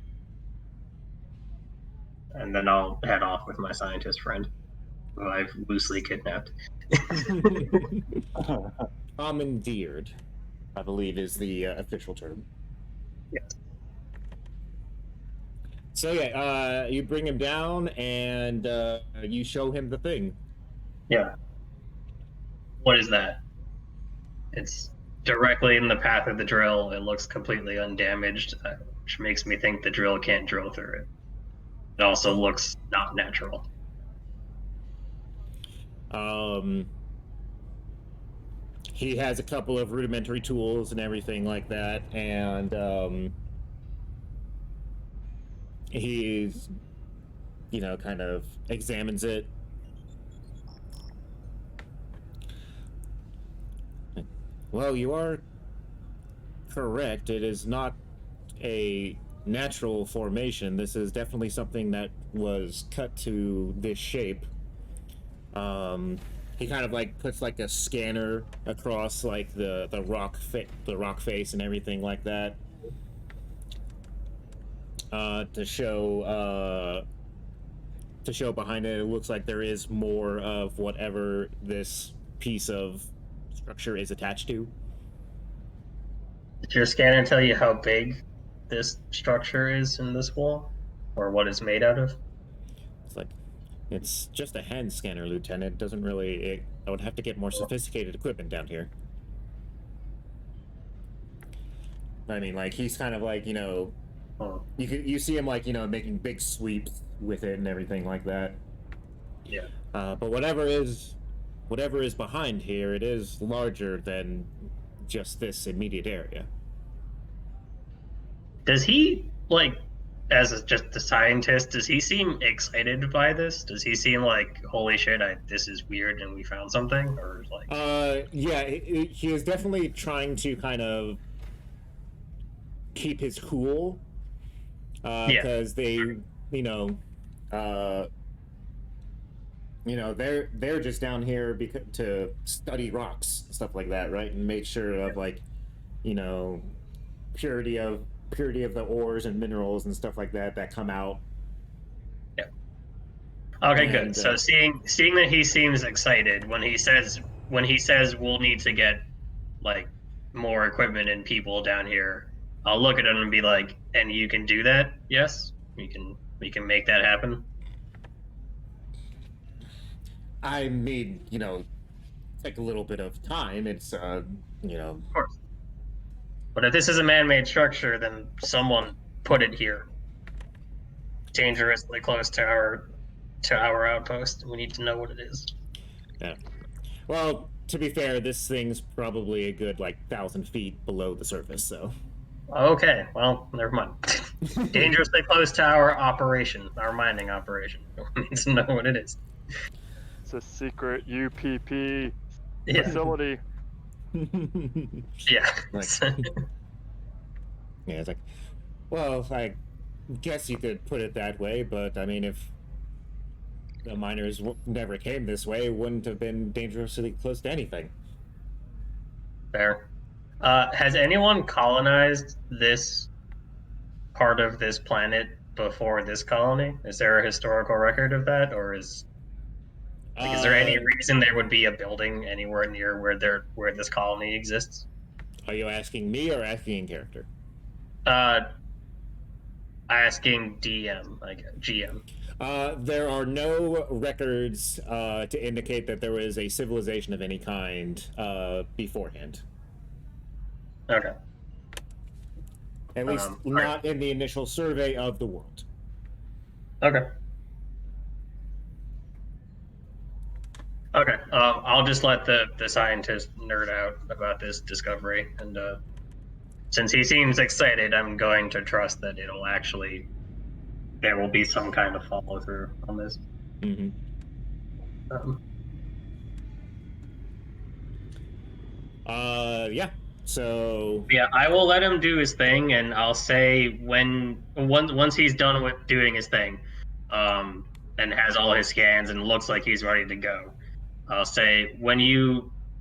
And then I'll head off with my scientist friend, who I've loosely kidnapped. Commandeered, I believe, is the official term. Yes. So yeah, you bring him down and you show him the thing. Yeah. What is that? It's directly in the path of the drill. It looks completely undamaged, which makes me think the drill can't drill through it. It also looks not natural. He has a couple of rudimentary tools and everything like that, and he's, kind of examines it. Well, you are correct. It is not a natural formation. This is definitely something that was cut to this shape. He kind of puts a scanner across the rock face and everything like that, to show behind it. It looks like there is more of whatever this piece of structure is attached to. Did your scanner tell you how big this structure is in this wall, or what it's made out of? It's just a hand scanner, Lieutenant. It doesn't really. I would have to get more sophisticated equipment down here. I mean, he's kind of you see him making big sweeps with it and everything like that. Yeah. But whatever is behind here, it is larger than just this immediate area. Does he, as just a scientist, does he seem excited by this? Does he seem like, holy shit, this is weird and we found something? Or yeah, he is definitely trying to kind of keep his cool. Because they, they're just down here to study rocks, stuff like that, right? And make sure of purity of the ores and minerals and stuff like that come out Okay, And, good. So seeing that he seems excited when he says we'll need to get like more equipment and people down here, I'll look at him and be like, "And you can do that? Yes, we can make that happen." I mean, take a little bit of time. It's Of course. But if this is a man-made structure, then someone put it here, dangerously close to our outpost. We need to know what it is. yeah. Well, to be fair, this thing's probably a good 1,000 feet below the surface. So. Okay, well, never mind. Dangerously close to our operation, our mining operation. We need to know what it is. It's a secret UPP Yeah. facility. Yeah. Yeah, it's like, well, I guess you could put it that way, but I mean, if the miners never came this way, it wouldn't have been dangerously close to anything. Fair. Has anyone colonized this part of this planet before this colony? Is there a historical record of that, or is there any reason there would be a building anywhere near where this colony exists? Are you asking me or asking in character? Asking DM, GM. There are no records to indicate that there was a civilization of any kind beforehand. Okay. At least not in the initial survey of the world. Okay. Okay. I'll just let the scientist nerd out about this discovery, and since he seems excited, I'm going to trust that there will be some kind of follow through on this. Mm-hmm. Yeah. So. Yeah, I will let him do his thing, and I'll say once he's done with doing his thing, and has all his scans and looks like he's ready to go, I'll say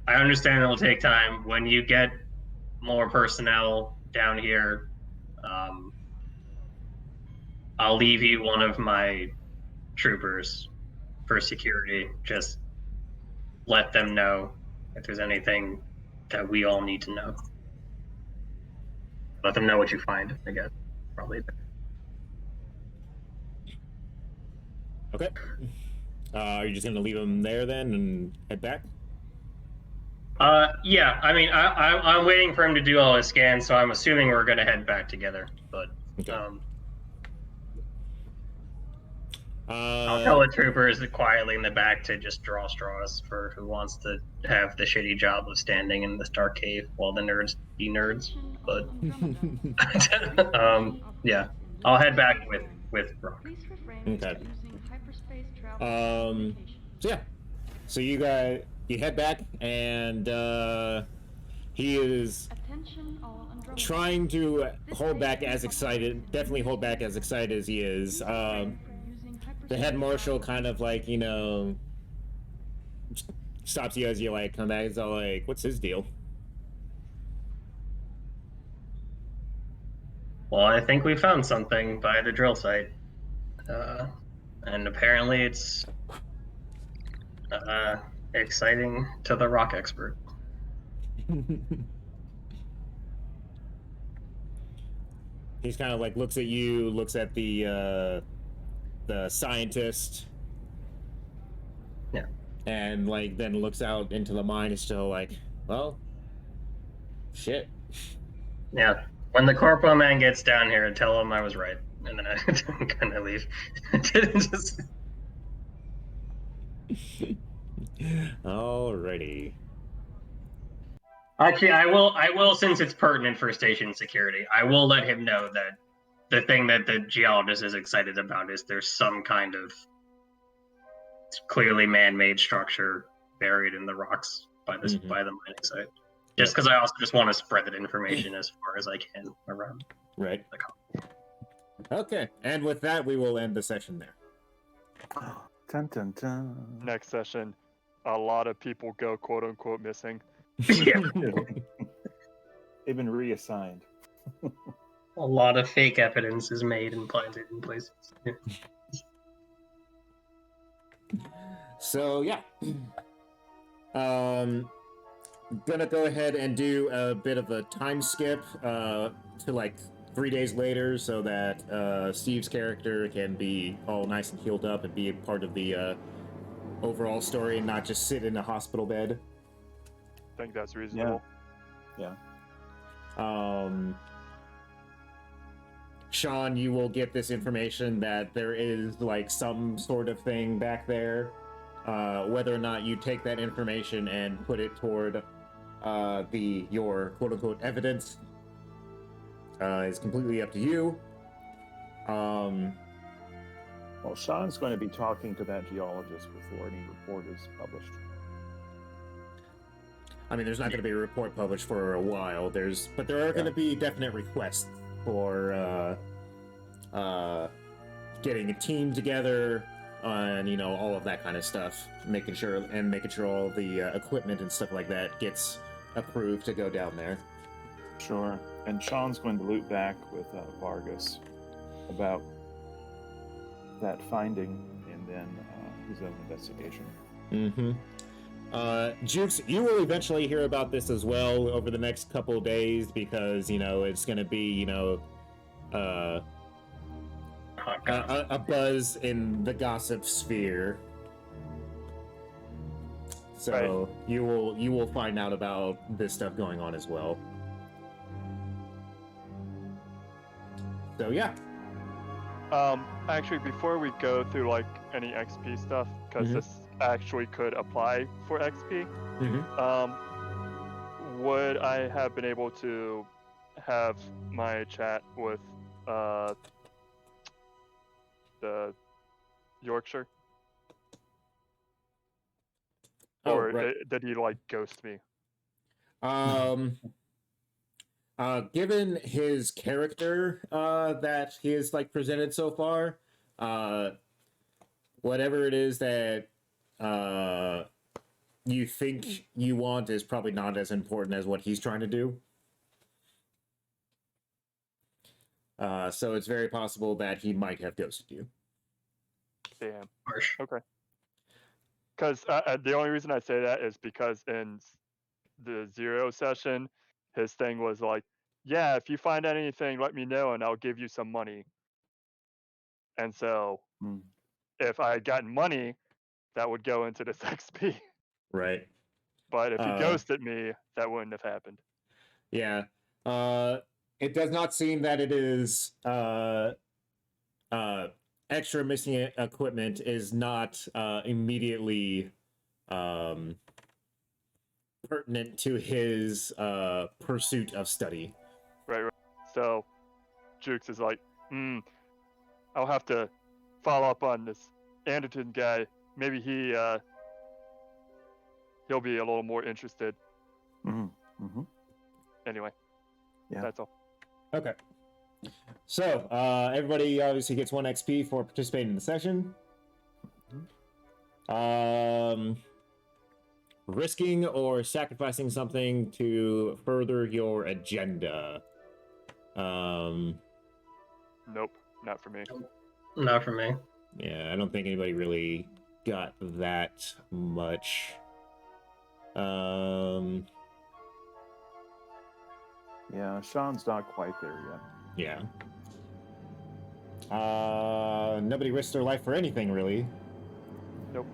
I understand it'll take time. When you get more personnel down here, I'll leave you one of my troopers for security. Just let them know if there's anything that we all need to know. Let them know what you find, I guess. Probably. Okay. Are you just going to leave them there then and head back? Yeah. I mean, I'm waiting for him to do all his scans, so I'm assuming we're going to head back together. But Okay. I'll tell the troopers quietly in the back to just draw straws for who wants to have the shitty job of standing in this dark cave while the nerds be nerds. But yeah, I'll head back with Brock. Okay. So yeah, so you head back, and he is trying to hold back as excited. Definitely hold back as excited as he is. The head marshal kind of stops you as you come back. He's all like, "What's his deal?" Well, I think we found something by the drill site, and apparently it's exciting to the rock expert. He's kind of looks at you, looks at the scientist. Yeah. And then looks out into the mine. Is still well, shit. Yeah. When the corpo man gets down here, tell him I was right, and then I kind of leave. Just... Alrighty. Actually, I will, since it's pertinent for station security, I will let him know that the thing that the geologist is excited about is there's some kind of clearly man-made structure buried in the rocks by the mining site. Just because I also just want to spread that information as far as I can around. Right. Okay, and with that, we will end the session there. Dun, dun, dun. Next session, a lot of people go quote unquote missing. Yeah. They've been reassigned. A lot of fake evidence is made and planted in places. So yeah, gonna go ahead and do a bit of a time skip to like 3 days later, so that Steve's character can be all nice and healed up and be a part of the overall story, and not just sit in a hospital bed. I think that's reasonable. Yeah. Sean, you will get this information that there is like some sort of thing back there. Whether or not you take that information and put it toward your quote-unquote evidence is completely up to you. Well, Sean's going to be talking to that geologist before any report is published. I mean, there's not going to be a report published for a while. But there are going to be definite requests for getting a team together and all of that kind of stuff, making sure all the equipment and stuff like that gets approved to go down there. Sure. And Sean's going to loop back with Vargas about that finding and then his own investigation. Jukes, you will eventually hear about this as well over the next couple of days, because it's going to be a buzz in the gossip sphere. So you will find out about this stuff going on as well. So yeah. Actually, before we go through like any XP stuff, because this actually could apply for XP, would I have been able to have my chat with the Yorkshire? Or did he like ghost me? Given his character that he has like presented so far, whatever it is that you think you want is probably not as important as what he's trying to do. So it's very possible that he might have ghosted you. Damn. Okay. Because the only reason I say that is because in the Zero session, his thing was like, yeah, if you find anything, let me know and I'll give you some money. And so if I had gotten money, that would go into this XP. Right. But if he ghosted me, that wouldn't have happened. Yeah. It does not seem that it is extra missing equipment is not immediately pertinent to his pursuit of study. Right. So Jukes is like, I'll have to follow up on this Anderton guy. Maybe he'll be a little more interested. Anyway, that's all. Okay. So, everybody obviously gets 1 XP for participating in the session. Risking or sacrificing something to further your agenda. Nope, not for me. Not for me. Yeah, I don't think anybody really got that much. Yeah, Sean's not quite there yet. Yeah. Nobody risks their life for anything, really. Nope.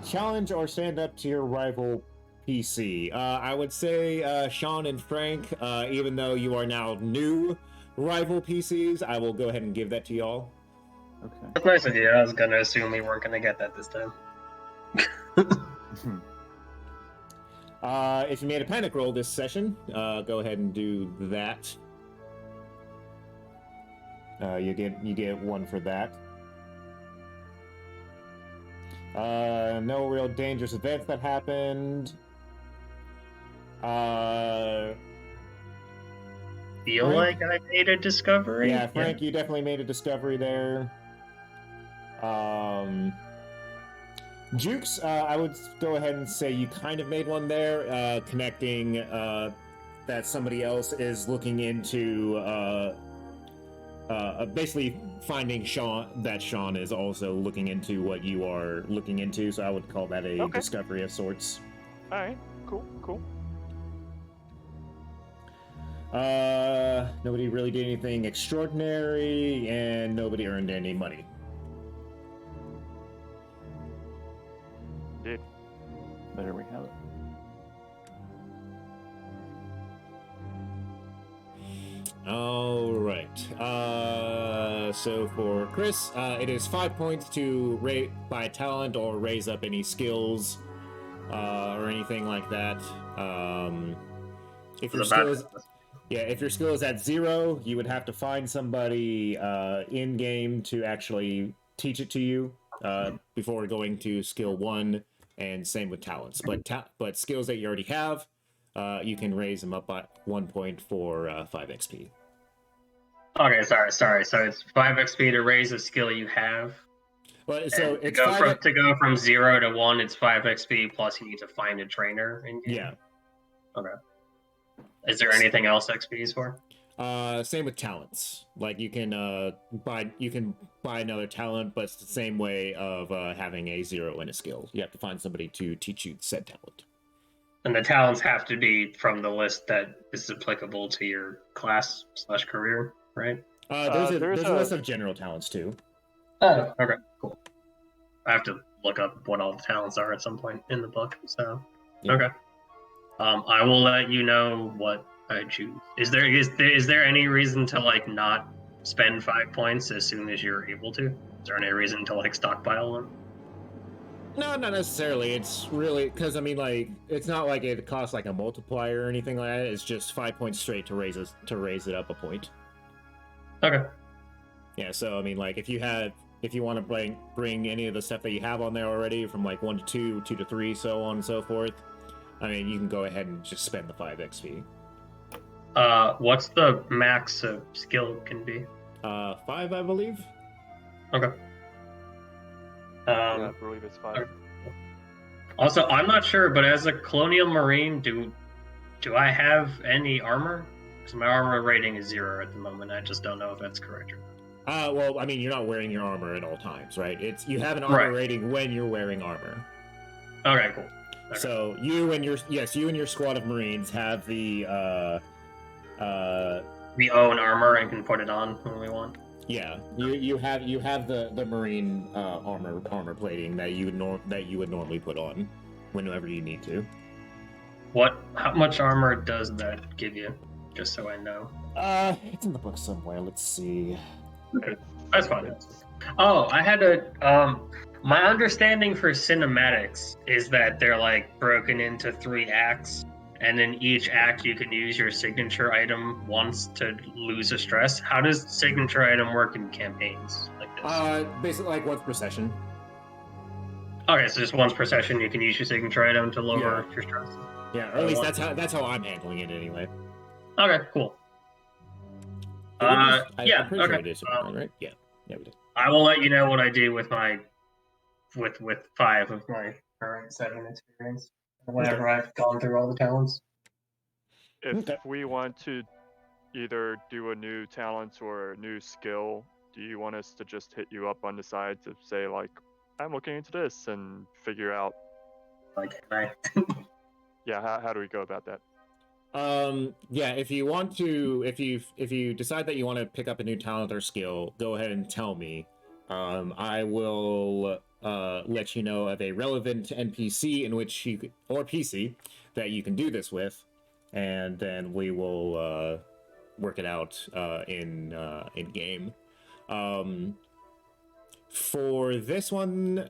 Challenge or stand up to your rival PC. I would say Sean and Frank, even though you are now new rival PCs, I will go ahead and give that to y'all. Okay. That's nice of you. I was gonna assume we weren't gonna get that this time. If you made a panic roll this session, go ahead and do that. You get 1 for that. No real dangerous events that happened. Feel Frank? like I made a discovery? Yeah, Frank, you definitely made a discovery there. Jukes, I would go ahead and say you kind of made one there, connecting that somebody else is looking into basically finding Sean is also looking into what you are looking into. So I would call that a Okay. discovery of sorts. All right. Cool. Nobody really did anything extraordinary, and nobody earned any money. Indeed. There we have it. All right. So for Chris, it is 5 points to buy talent or raise up any skills, or anything like that. If your skill is, if your skill is at 0, you would have to find somebody in game to actually teach it to you before going to skill 1, and same with talents. But skills that you already have, you can raise them up by 1 point for 5 XP. Okay, sorry. So it's 5 XP to raise a skill you have. Well, so And it's to go from 0 to 1, it's 5 XP plus you need to find a trainer in game. Yeah. Okay. Is there anything else XP is for? Same with talents. Like you can buy another talent, but it's the same way of having a 0 in a skill. You have to find somebody to teach you said talent. And the talents have to be from the list that is applicable to your class / career, right? There's a list of general talents too. Oh, okay, cool. I have to look up what all the talents are at some point in the book. So, Yeah. Okay. I will let you know what I choose. Is there any reason to like not spend 5 points as soon as you're able to? Is there any reason to like stockpile them? No, not necessarily. It's really because I mean, like, it's not like it costs like a multiplier or anything like that. It's just 5 points straight to raise it up a point. Okay. Yeah. So I mean, like, if you want to bring any of the stuff that you have on there already from like 1 to 2, 2 to 3, so on and so forth. I mean, you can go ahead and just spend the 5 XP. What's the max of skill can be? 5, I believe. Okay. Yeah, I believe it's 5. Also, I'm not sure, but as a Colonial Marine, do I have any armor? Because my armor rating is 0 at the moment. I just don't know if that's correct or not. Well, I mean, you're not wearing your armor at all times, right? You have an armor Right. rating when you're wearing armor. Okay, cool. Okay. So you and your squad of Marines have the We own armor and can put it on when we want. yeah, you have the Marine armor plating that you would normally put on whenever you need to. How much armor does that give you? Just so I know. It's in the book somewhere. Let's see. Okay, that's fine. Oh, I had my understanding for cinematics is that they're like broken into 3 acts, and in each act you can use your signature item once to lose a stress. How does signature item work in campaigns like this? Basically like once per session. Okay, so just once per session you can use your signature item to lower your stress. Yeah, or at least that's how I'm handling it anyway. Okay, cool. I'm pretty Okay. sure it is, right? Yeah, we did. I will let you know what I do with my with 5 of my current 7 experience whenever I've gone through all the talents. If we want to either do a new talent or a new skill, do you want us to just hit you up on the side to say like, I'm looking into this and figure out? Like, I Yeah, how do we go about that? Yeah, if you decide that you want to pick up a new talent or skill, go ahead and tell me. I will let you know of a relevant NPC in which or PC that you can do this with, and then we will work it out in game. For this one,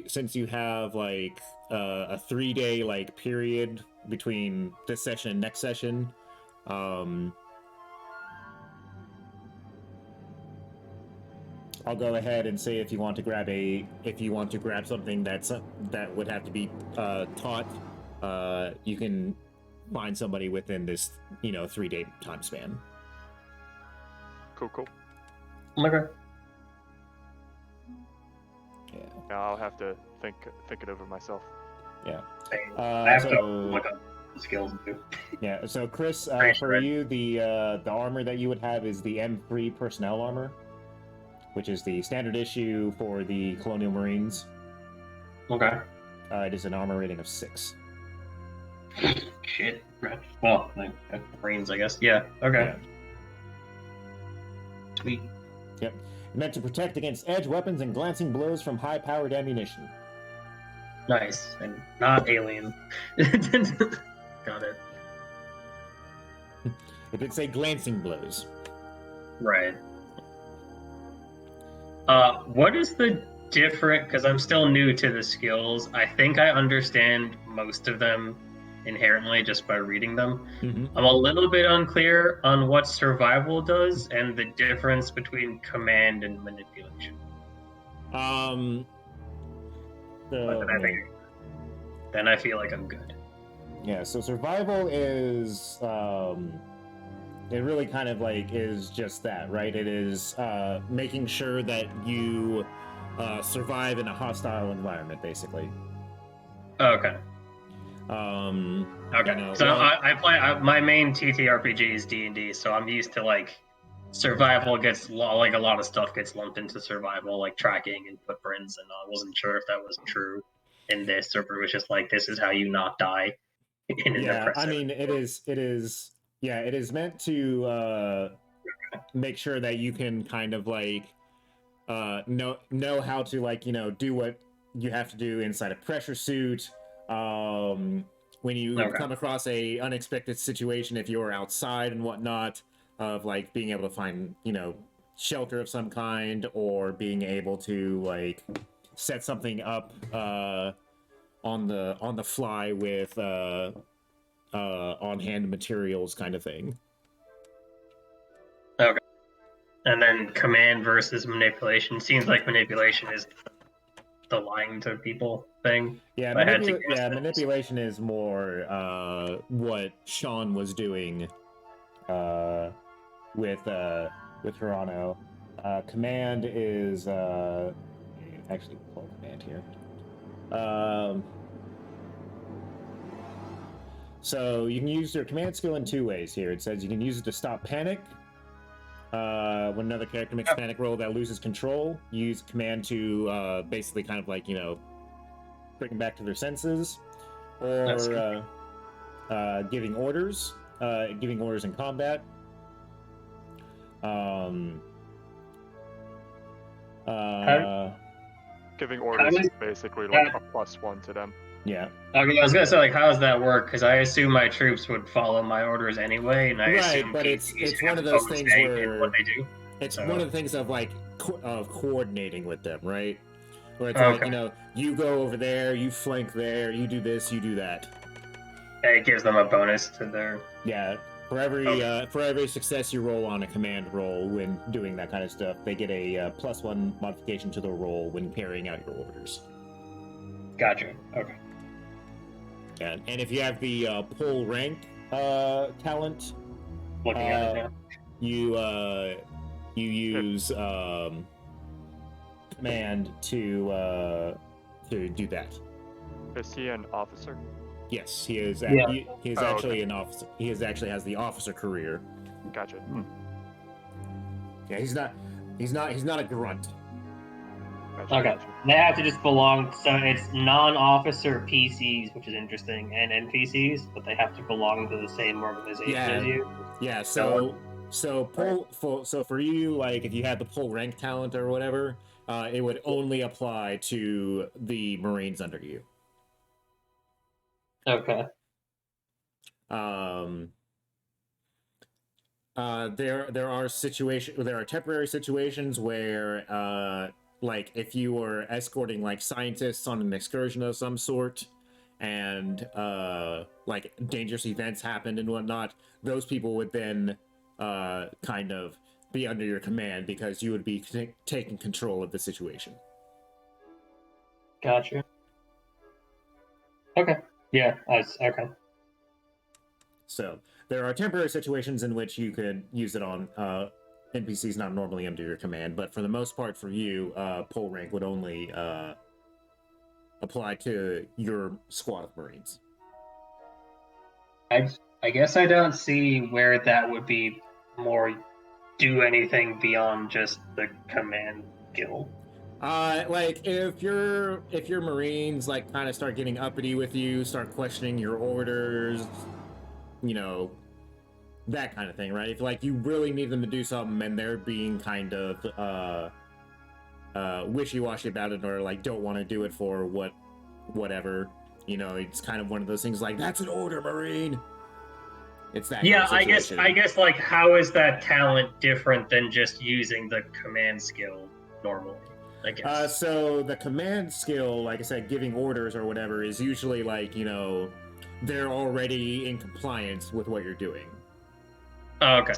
since you have like a 3-day like period between this session and next session, I'll go ahead and say if you want to grab something that would have to be taught, you can find somebody within this 3-day time span. Cool. Okay. Yeah, I'll have to think it over myself. Yeah. I have to So- look up the skills do. Yeah. So Chris, Pretty for sure. you, the armor that you would have is the M3 personnel armor, which is the standard issue for the Colonial Marines. Okay. It is an armor rating of 6. Shit. Right. Well, like brains, I guess. Yeah. Okay. Yeah. Sweet. Yep. Meant to protect against edge weapons and glancing blows from high-powered ammunition. Nice. And not alien. Got it. It did say glancing blows. Right. What is the different? Because I'm still new to the skills. I think I understand most of them inherently just by reading them. Mm-hmm. I'm a little bit unclear on what survival does and the difference between command and manipulation. But then I feel like I'm good. Yeah, so survival is it really kind of like is just that, right? It is making sure that you survive in a hostile environment, basically. Okay. Okay. You know, So well, I play my main TTRPG is D&D, so I'm used to like survival gets like a lot of stuff gets lumped into survival, like tracking and footprints, and I wasn't sure if that was true in this, or if it was just like this is how you not die. In an yeah, I oppressive- mean, it is meant to make sure that you can kind of like know how to, like, you know, do what you have to do inside a pressure suit. When you come across a unexpected situation, if you're outside and whatnot, of like being able to find, you know, shelter of some kind, or being able to like set something up on the fly with on-hand materials, kind of thing. Okay. And then command versus manipulation. Seems like manipulation is the lying to people thing. Yeah, I had to guess that. manipulation is more what Sean was doing with Hirano. Command is actually pull command here. So you can use your command skill in 2 ways here. It says you can use it to stop panic. When another character makes a panic roll that loses control, you use command to basically kind of like, you know, bring them back to their senses. Or giving orders in combat. Giving orders is basically like a +1 to them. Yeah. Okay, I was gonna say, like, how does that work? Because I assume my troops would follow my orders anyway, and I assume but it's PCs one have of those bonus things stake in where what they do. it's So- one of the things of like of coordinating with them, right? Where it's like, Okay. you know, you go over there, you flank there, you do this, you do that. It gives them a bonus to their. Yeah. For every success you roll on a command roll when doing that kind of stuff, they get a +1 modification to the roll when carrying out your orders. Gotcha. Okay. And if you have the pull rank talent, Looking at it now. you use command to do that. Is he an officer? Yes, he is. Yeah. He is Oh, actually an officer. He actually has the officer career. Gotcha. Yeah, he's not a grunt. Gotcha. Okay. Gotcha. They have to just belong. So it's non-officer PCs, which is interesting, and NPCs, but they have to belong to the same organization Yeah. as you. Yeah, so for you, like if you had the pull rank talent or whatever, it would only apply to the Marines under you. Okay. There are temporary situations where like if you were escorting like scientists on an excursion of some sort, and like dangerous events happened and whatnot, those people would then kind of be under your command because you would be taking control of the situation. Gotcha. Okay. Yeah. Okay. So there are temporary situations in which you could use it on NPCs not normally under your command, but for the most part for you, pull rank would only apply to your squad of Marines. I guess I don't see where that would be more do anything beyond just the command skill. Like if your Marines like kind of start getting uppity with you, start questioning your orders, you know, that kind of thing, right? If like you really need them to do something and they're being kind of wishy-washy about it, or like don't want to do it for whatever, you know, it's kind of one of those things like that's an order, Marine. It's that. Yeah, kind of I guess like how is that talent different than just using the command skill normally? I guess. So the command skill, like I said, giving orders or whatever, is usually like, you know, they're already in compliance with what you're doing. Oh, okay.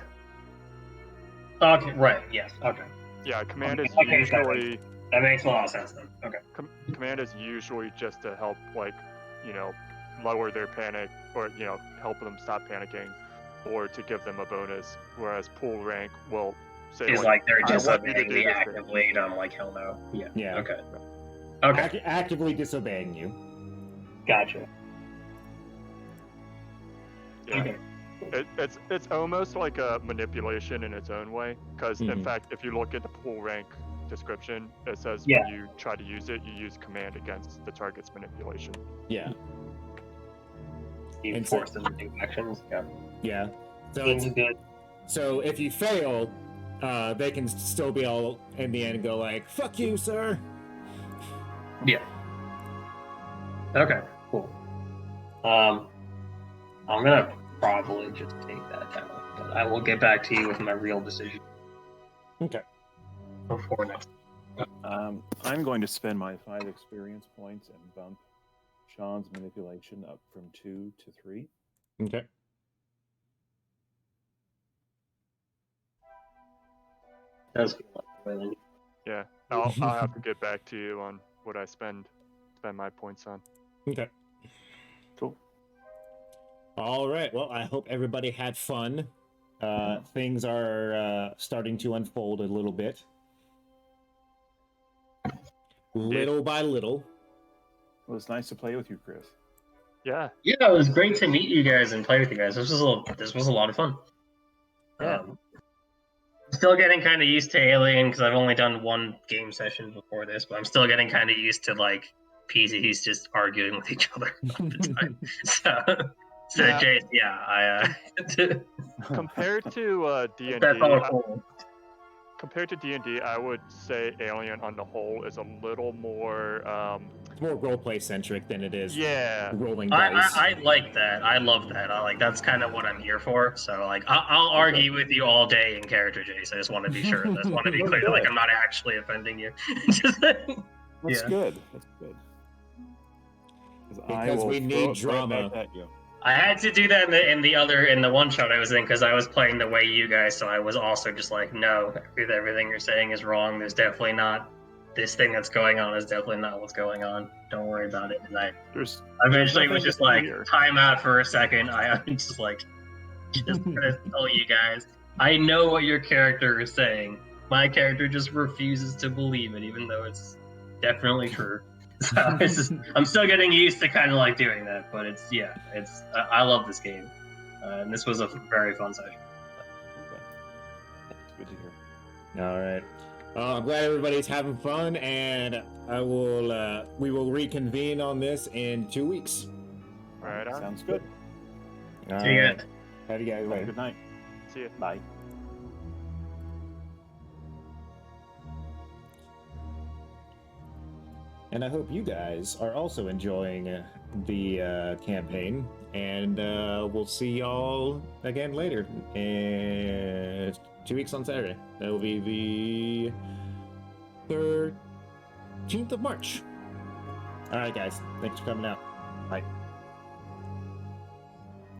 Okay, right, yes, okay. Yeah, command is Okay, usually that makes a lot of sense then. Okay. command is usually just to help, like, you know, lower their panic, or you know, help them stop panicking, or to give them a bonus. Whereas pool rank will say It's like they're I want you to disobeying do the this active thing. lead. I'm like, hell no. Yeah. Yeah. Okay. Okay. Actively disobeying you. Gotcha. Yeah. Okay. It's almost like a manipulation in its own way, because in Mhm. fact, if you look at the pool rank description, it says Yeah. when you try to use it, you use command against the target's manipulation. Yeah. You And so- force them to do actions. Yeah. Yeah. So Seems it's, good. so if you fail, they can still be all in the end go like, "Fuck you, sir." Yeah. Okay. Cool. I'm gonna probably just take that down, but I will get back to you with my real decision Okay. before next. I'm going to spend my 5 experience points and bump Sean's manipulation up from 2 to 3. Okay. Does feel like really. Yeah, I'll have to get back to you on what I spend my points on. Okay. Cool. All right. Well, I hope everybody had fun. Things are starting to unfold a little bit. Little by little. It was nice to play with you, Chris. Yeah, Yeah, it was great to meet you guys and play with you guys. This was a lot of fun. Yeah. Still getting kind of used to Alien because I've only done one game session before this, but I'm still getting kind of used to like PCs just arguing with each other all the time. So Yeah. Jace, yeah, compared to D&D, that's all cool. compared to D&D, I would say Alien on the whole is a little more. It's more roleplay centric than it is Yeah, rolling dice. I like that. I love that. That's kind of what I'm here for. So like, I'll argue with you all day in character, Jace. I just want to be sure. I just want to be clear. Like, I'm not actually offending you. Just- That's Yeah. good. That's good. I Because will we throw need it drama. right back at you. I had to do that in the one shot I was in because I was playing the way you guys, so I was also just like, no, everything you're saying is wrong. There's definitely not this thing that's going on is definitely not what's going on. Don't worry about it. And I There's eventually was nothing just to like, fear. time out for a second. I'm just like, just gonna tell you guys, I know what your character is saying. My character just refuses to believe it, even though it's definitely true. So I'm still getting used to kind of like doing that, but I love this game, and this was a very fun session. That's good to hear. All right. I'm glad everybody's having fun, and we will reconvene on this in 2 weeks. right on. Sounds good. All See ya. right. Have you guys later. Good night. See ya. Bye. And I hope you guys are also enjoying the campaign. And we'll see y'all again later. 2 weeks on Saturday. That will be the 13th of March. All right, guys. Thanks for coming out. Bye.